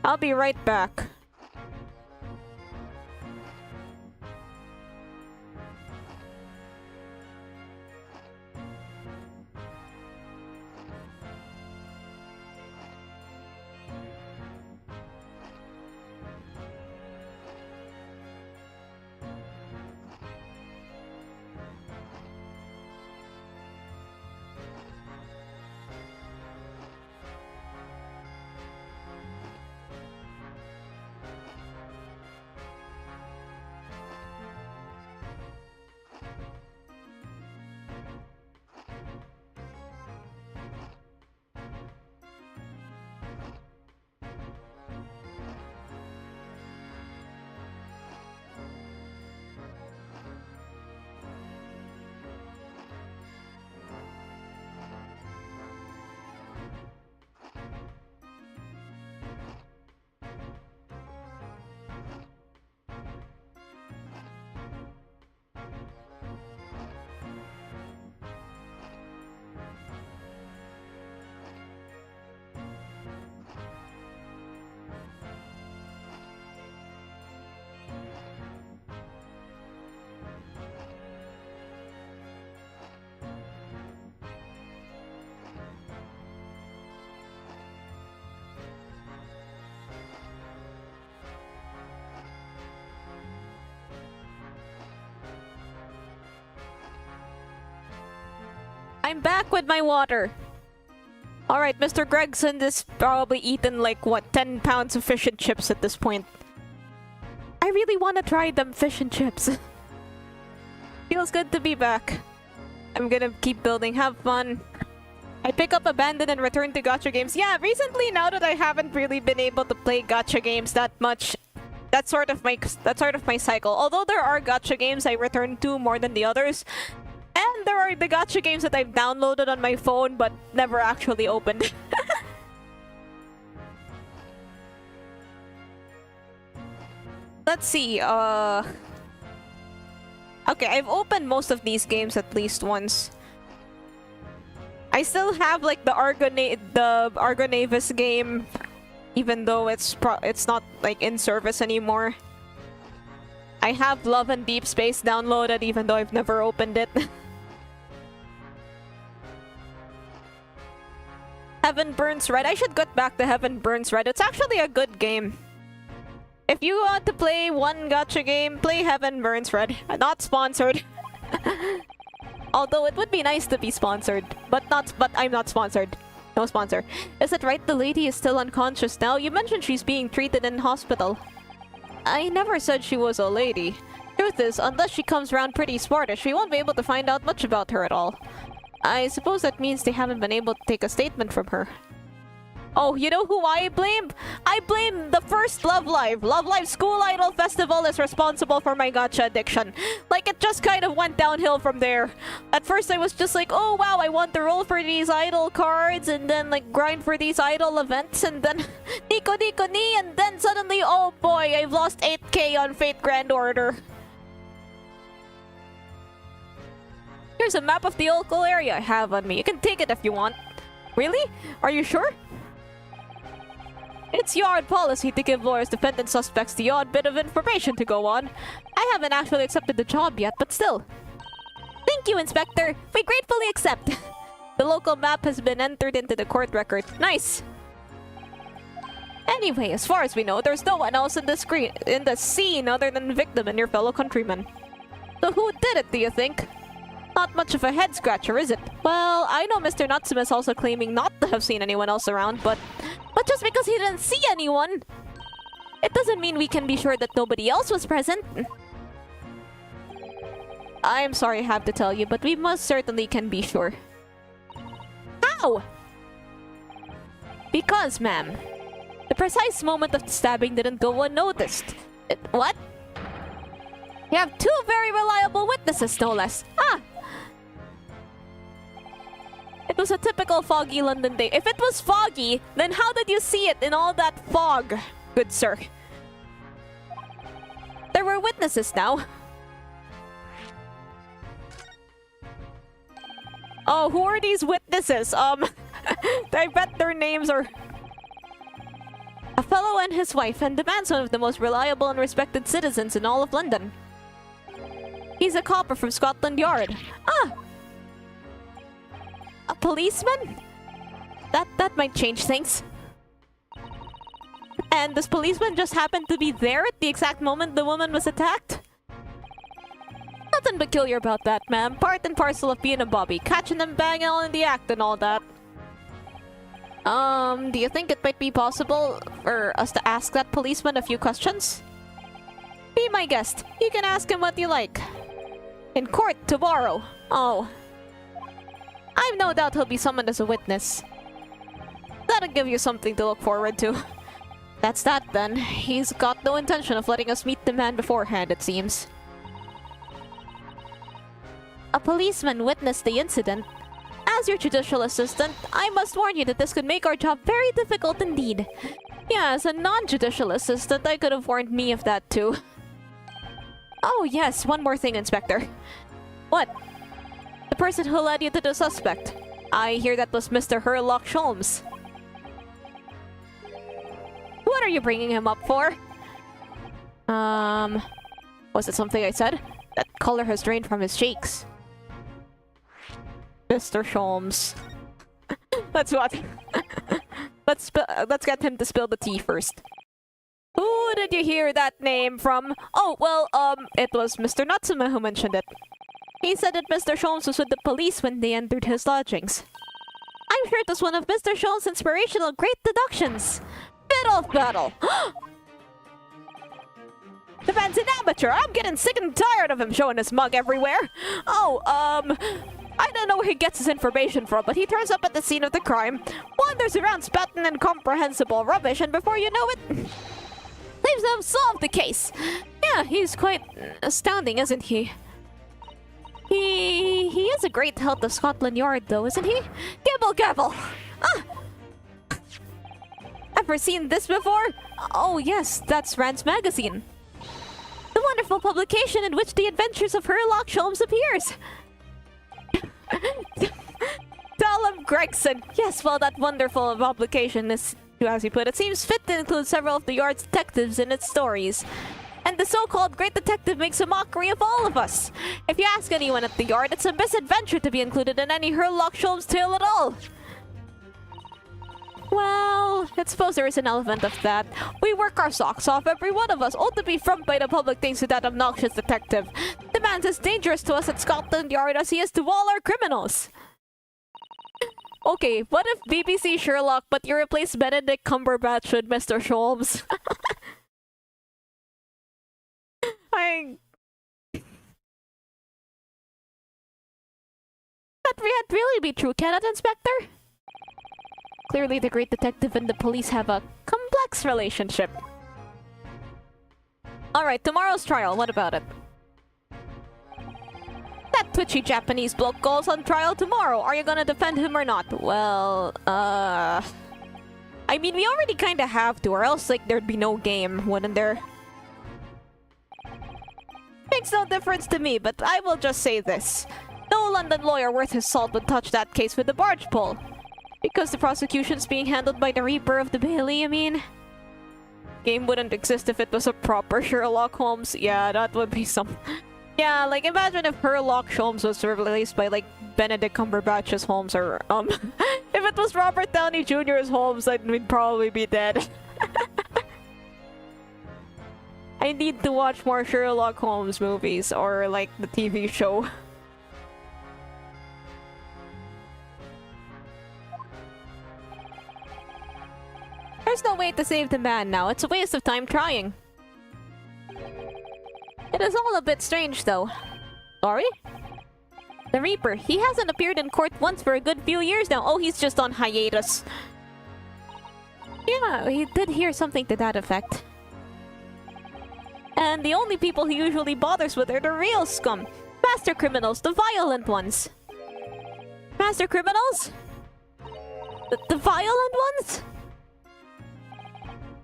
I'll be right back. I'm back with my water. Alright, Mr. Gregson has probably eaten like, what, 10 pounds of fish and chips at this point. I really want to try them fish and chips. Feels good to be back. I'm gonna keep building, have fun. I pick up, abandon, and return to gacha games. Yeah, recently, now that I haven't really been able to play gacha games that much, that's sort of my cycle. Although there are gacha games I return to more than the others, and there are the gacha games that I've downloaded on my phone but never actually opened. Let's see, okay, I've opened most of these games at least once. I still have like the Argonavis game, even though it's not like in service anymore. I have Love and Deep Space downloaded, even though I've never opened it. Heaven Burns Red. I should get back to Heaven Burns Red. It's actually a good game. If you want to play one gacha game, play Heaven Burns Red. Not sponsored. Although it would be nice to be sponsored, but I'm not sponsored. No sponsor. Is it right the lady is still unconscious now? You mentioned she's being treated in hospital. I never said she was a lady. Truth is, unless she comes around pretty smartish, we won't be able to find out much about her at all. I suppose that means they haven't been able to take a statement from her. Oh, you know who I blame? I blame the first Love Live. Love Live School Idol Festival is responsible for my gacha addiction. Like, it just kind of went downhill from there. At first, I was just like, oh wow, I want to roll for these idol cards, and then like grind for these idol events, and then Nico Nico Ni, and then suddenly, oh boy, I've lost 8k on Fate Grand Order. Here's a map of the local area I have on me. You can take it if you want. Really? Are you sure? It's yard policy to give lawyers, defendant suspects the odd bit of information to go on. I haven't actually accepted the job yet, but still. Thank you, Inspector. We gratefully accept. The local map has been entered into the court record. Nice. Anyway, as far as we know, there's no one else in the scene other than the victim and your fellow countrymen. So who did it, do you think? Not much of a head scratcher, is it? Well, I know Mr. Natsume is also claiming not to have seen anyone else around, but just because he didn't see anyone, it doesn't mean we can be sure that nobody else was present. I'm sorry I have to tell you, but we most certainly can be sure. How? Because, ma'am, the precise moment of the stabbing didn't go unnoticed. What? You have two very reliable witnesses, no less. Ah! It was a typical foggy London day. If it was foggy, then how did you see it in all that fog, good sir? There were witnesses now. Oh, who are these witnesses? I bet their names are... A fellow and his wife, and the man's one of the most reliable and respected citizens in all of London. He's a copper from Scotland Yard. Ah! A policeman? That might change things. And this policeman just happened to be there at the exact moment the woman was attacked? Nothing peculiar about that, ma'am. Part and parcel of being a bobby. Catching them banging all in the act and all that. Do you think it might be possible for us to ask that policeman a few questions? Be my guest. You can ask him what you like. In court tomorrow. Oh. I've no doubt he'll be summoned as a witness. That'll give you something to look forward to. That's that then. He's got no intention of letting us meet the man beforehand, it seems. A policeman witnessed the incident. As your judicial assistant, I must warn you that this could make our job very difficult indeed. Yeah, as a non-judicial assistant, I could have warned me of that too. Oh yes, one more thing, Inspector. What? The person who led you to the suspect. I hear that was Mr. Herlock Sholmes. What are you bringing him up for? Was it something I said? That color has drained from his cheeks. Mr. Sholmes. That's what. Let's get him to spill the tea first. Who did you hear that name from? Oh, well, it was Mr. Natsume who mentioned it. He said that Mr. Sholmes was with the police when they entered his lodgings. I'm sure it was one of Mr. Sholmes' inspirational great deductions. Bit of battle. The man's an amateur. I'm getting sick and tired of him showing his mug everywhere. Oh, I don't know where he gets his information from, but he turns up at the scene of the crime, wanders around spouting incomprehensible rubbish, and before you know it, seems to have solved the case. Yeah, he's quite astounding, isn't he? He is a great help to Scotland Yard, though, isn't he? Gibble gabble! Ah! Ever seen this before? Oh yes, that's Rand's magazine. The wonderful publication in which the adventures of Sherlock Holmes appears. Tell him, Gregson. Yes, well, that wonderful publication is, as you put it, seems fit to include several of the Yard's detectives in its stories. And the so-called great detective makes a mockery of all of us. If you ask anyone at the Yard, it's a misadventure to be included in any Sherlock Holmes tale at all. Well, I suppose there is an element of that. We work our socks off, every one of us, all to be front by the public thanks to that obnoxious detective. The man's as dangerous to us at Scotland Yard as he is to all our criminals. Okay, what if BBC Sherlock, but you replace Benedict Cumberbatch with Mr. Holmes? That really be true, can it, Inspector? Clearly, the great detective and the police have a complex relationship. Alright, tomorrow's trial, what about it? That twitchy Japanese bloke goes on trial tomorrow. Are you gonna defend him or not? Well, I mean, we already kinda have to, or else, like, there'd be no game, wouldn't there? Makes no difference to me, but I will just say this. No London lawyer worth his salt would touch that case with a barge pole. Because the prosecution's being handled by the Reaper of the Bailey, I mean. Game wouldn't exist if it was a proper Sherlock Holmes. Yeah, that would be some... Yeah, like, imagine if Sherlock Holmes was released by, like, Benedict Cumberbatch's Holmes, or, if it was Robert Downey Jr.'s Holmes, then we'd probably be dead. I need to watch more Sherlock Holmes movies, or, like, the TV show. There's no way to save the man now. It's a waste of time trying. It is all a bit strange, though. Sorry? The Reaper. He hasn't appeared in court once for a good few years now. Oh, he's just on hiatus. Yeah, he did hear something to that effect. And the only people he usually bothers with are the real scum. Master criminals, the violent ones. Master criminals? The violent ones?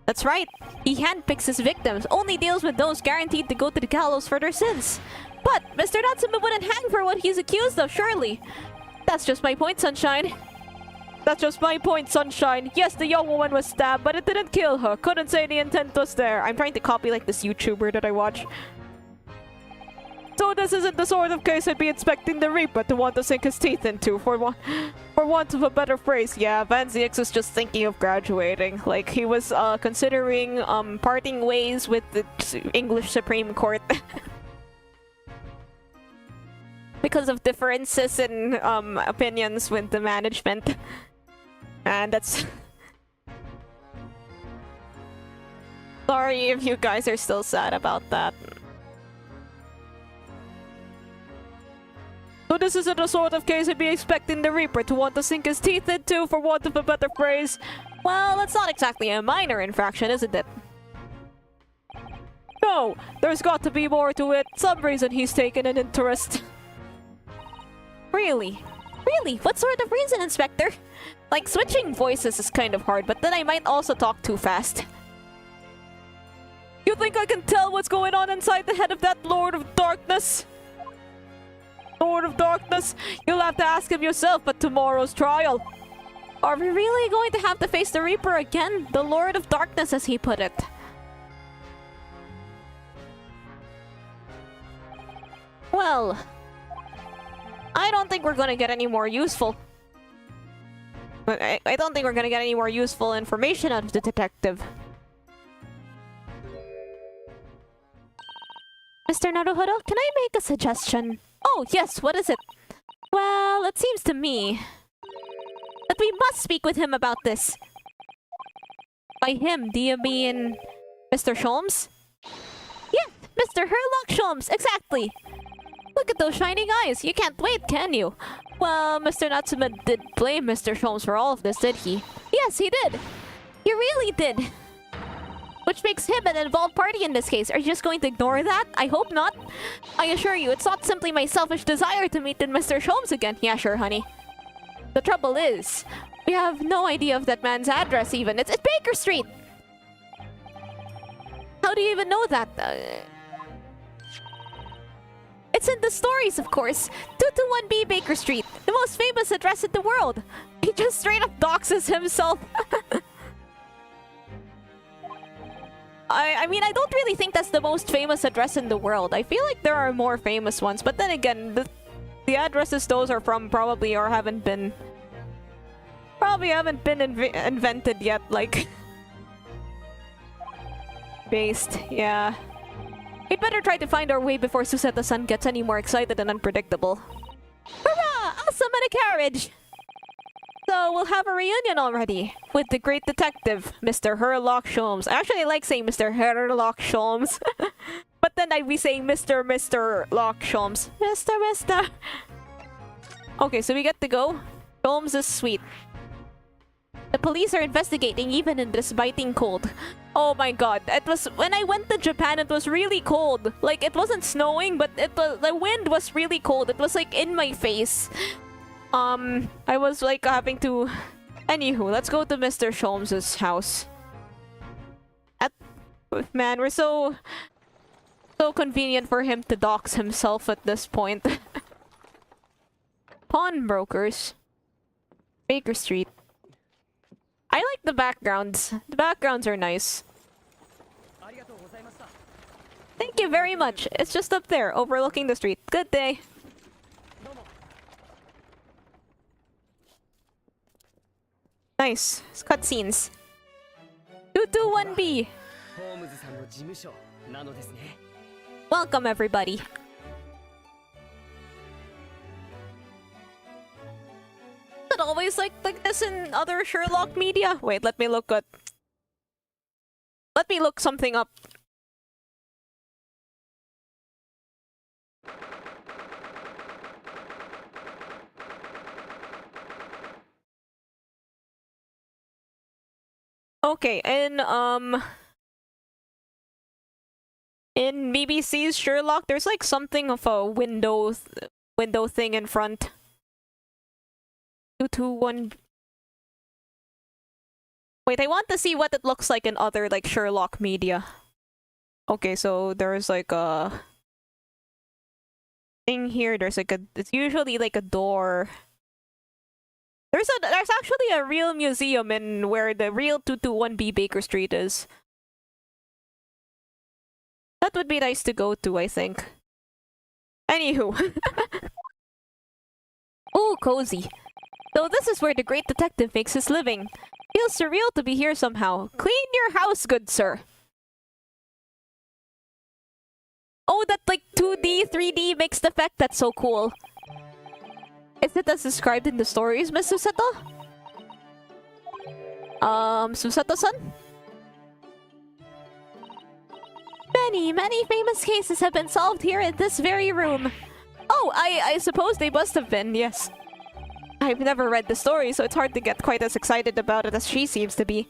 That's right. He handpicks his victims, only deals with those guaranteed to go to the gallows for their sins. But Mr. Natsume wouldn't hang for what he's accused of, surely. That's just my point, Sunshine. That's just my point, Sunshine. Yes, the young woman was stabbed, but it didn't kill her. Couldn't say the intent was there. I'm trying to copy, like, this YouTuber that I watch. So this isn't the sort of case I'd be expecting the Reaper to want to sink his teeth into, for want of a better phrase. Yeah, Van Zieks is just thinking of graduating. Like, he was considering parting ways with the English Supreme Court. Because of differences in opinions with the management. And that's... Sorry if you guys are still sad about that. So this isn't the sort of case I'd be expecting the Reaper to want to sink his teeth into, for want of a better phrase. Well, it's not exactly a minor infraction, isn't it? No, there's got to be more to it. Some reason he's taken an interest. Really? Really? What sort of reason, Inspector? Like, switching voices is kind of hard, but then I might also talk too fast. You think I can tell what's going on inside the head of that Lord of Darkness? Lord of Darkness? You'll have to ask him yourself at tomorrow's trial. Are we really going to have to face the Reaper again? The Lord of Darkness, as he put it. Well, I don't think we're gonna get any more useful. I don't think we're gonna get any more useful information out of the detective. Mr. Naruhodo, can I make a suggestion? Oh, yes, what is it? Well, it seems to me that we must speak with him about this. By him, do you mean Mr. Sholmes? Yeah, Mr. Herlock Sholmes, exactly! Look at those shining eyes! You can't wait, can you? Well, Mr. Natsume did blame Mr. Sholmes for all of this, did he? Yes, he did! He really did! Which makes him an involved party in this case. Are you just going to ignore that? I hope not. I assure you, it's not simply my selfish desire to meet Mr. Sholmes again. Yeah, sure, honey. The trouble is, we have no idea of that man's address even. It's Baker Street! How do you even know that? It's in the stories, of course. 221B Baker Street, the most famous address in the world. He just straight up doxes himself. I mean, I don't really think that's the most famous address in the world. I feel like there are more famous ones, but then again, the addresses those are from probably haven't been invented yet, like based, yeah. We'd better try to find our way before Suseta-san gets any more excited and unpredictable. Hurrah! Awesome in a carriage! So we'll have a reunion already with the great detective, Mr. Herlock Sholmes. I actually like saying Mr. Herlock Sholmes. But then I'd be saying Mr. Lock Sholmes. Mr. Okay, so we get to go. Sholmes is sweet. The police are investigating even in this biting cold. Oh my god, it was when I went to Japan, it was really cold. Like, it wasn't snowing, but the wind was really cold. It was like in my face. I was like having to... Anywho, let's go to Mr. Sholmes' house. Man, we're so convenient for him to dox himself at this point. Pawnbrokers. Baker Street. I like the backgrounds. The backgrounds are nice. Thank you very much. It's just up there, overlooking the street. Good day. Nice. Cutscenes. 221B. Welcome, everybody. Is it always like this in other Sherlock media? Wait, let me look something up. Okay, in BBC's Sherlock, there's like something of a window thing in front. 221. Wait, I want to see what it looks like in other like Sherlock media. Okay, so there's like a thing here. There's like it's usually like a door. There's actually a real museum in where the real 221B Baker Street is. That would be nice to go to, I think. Anywho. Ooh, cozy. So this is where the great detective makes his living. Feels surreal to be here somehow. Clean your house, good sir. Oh, that like 2D, 3D mixed effect, that's so cool. Is it as described in the stories, Miss Suseta? Suseta-san? Many famous cases have been solved here in this very room. Oh, I suppose they must have been, yes. I've never read the story, so it's hard to get quite as excited about it as she seems to be.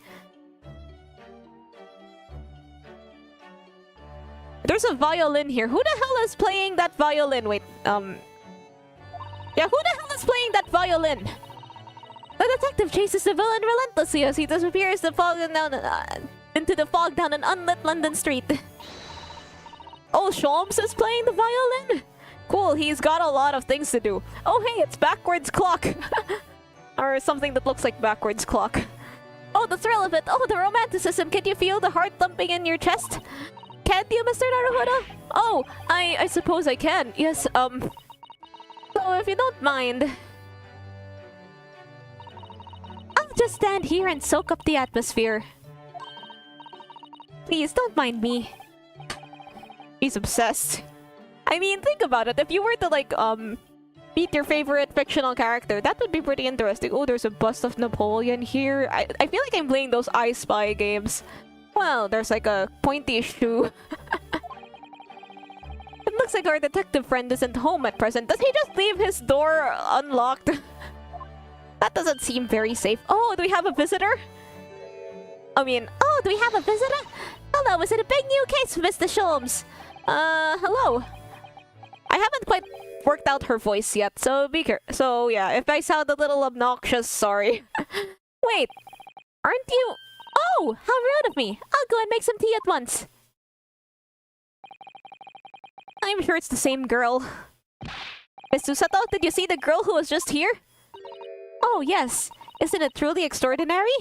There's a violin here. Who the hell is playing that violin? Wait, yeah, who the hell is playing that violin? The detective chases the villain relentlessly as he disappears into the fog down an unlit London street. Oh, Sholmes is playing the violin? Cool, he's got a lot of things to do. Oh hey, it's backwards clock! Or something that looks like backwards clock. Oh, the thrill of it! Oh, the romanticism! Can you feel the heart thumping in your chest? Can't you, Mr. Naruhodo? Oh, I suppose I can. Yes, So if you don't mind... I'll just stand here and soak up the atmosphere. Please, don't mind me. He's obsessed. I mean, think about it. If you were to, like, meet your favorite fictional character, that would be pretty interesting. Oh, there's a bust of Napoleon here. I feel like I'm playing those I Spy games. Well, there's like a pointy shoe. looks like our detective friend isn't home at present. Does he just leave his door unlocked? That doesn't seem very safe. Oh, do we have a visitor? Oh, do we have a visitor? Hello, is it a big new case, Mr. Sholmes? Hello. I haven't quite worked out her voice yet, so so yeah, if I sound a little obnoxious, sorry. Wait, aren't you? Oh, how rude of me. I'll go and make some tea at once. I'm sure it's the same girl. Miss Susato, did you see the girl who was just here? Oh, yes. Isn't it truly extraordinary?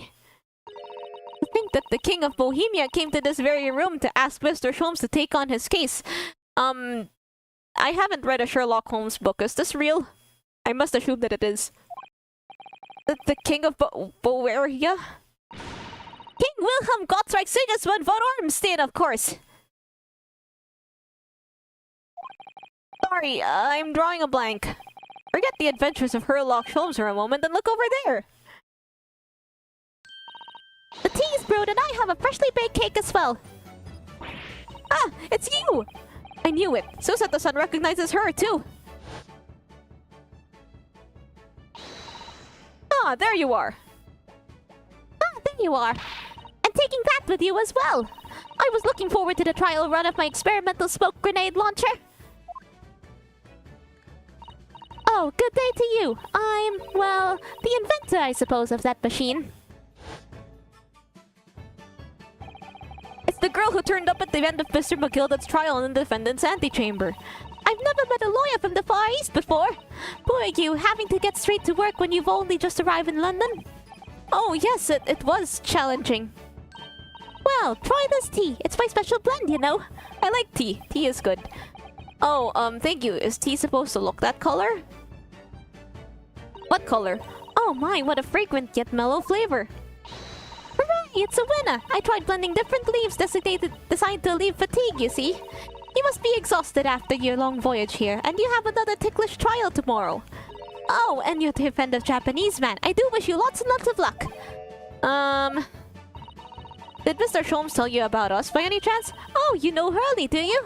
To think that the King of Bohemia came to this very room to ask Mr. Sholmes to take on his case. I haven't read a Sherlock Holmes book. Is this real? I must assume that it is. The King of Bohemia? King Wilhelm Gottschalk Sigismund von Ormstein, of course! Sorry, I'm drawing a blank. Forget the adventures of Sherlock Holmes for a moment and look over there! The tea is brewed and I have a freshly baked cake as well! Ah, it's you! I knew it! Susato-san recognizes her too! Ah, there you are! Ah, there you are! And taking that with you as well! I was looking forward to the trial run of my experimental smoke grenade launcher! Oh, good day to you! I'm, well, the inventor, I suppose, of that machine. It's the girl who turned up at the end of Mr. McGildat's trial in the defendant's antechamber. I've never met a lawyer from the Far East before. Poor you, having to get straight to work when you've only just arrived in London. Oh yes, it was challenging. Well, try this tea. It's my special blend, you know. I like tea. Tea is good. Oh, thank you. Is tea supposed to look that color? What color? Oh my, what a fragrant yet mellow flavor. Hooray, it's a winner! I tried blending different leaves designed to relieve fatigue, you see. You must be exhausted after your long voyage here, and you have another ticklish trial tomorrow. Oh, and you're to defend a Japanese man. I do wish you lots and lots of luck. Did Mr. Sholmes tell you about us by any chance? Oh, you know Hurley, do you?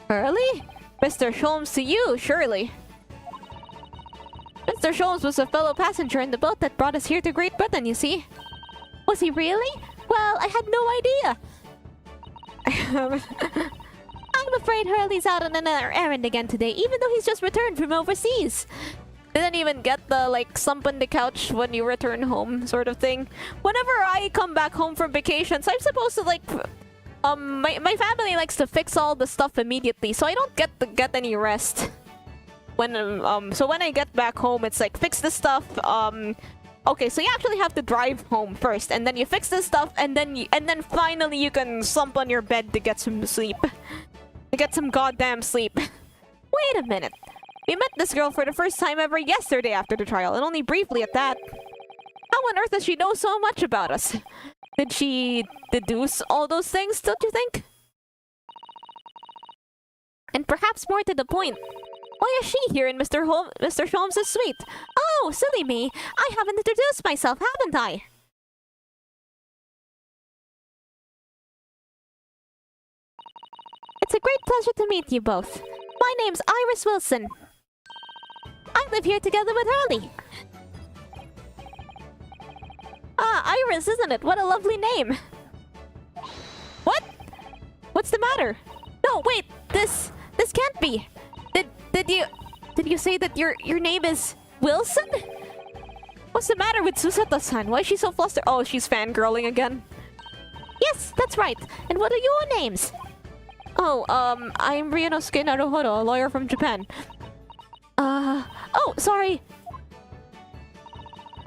Hurley? Mr. Sholmes to you, surely. Mr. Sholmes was a fellow passenger in the boat that brought us here to Great Britain, you see. Was he really? Well, I had no idea. I'm afraid Hurley's out on another errand again today, even though he's just returned from overseas. Didn't even get the, like, slump on the couch when you return home sort of thing. Whenever I come back home from vacations, I'm supposed to, like... my family likes to fix all the stuff immediately, so I don't get any rest. So when I get back home, it's like, fix this stuff, okay, so you actually have to drive home first, and then you fix this stuff, and then finally you can slump on your bed to get some sleep. To get some goddamn sleep. Wait a minute. We met this girl for the first time ever yesterday after the trial, and only briefly at that. How on earth does she know so much about us? Did she deduce all those things, don't you think? And perhaps more to the point, why is she here in Mr. Sholmes' suite? Oh, silly me. I haven't introduced myself, haven't I? It's a great pleasure to meet you both. My name's Iris Wilson. I live here together with Hurley. Ah, Iris, isn't it? What a lovely name. What? What's the matter? No, wait. This can't be. Did you say that your name is Wilson? What's the matter with Susato-san? Why is she so flustered? Oh, she's fangirling again. Yes, that's right. And what are your names? Oh, I'm Ryunosuke Naruhodo, a lawyer from Japan. Oh, sorry.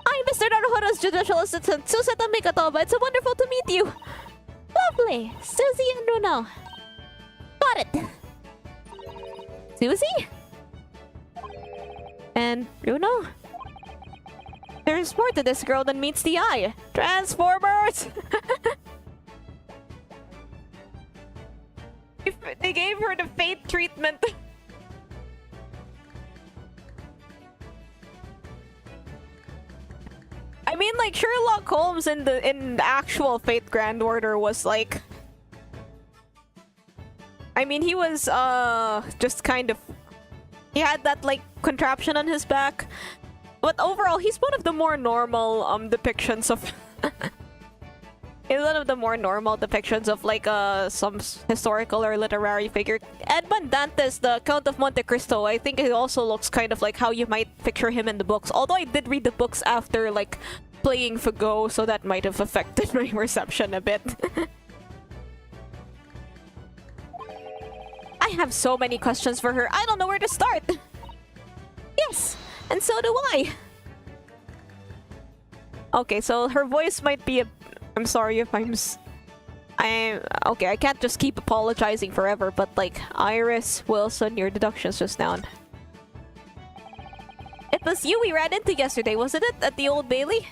I'm Mr. Naruhodo's judicial assistant, Susato Mikatoba. It's so wonderful to meet you. Lovely. Susie and Runo. Got it. Susie? And Runo? There's more to this girl than meets the eye. Transformers! They gave her the fate treatment. I mean, like, Sherlock Holmes in the actual Fate Grand Order was like... I mean, he was just kind of, he had that like contraption on his back, but overall he's one of the more normal depictions of he's one of the more normal depictions of like some historical or literary figure. Edmond Dantes, the Count of Monte Cristo, I think it also looks kind of like how you might picture him in the books, although I did read the books after like playing Fago, so that might have affected my perception a bit. I have so many questions for her. I don't know where to start. Yes, and so do I. Okay, so her voice might be a... I'm sorry if I'm okay, I can't just keep apologizing forever, but like, Iris, Wilson, your deductions just now. It was you we ran into yesterday, wasn't it? At the Old Bailey?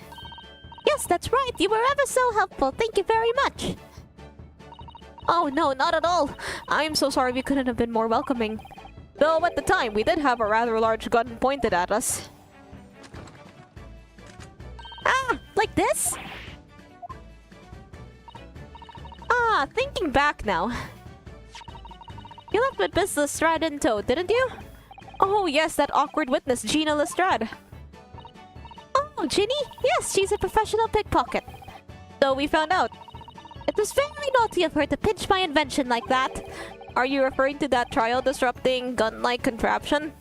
Yes, that's right. You were ever so helpful. Thank you very much. Oh no, not at all. I'm so sorry we couldn't have been more welcoming. Though at the time, we did have a rather large gun pointed at us. Ah, like this? Ah, thinking back now. You left with Miss Lestrade in tow, didn't you? Oh yes, that awkward witness, Gina Lestrade. Oh, Ginny? Yes, she's a professional pickpocket. So we found out. It was very naughty of her to pinch my invention like that. Are you referring to that trial-disrupting gun-like contraption?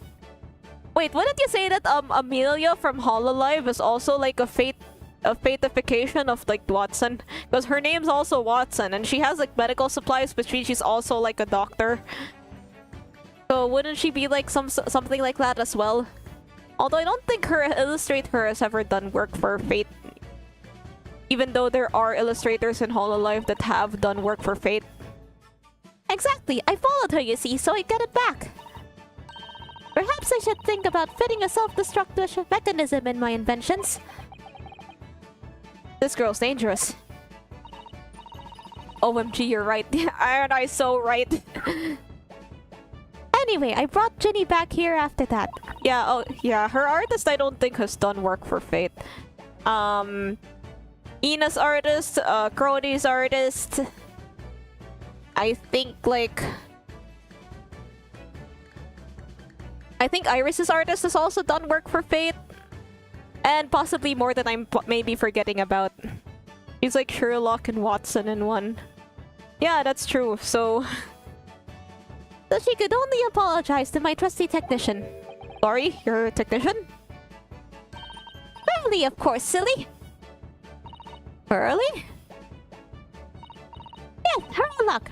Wait, wouldn't you say that Amelia from Hololive is also like a fatification of like Watson? Because her name's also Watson, and she has like medical supplies, but she's also like a doctor. So wouldn't she be like something like that as well? Although I don't think her illustrator has ever done work for Fate. Even though there are illustrators in Hololive that have done work for Fate. Exactly, I followed her, you see, so I get it back. Perhaps I should think about fitting a self-destructive mechanism in my inventions. This girl's dangerous. OMG, you're right. Aren't I so right? Anyway, I brought Ginny back here after that. Yeah, oh, yeah, her artist I don't think has done work for Fate. Ina's artist, Crony's artist. I think, like... I think Iris's artist has also done work for Fate. And possibly more than I'm maybe forgetting about. He's like Sherlock and Watson in one. Yeah, that's true, so... So she could only apologize to my trusty technician. Sorry, your technician? Hurley, of course, silly! Hurley? Yes, Herlock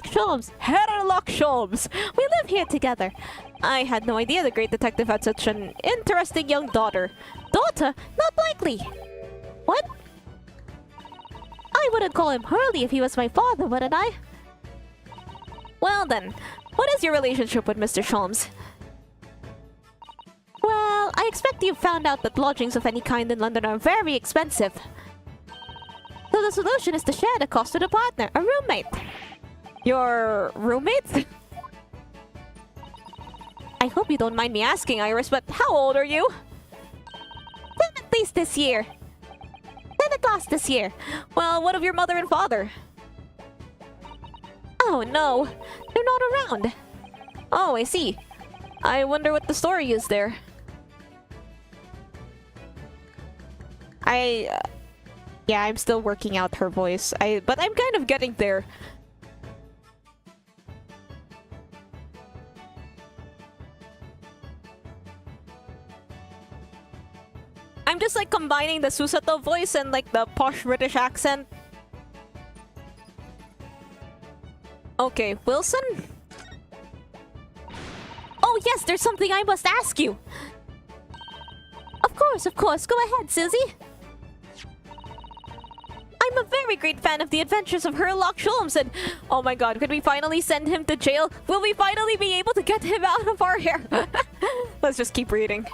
Sholmes! Herlock Sholmes! We live here together. I had no idea the great detective had such an interesting young daughter. Daughter? Not likely! What? I wouldn't call him Hurley if he was my father, wouldn't I? Well then, what is your relationship with Mr. Sholmes? Well, I expect you've found out that lodgings of any kind in London are very expensive. So the solution is to share the cost with a partner, a roommate. Your roommate? I hope you don't mind me asking, Iris, but how old are you? 10 at least this year. 10 at last this year. Well, what of your mother and father? Oh no, they're not around. Oh, I see. I wonder what the story is there. Yeah, I'm still working out her voice. But I'm kind of getting there. I'm just like combining the Susato voice and like the posh British accent. Okay, Wilson? Oh yes, there's something I must ask you! Of course, go ahead, Susie! I'm a very great fan of the adventures of Herlock Sholmes and... Oh my god, could we finally send him to jail? Will we finally be able to get him out of our hair? Let's just keep reading.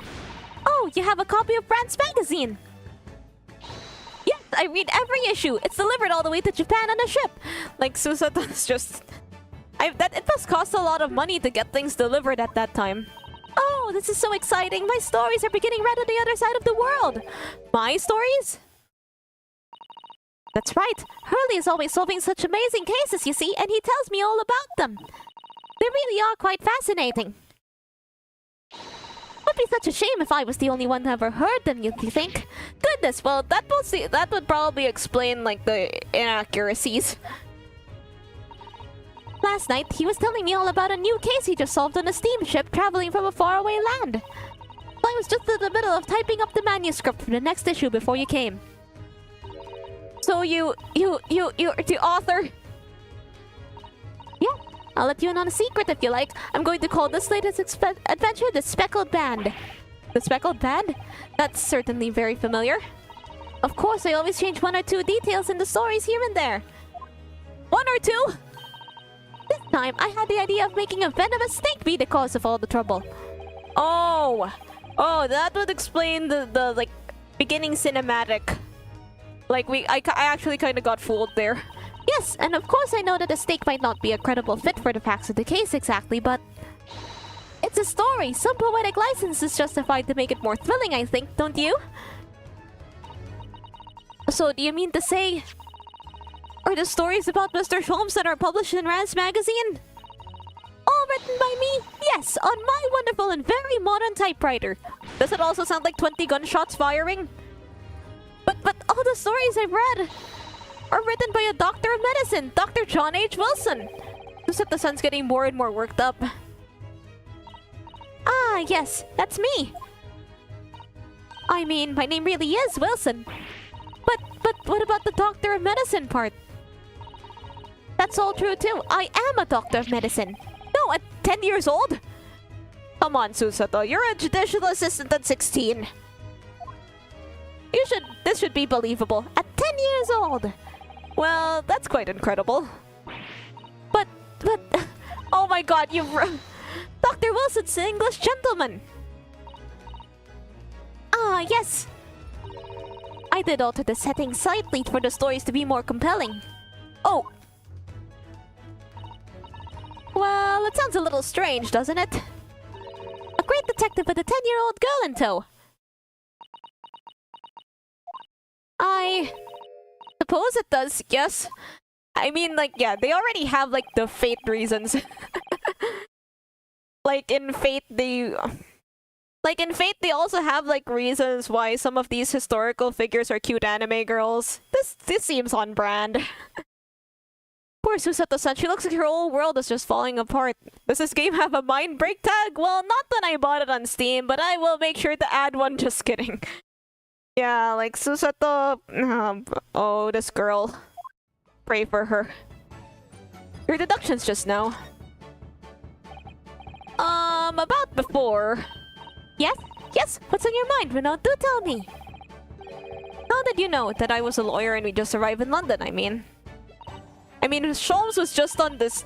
Oh, you have a copy of Brand's magazine! Yes, I read every issue! It's delivered all the way to Japan on a ship! Like, Susato's just... it must cost a lot of money to get things delivered at that time. Oh, this is so exciting! My stories are beginning right on the other side of the world! My stories? That's right. Hurley is always solving such amazing cases, you see, and he tells me all about them. They really are quite fascinating. Would be such a shame if I was the only one who ever heard them, you think? Goodness, well, that would probably explain, like, the inaccuracies. Last night, he was telling me all about a new case he just solved on a steamship traveling from a faraway land. I was just in the middle of typing up the manuscript for the next issue before you came. So you're the author? Yeah, I'll let you in on a secret if you like. I'm going to call this latest adventure the Speckled Band. The Speckled Band? That's certainly very familiar. Of course, I always change one or two details in the stories here and there. One or two? This time, I had the idea of making a venomous snake be the cause of all the trouble. Oh, that would explain the like beginning cinematic. Like I actually kind of got fooled there. Yes, and of course I know that a snake might not be a credible fit for the facts of the case exactly, but it's a story. Some poetic license is justified to make it more thrilling, I think, don't you? So do you mean to say, are the stories about Mr. Sholmes that are published in Raz magazine all written by me? Yes, on my wonderful and very modern typewriter. Does it also sound like 20 gunshots firing? But all the stories I've read are written by a doctor of medicine, Dr. John H. Wilson. Who's that the sun's getting more and more worked up? Ah, yes, that's me. I mean, my name really is Wilson. But what about the doctor of medicine part? That's all true too. I am a doctor of medicine. No, at 10 years old? Come on, Susato. You're a judicial assistant at 16. This should be believable. At 10 years old. Well, that's quite incredible. But, oh my god, Dr. Wilson's an English gentleman. Ah, yes. I did alter the setting slightly for the stories to be more compelling. Oh. Well, it sounds a little strange, doesn't it? A great detective with a 10-year-old girl in tow. I suppose it does, yes. I mean, like, yeah, they already have, like, the fate reasons. Like, in Fate, they also have, like, reasons why some of these historical figures are cute anime girls. This seems on brand. Poor Susato-san, she looks like her whole world is just falling apart. Does this game have a mind break tag? Well, not when I bought it on Steam, but I will make sure to add one, just kidding. Yeah, like Susato... oh, this girl. Pray for her. Your deductions just now. About before... Yes? Yes? What's on your mind, Renaud? Do tell me! How did you know that I was a lawyer and we just arrived in London, I mean? Sholmes was just on this...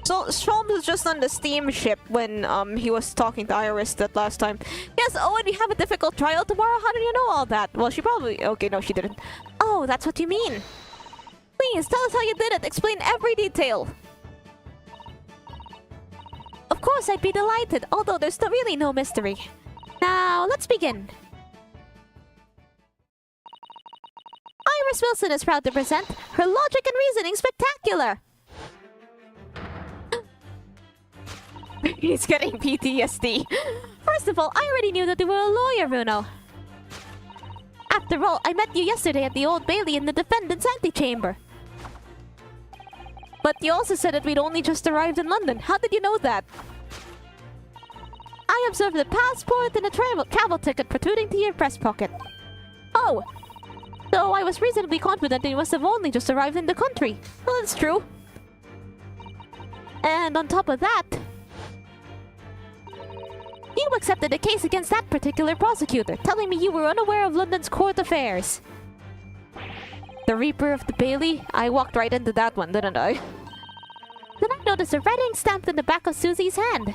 So, Sholmes was just on the steamship when he was talking to Iris that last time. Yes, oh, and we have a difficult trial tomorrow? How did you know all that? Well, she probably... Okay, no, she didn't. Oh, that's what you mean. Please, tell us how you did it. Explain every detail. Of course, I'd be delighted, although there's really no mystery. Now, let's begin. Iris Wilson is proud to present her logic and reasoning spectacular. He's getting PTSD. First of all, I already knew that you were a lawyer, Runo. After all, I met you yesterday at the Old Bailey in the defendant's antechamber. But you also said that we'd only just arrived in London. How did you know that? I observed the passport and a travel ticket protruding to your breast pocket. Oh! So I was reasonably confident that you must have only just arrived in the country. Well, that's true. And on top of that... you accepted the case against that particular prosecutor, telling me you were unaware of London's court affairs. The Reaper of the Bailey? I walked right into that one, didn't I? Then I noticed a red ink stamped in the back of Susie's hand.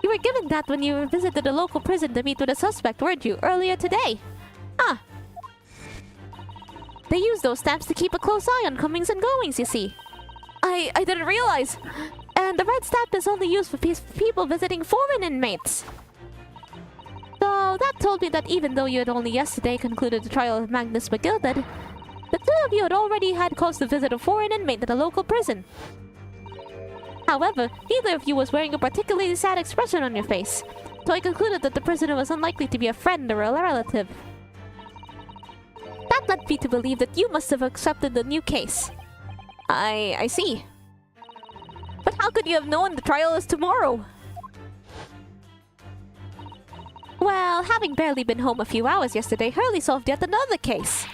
You were given that when you visited the local prison to meet with a suspect, weren't you, earlier today? Ah. They use those stamps to keep a close eye on comings and goings, you see. I didn't realize. And the red stamp is only used for people visiting foreign inmates. So that told me that even though you had only yesterday concluded the trial of Magnus McGilded, The two of you had already had cause to visit a foreign inmate at a local prison. However, neither of you was wearing a particularly sad expression on your face, so I concluded that the prisoner was unlikely to be a friend or a relative. That led me to believe that you must have accepted the new case. I see. But how could you have known the trial is tomorrow? Well, having barely been home a few hours yesterday, Hurley solved yet another case.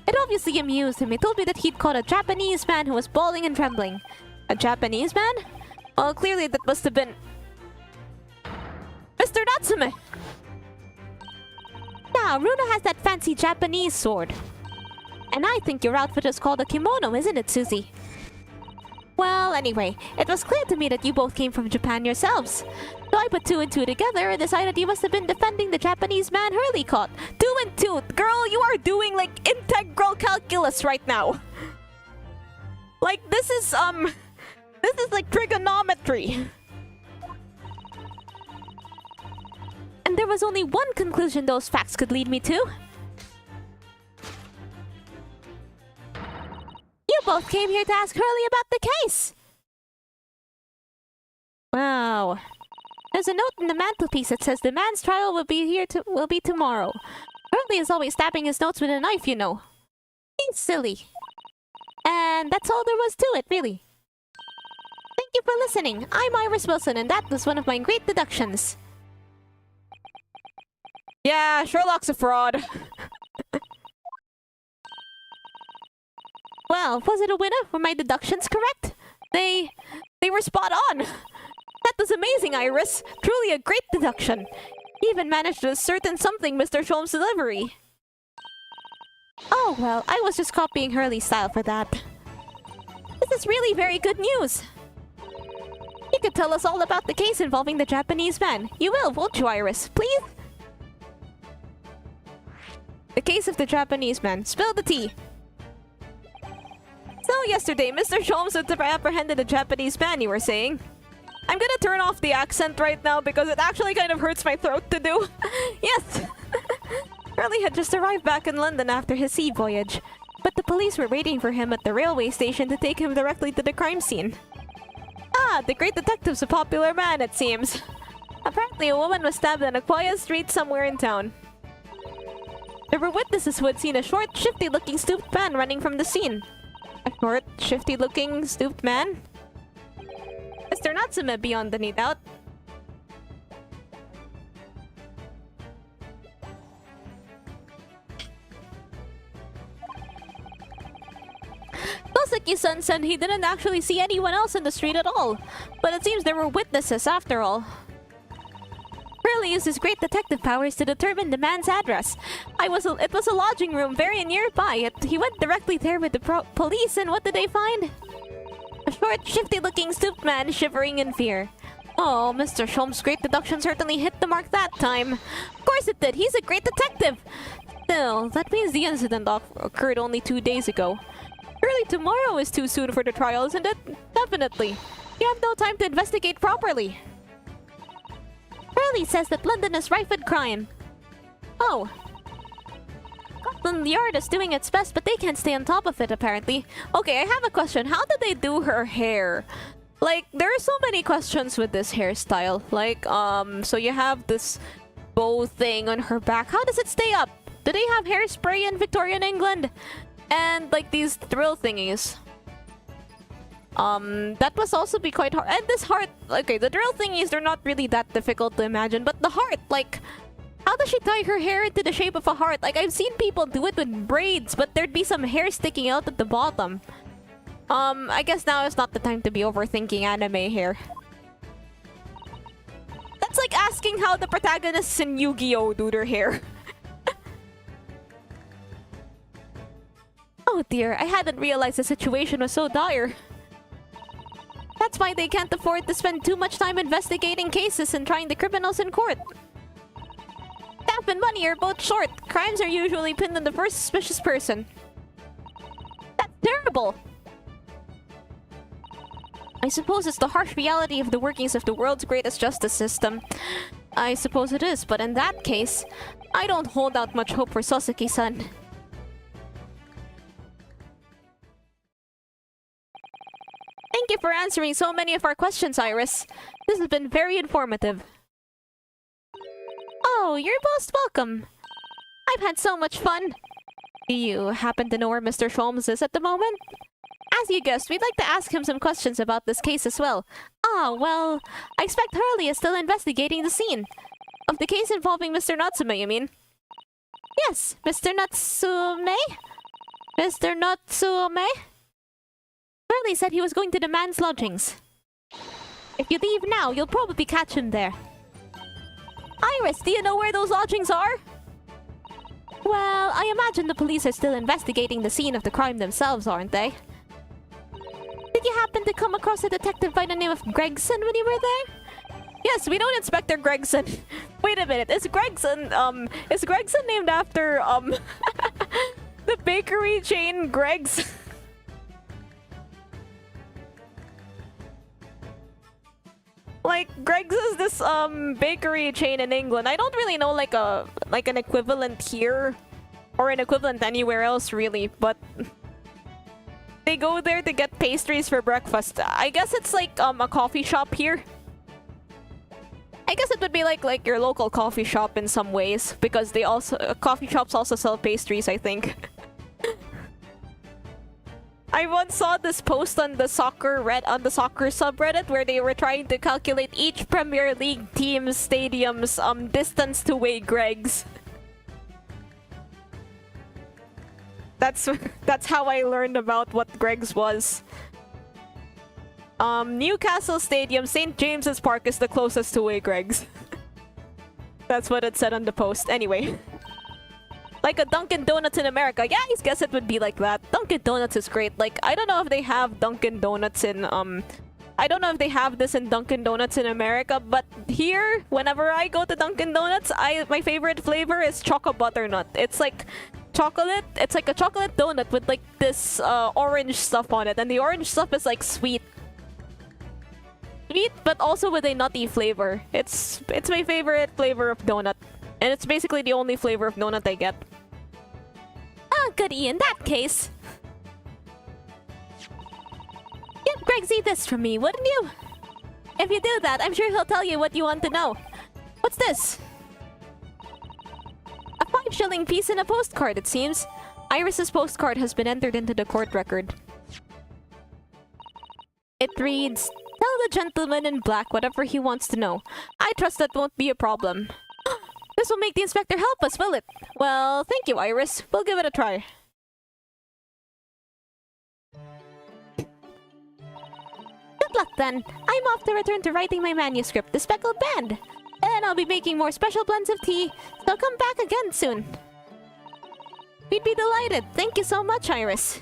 It obviously amused him. He told me that he'd caught a Japanese man who was bawling and trembling. A Japanese man? Well, clearly that must have been... Mr. Natsume! Now, Runa has that fancy Japanese sword. And I think your outfit is called a kimono, isn't it, Susie? Well, anyway, it was clear to me that you both came from Japan yourselves. So I put two and two together and decided you must have been defending the Japanese man Hurley caught. 2 and 2! Girl, you are doing, like, integral calculus right now. Like, this is like trigonometry. And there was only one conclusion those facts could lead me to. You both came here to ask Hurley about the case. Wow. There's a note in the mantelpiece that says the man's trial will be tomorrow. Hurley is always stabbing his notes with a knife, you know. He's silly. And that's all there was to it, really. Thank you for listening. I'm Iris Wilson, and that was one of my great deductions. Yeah, Sherlock's a fraud. Well, was it a winner? Were my deductions correct? They were spot on. That was amazing, Iris. Truly a great deduction. You even managed to ascertain something, Mr. Sholmes' delivery. Oh, well, I was just copying Hurley's style for that. This is really very good news. You could tell us all about the case involving the Japanese man. You will, won't you, Iris? Please? The case of the Japanese man. Spill the tea. So yesterday, Mr. Sholmes had apprehended a Japanese man, you were saying? I'm gonna turn off the accent right now because it actually kind of hurts my throat to do. Yes! Hurley had just arrived back in London after his sea voyage, but the police were waiting for him at the railway station to take him directly to the crime scene. Ah, the great detective's a popular man, it seems. Apparently, a woman was stabbed on a quiet street somewhere in town. There were witnesses who had seen a short, shifty-looking stooped man running from the scene. A short, shifty-looking stooped man? Mr. Natsume beyond any doubt. Koseki-san said he didn't actually see anyone else in the street at all, but it seems there were witnesses after all. Hurley used his great detective powers to determine the man's address. It was a lodging room very nearby. He went directly there with the police, and what did they find? A short, shifty-looking stooped man shivering in fear. Oh, Mr. Sholmes' great deduction certainly hit the mark that time. Of course it did. He's a great detective. Still, that means the incident occurred only 2 days ago. Surely tomorrow is too soon for the trial, isn't it? Definitely. You have no time to investigate properly. Hurley says that London is rife with crime. Oh. Scotland Yard is doing its best, but they can't stay on top of it, apparently. Okay, I have a question. How did they do her hair? Like, there are so many questions with this hairstyle. Like, so you have this bow thing on her back. How does it stay up? Do they have hairspray in Victorian England? And, like, these thrill thingies. That must also be quite hard. And this heart, okay, the drill thingies, they're not really that difficult to imagine, but the heart, like, how does she tie her hair into the shape of a heart? Like, I've seen people do it with braids, but there'd be some hair sticking out at the bottom. I guess now is not the time to be overthinking anime hair. That's like asking how the protagonists in Yu-Gi-Oh! Do their hair. Oh dear, I hadn't realized the situation was so dire. That's why they can't afford to spend too much time investigating cases and trying the criminals in court. Staff and money are both short. Crimes are usually pinned on the first suspicious person. That's terrible! I suppose it's the harsh reality of the workings of the world's greatest justice system. I suppose it is, but in that case, I don't hold out much hope for Soseki-san. Thank you for answering so many of our questions, Iris. This has been very informative. Oh, you're most welcome. I've had so much fun. Do you happen to know where Mr. Sholmes is at the moment? As you guessed, we'd like to ask him some questions about this case as well. Ah, well, I expect Hurley is still investigating the scene. Of the case involving Mr. Natsume, you mean? Yes, Mr. Natsume? Mr. Natsume? Hurley said he was going to the man's lodgings. If you leave now, you'll probably catch him there. Iris, do you know where those lodgings are? Well, I imagine the police are still investigating the scene of the crime themselves, aren't they? Did you happen to come across a detective by the name of Gregson when you were there? Yes, we know Inspector Gregson. Wait a minute, is Gregson named after, the bakery chain Greg's? Like, Greg's is this, bakery chain in England. I don't really know, like, an equivalent here. Or an equivalent anywhere else, really, but... They go there to get pastries for breakfast. I guess it's like, a coffee shop here. I guess it would be like your local coffee shop in some ways. Because they also... coffee shops also sell pastries, I think. I once saw this post on the soccer subreddit where they were trying to calculate each Premier League team's stadium's distance to Way Greg's. That's how I learned about what Greg's was. Newcastle Stadium, St. James's Park is the closest to Way Greg's. That's what it said on the post. Anyway. Like a Dunkin' Donuts in America. Yeah, I guess it would be like that. Dunkin' Donuts is great. Like, I don't know if they have Dunkin' Donuts in, I don't know if they have this in Dunkin' Donuts in America, but here, whenever I go to Dunkin' Donuts, my favorite flavor is Choco Butternut. It's like chocolate. It's like a chocolate donut with like this orange stuff on it, and the orange stuff is like sweet. Sweet, but also with a nutty flavor. It's my favorite flavor of donut. And it's basically the only flavor of donut I get. Ah, goody, in that case. Get Gregsy this from me, wouldn't you? If you do that, I'm sure he'll tell you what you want to know. What's this? A 5-shilling piece and a postcard, it seems. Iris's postcard has been entered into the court record. It reads, "Tell the gentleman in black whatever he wants to know. I trust that won't be a problem." This will make the inspector help us, will it? Well, thank you, Iris. We'll give it a try. Good luck, then. I'm off to return to writing my manuscript, The Speckled Band. And I'll be making more special blends of tea, so come back again soon. We'd be delighted. Thank you so much, Iris.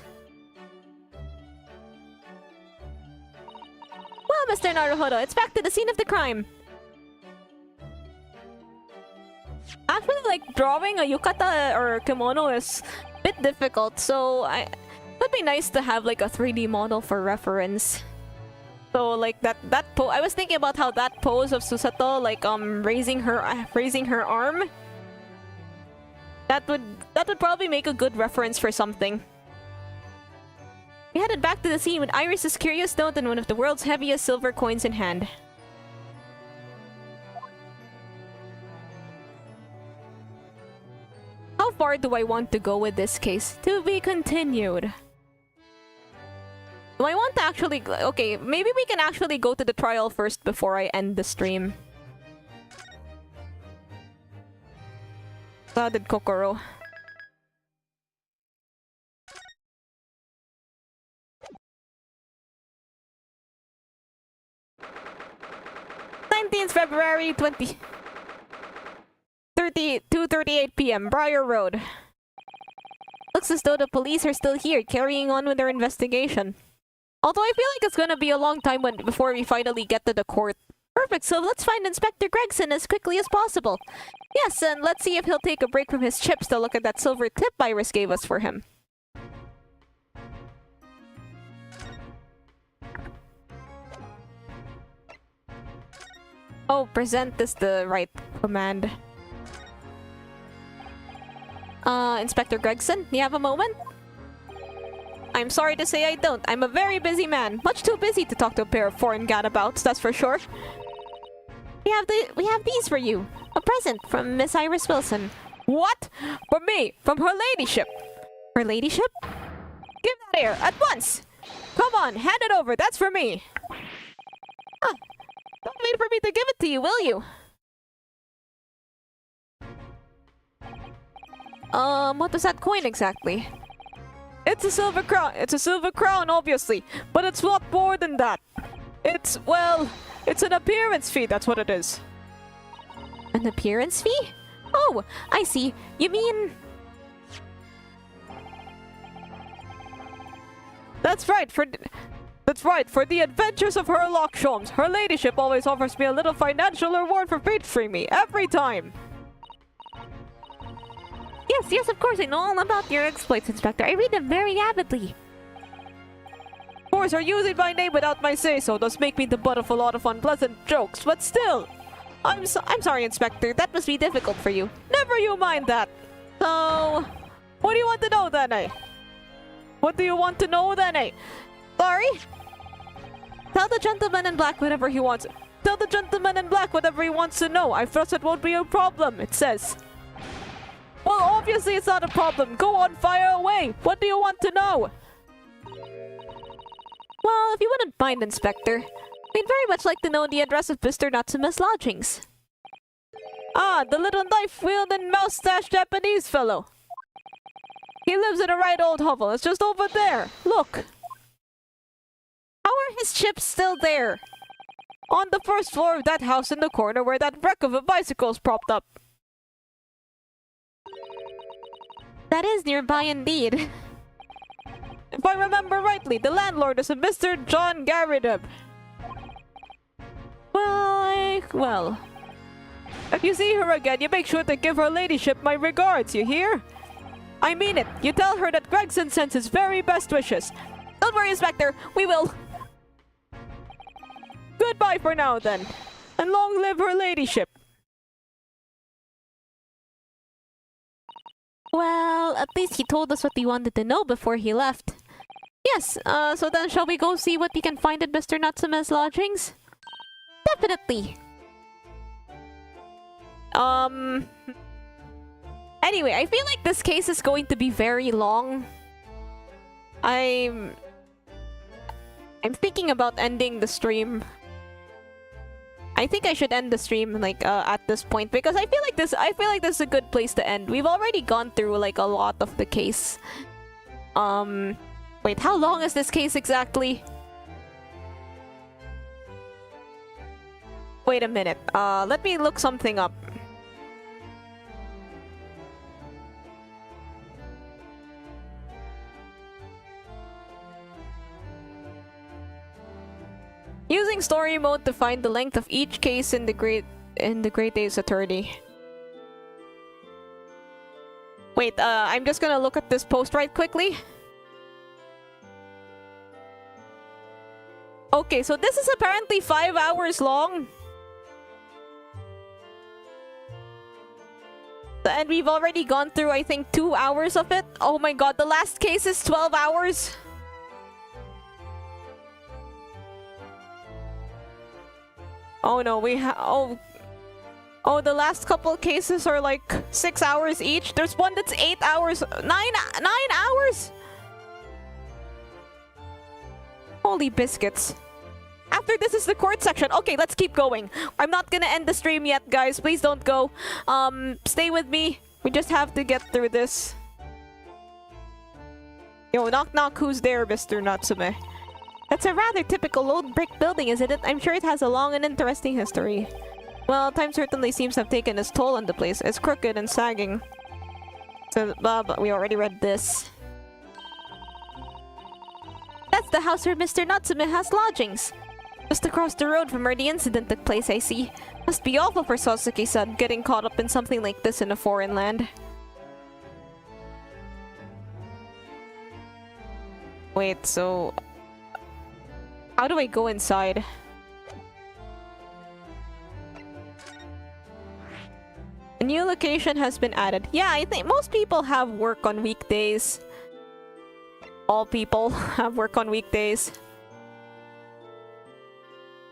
Well, Mr. Naruhodo, it's back to the scene of the crime. Actually, like, drawing a yukata or kimono is a bit difficult, so it would be nice to have, like, a 3D model for reference. So, like, I was thinking about how that pose of Susato, like, raising her arm, that would probably make a good reference for something. We headed back to the scene with Iris's curious note and one of the world's heaviest silver coins in hand. How far do I want to go with this case? To be continued. Do I want to actually... Okay, maybe we can actually go to the trial first before I end the stream. So did Kokoro. February 2:38 p.m. Briar Road. Looks as though the police are still here, carrying on with their investigation. Although I feel like it's gonna be a long time before we finally get to the court. Perfect, so let's find Inspector Gregson as quickly as possible. Yes, and let's see if he'll take a break from his chips to look at that silver tip Iris gave us for him. Oh, present is the right command. Inspector Gregson, do you have a moment? I'm sorry to say I don't. I'm a very busy man. Much too busy to talk to a pair of foreign gadabouts, that's for sure. We have these for you. A present from Miss Iris Wilson. What? From me? From her ladyship? Her ladyship? Give that here, at once! Come on, hand it over, that's for me! Ah, don't wait for me to give it to you, will you? What was that coin exactly? It's a silver crown. It's a silver crown, obviously. But it's a lot more than that. It's, well, it's an appearance fee, that's what it is. An appearance fee? Oh, I see. You mean... That's right, for the adventures of her Locksholmes. Her ladyship always offers me a little financial reward for featuring me, every time. Yes, of course, I know all about your exploits, Inspector. I read them very avidly. Of course, her using my name without my say-so does make me the butt of a lot of unpleasant jokes, but still. I'm sorry, Inspector. That must be difficult for you. Never you mind that. So, what do you want to know, then, eh? What do you want to know, then, eh? Sorry? Tell the gentleman in black whatever he wants. Tell the gentleman in black whatever he wants to know. I trust it won't be a problem, it says. Well, obviously it's not a problem. Go on, fire away. What do you want to know? Well, if you wouldn't mind, Inspector, we'd very much like to know the address of Mr. Natsume's lodgings. Ah, the little knife-wielding mouse-stache Japanese fellow. He lives in a right old hovel. It's just over there. Look. How are his chips still there? On the first floor of that house in the corner where that wreck of a bicycle's propped up. That is nearby indeed. If I remember rightly, the landlord is a Mr. John Garrideb. Well. If you see her again, you make sure to give her ladyship my regards, you hear? I mean it. You tell her that Gregson sends his very best wishes. Don't worry, Inspector. We will. Goodbye for now, then. And long live her ladyship. Well, at least he told us what he wanted to know before he left. Yes, so then shall we go see what we can find at Mr. Natsume's lodgings? Definitely. Anyway, I feel like this case is going to be very long. I'm thinking about ending the stream. I think I should end the stream like at this point because I feel like this is a good place to end. We've already gone through like a lot of the case. Wait, how long is this case exactly? Wait a minute. Let me look something up. Using story mode to find the length of each case in the Great Ace Attorney. Wait, I'm just gonna look at this post right quickly. Okay, so this is apparently 5 hours long. And we've already gone through, I think, 2 hours of it. Oh my god, the last case is 12 hours. Oh no, Oh, the last couple cases are like 6 hours each. There's one that's 8 hours. 9 hours? Holy biscuits. After this is the court section. Okay, let's keep going. I'm not gonna end the stream yet, guys. Please don't go. Stay with me. We just have to get through this. Yo, knock knock, who's there, Mr. Natsume? That's a rather typical old brick building, isn't it? I'm sure it has a long and interesting history. Well, time certainly seems to have taken its toll on the place. It's crooked and sagging. So, but we already read this. That's the house where Mr. Natsume has lodgings. Just across the road from where the incident took place, I see. Must be awful for Sasuke-san getting caught up in something like this in a foreign land. Wait, so... how do I go inside? A new location has been added. Yeah, I think most people have work on weekdays. all people have work on weekdays.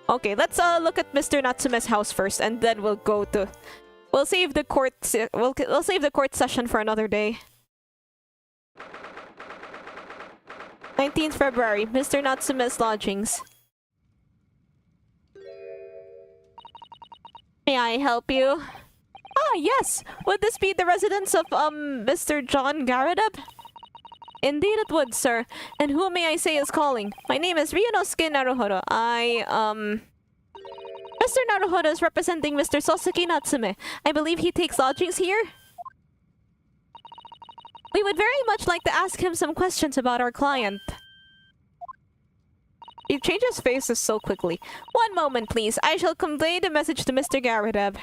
Okay, let's look at Mr. Natsume's house first, and then we'll go to... We'll save the court... We'll save the court session for another day. 19th February, Mr. Natsume's lodgings. May I help you? Ah, yes! Would this be the residence of, Mr. John Garadeb? Indeed it would, sir. And who may I say is calling? My name is Ryunosuke Naruhodo. Mr. Naruhodo is representing Mr. Soseki Natsume. I believe he takes lodgings here? We would very much like to ask him some questions about our client. He changes faces so quickly. One moment, please. I shall convey the message to Mr. Garadeb.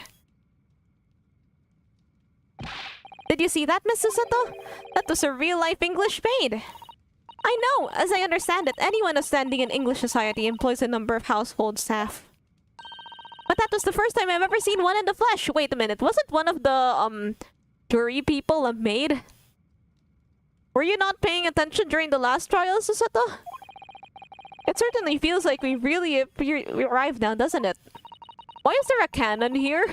Did you see that, Mrs. Sato? That was a real-life English maid. I know. As I understand it, anyone of standing in English society employs a number of household staff. But that was the first time I've ever seen one in the flesh. Wait a minute. Wasn't one of the, jury people a maid? Were you not paying attention during the last trial, Susato? It certainly feels like we really arrived now, doesn't it? Why is there a cannon here?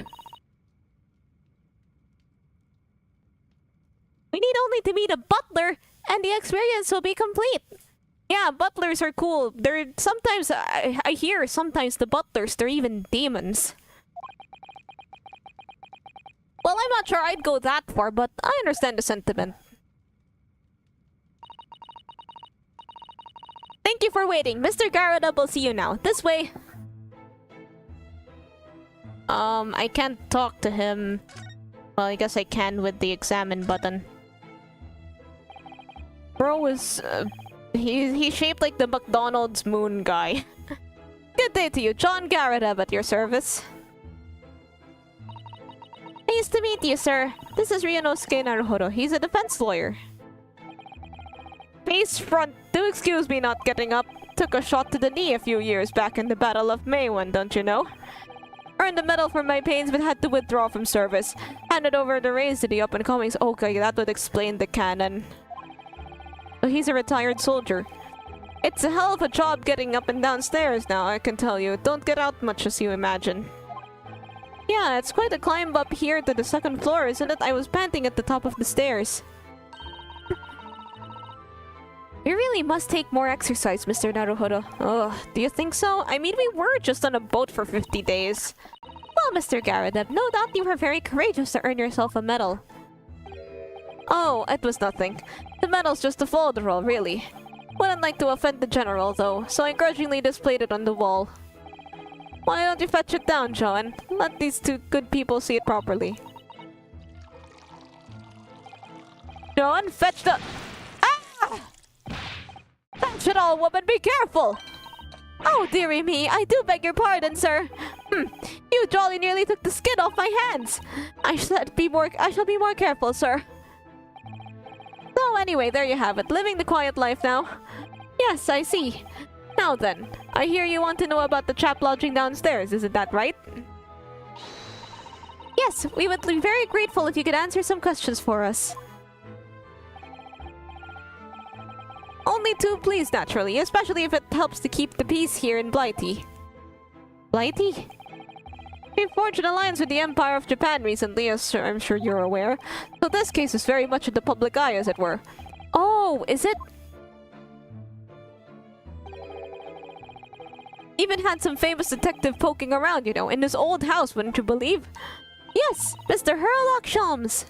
We need only to meet a butler, and the experience will be complete. Yeah, butlers are cool. They're sometimes, I hear sometimes the butlers, they're even demons. Well, I'm not sure I'd go that far, but I understand the sentiment. Thank you for waiting. Mr. Garadeb will see you now. This way. I can't talk to him. Well, I guess I can with the examine button. Bro is... he's shaped like the McDonald's moon guy. Good day to you. John Garadeb at your service. Nice to meet you, sir. This is Ryunosuke Naruhodo. He's a defense lawyer. Face front. Do excuse me not getting up. Took a shot to the knee a few years back in the Battle of Maywan, don't you know? Earned a medal for my pains but had to withdraw from service. Handed over the reins to the up-and-comings. Okay, that would explain the cannon. But he's a retired soldier. It's a hell of a job getting up and down stairs now, I can tell you. Don't get out much as you imagine. Yeah, it's quite a climb up here to the second floor, isn't it? I was panting at the top of the stairs. We really must take more exercise, Mr. Naruhodo. Ugh, do you think so? I mean, we were just on a boat for 50 days. Well, Mr. Garadeb, no doubt you were very courageous to earn yourself a medal. Oh, it was nothing. The medal's just a folderol, really. Wouldn't like to offend the general, though, so I grudgingly displayed it on the wall. Why don't you fetch it down, Joan? Let these two good people see it properly. Joan, fetch the... Ah! Fetch it all, woman, be careful! Oh, dearie me, I do beg your pardon, sir. You jolly nearly took the skin off my hands. I shall be more careful, sir. So anyway, there you have it. Living the quiet life now. Yes, I see. Now then, I hear you want to know about the chap lodging downstairs, isn't that right? Yes, we would be very grateful if you could answer some questions for us. Only two, please, naturally, especially if it helps to keep the peace here in Blighty. Blighty? We forged an alliance with the Empire of Japan recently, as I'm sure you're aware. So this case is very much in the public eye, as it were. Oh, is it? Even had some famous detective poking around, you know, in this old house, wouldn't you believe? Yes, Mr. Herlock Sholmes.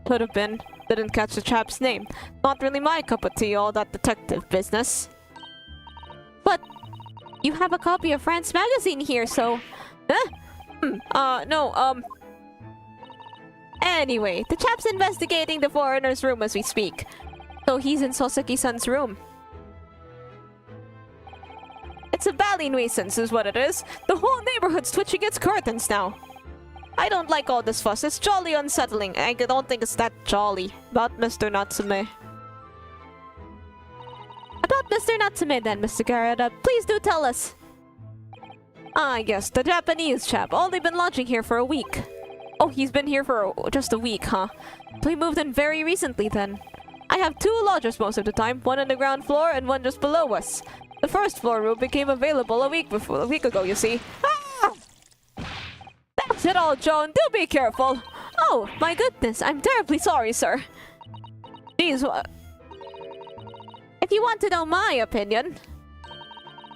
Could have been. Didn't catch the chap's name. Not really my cup of tea, all that detective business. But you have a copy of France magazine here, so... no, Anyway, the chap's investigating the foreigner's room as we speak. So he's in Soseki-san's room. It's a bally nuisance, is what it is. The whole neighborhood's twitching its curtains now. I don't like all this fuss. It's jolly unsettling. I don't think it's that jolly. About Mr. Natsume. About Mr. Natsume then, Mr. Garadeb. Please do tell us. Ah, yes, the Japanese chap. Only been lodging here for a week. Oh, he's been here for just a week, huh? So he moved in very recently then. I have two lodgers most of the time, one on the ground floor and one just below us. The first floor room became available a week ago, you see. Ah! That's it all, Joan. Do be careful. Oh, my goodness. I'm terribly sorry, sir. Jeez, if you want to know my opinion,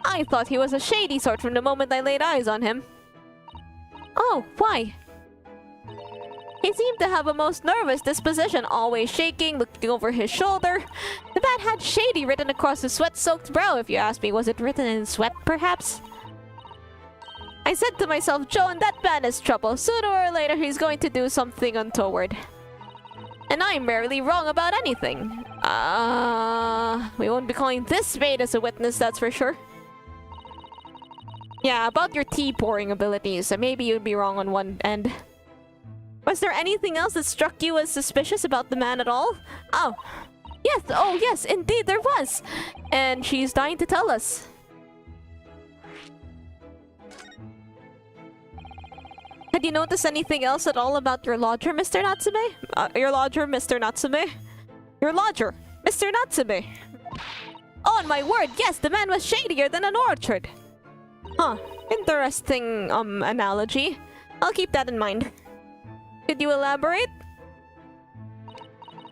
I thought he was a shady sort from the moment I laid eyes on him. Oh, why? He seemed to have a most nervous disposition, always shaking, looking over his shoulder. The man had shady written across his sweat-soaked brow, if you ask me. Was it written in sweat, perhaps? I said to myself, Joan, that man is trouble. Sooner or later, he's going to do something untoward. And I'm rarely wrong about anything. We won't be calling this maid as a witness, that's for sure. Yeah, about your tea pouring abilities. Maybe you'd be wrong on one end. Was there anything else that struck you as suspicious about the man at all? Oh yes, indeed there was! And she's dying to tell us. Had you noticed anything else at all about your lodger, Mr. Natsume? Your lodger, Mr. Natsume? Your lodger, Mr. Natsume! On my word, yes, the man was shadier than an orchard! Huh, interesting, analogy. I'll keep that in mind. Could you elaborate?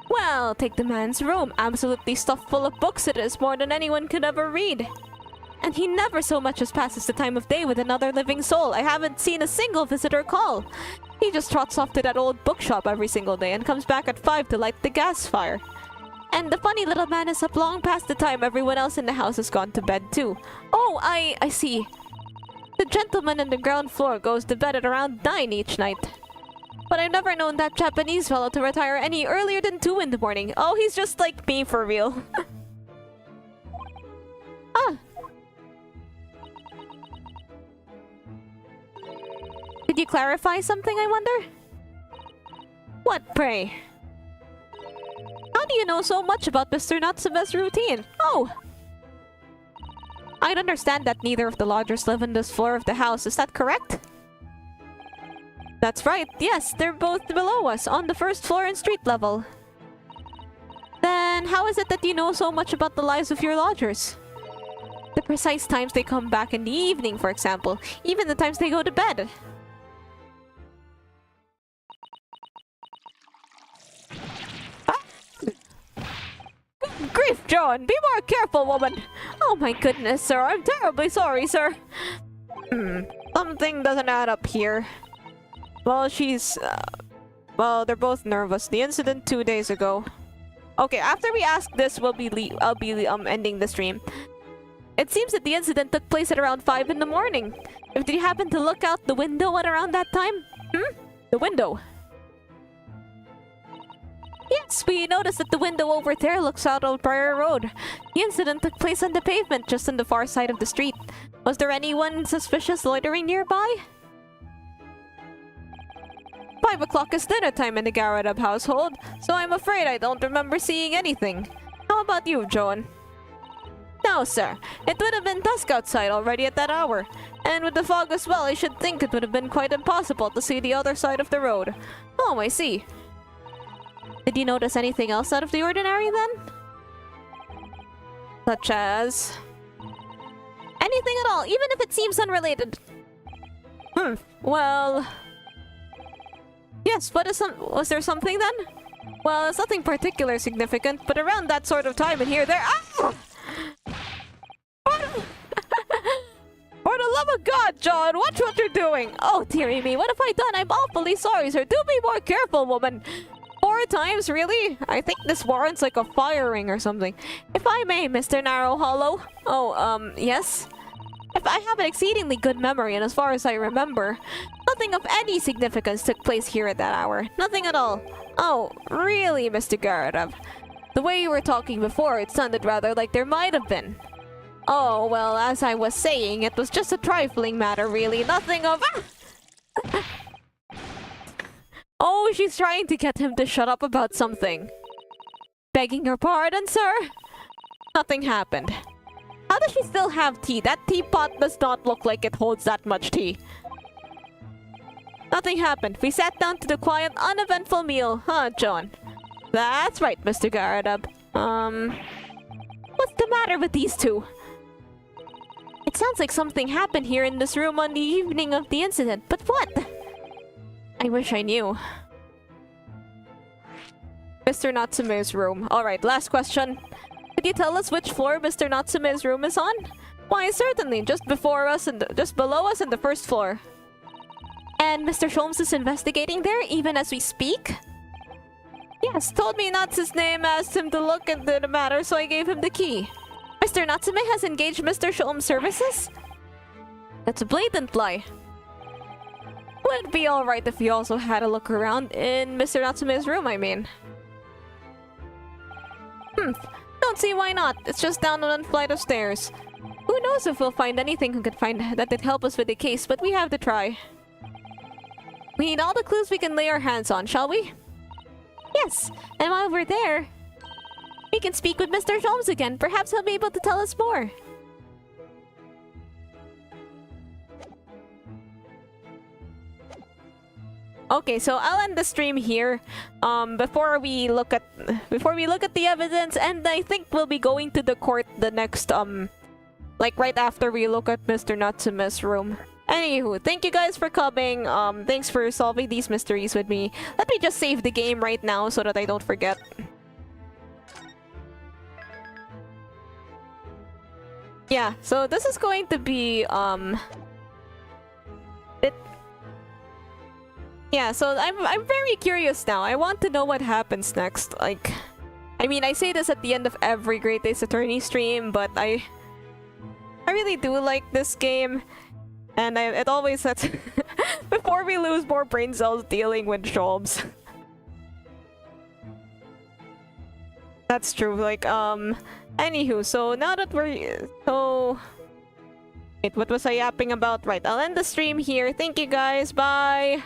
Well, take the man's room. Absolutely stuffed full of books it is, more than anyone could ever read. And he never so much as passes the time of day with another living soul. I haven't seen a single visitor call. He just trots off to that old bookshop every single day and comes back at 5 to light the gas fire. And the funny little man is up long past the time everyone else in the house has gone to bed too. Oh, I see. The gentleman on the ground floor goes to bed at around 9 each night. But I've never known that Japanese fellow to retire any earlier than 2 in the morning. Oh, he's just like me for real. Ah. Could you clarify something, I wonder? What, pray? How do you know so much about Mr. Natsume's routine? Oh! I'd understand that neither of the lodgers live on this floor of the house, is that correct? That's right, yes, they're both below us, on the first floor and street level. Then how is it that you know so much about the lives of your lodgers? The precise times they come back in the evening, for example, even the times they go to bed. Grief, Joan! Be more careful, woman! Oh my goodness, sir. I'm terribly sorry, sir. Something doesn't add up here. Well, well, they're both nervous. The incident 2 days ago. Okay, after we ask this, I'll be ending the stream. It seems that the incident took place at around 5 in the morning. Did you happen to look out the window at around that time? The window. Yes, we noticed that the window over there looks out on Briar Road. The incident took place on the pavement, just on the far side of the street. Was there anyone suspicious loitering nearby? 5 o'clock is dinner time in the Garadub household, so I'm afraid I don't remember seeing anything. How about you, Joan? No, sir. It would have been dusk outside already at that hour. And with the fog as well, I should think it would have been quite impossible to see the other side of the road. Oh, I see. Did you notice anything else out of the ordinary then? Such as... anything at all, even if it seems unrelated. Well... yes, was there something then? Well, it's nothing particular significant, but around that sort of time in here, Ah! For the love of God, John, watch what you're doing! Oh, dearie me, what have I done? I'm awfully sorry, sir. Do be more careful, woman. 4 times, really? I think this warrants like a firing or something. If I may, Mr. Narrow Hollow. Oh, yes? If I have an exceedingly good memory, and as far as I remember, nothing of any significance took place here at that hour. Nothing at all. Oh, really, Mr. Garadov? The way you were talking before, it sounded rather like there might have been. Oh, well, as I was saying, it was just a trifling matter, really. Nothing of... Oh, she's trying to get him to shut up about something. Begging your pardon, sir? Nothing happened. How does she still have tea? That teapot does not look like it holds that much tea. Nothing happened. We sat down to the quiet, uneventful meal, huh, John? That's right, Mr. Garadub. What's the matter with these two? It sounds like something happened here in this room on the evening of the incident, but what? I wish I knew. Mr. Natsume's room. Alright, last question. Could you tell us which floor Mr. Natsume's room is on? Why, certainly, just before us and just below us in the first floor. And Mr. Sholmes is investigating there even as we speak? Yes, told me Natsu's name, asked him to look into the matter, so I gave him the key. Mr. Natsume has engaged Mr. Sholmes' services? That's a blatant lie. Would it be alright if you also had a look around in Mr. Natsume's room, I mean? Don't see why not. It's just down one flight of stairs. Who knows if we'll find anything who could find that could help us with the case, but we have to try. We need all the clues we can lay our hands on, shall we? Yes, and while we're there, we can speak with Mr. Sholmes again. Perhaps he'll be able to tell us more. Okay, so I'll end the stream here. Before we look at the evidence, and I think we'll be going to the court the next like right after we look at Mr. Natsume's room. Anywho, thank you guys for coming. Thanks for solving these mysteries with me. Let me just save the game right now so that I don't forget. Yeah, so this is going to be yeah, so I'm very curious now. I want to know what happens next. Like, I mean, I say this at the end of every Great Ace Attorney stream, but I really do like this game. And it always sets before we lose more brain cells dealing with Sholmes. That's true. Like, anywho, so now that we're wait, what was I yapping about? Right, I'll end the stream here. Thank you guys. Bye.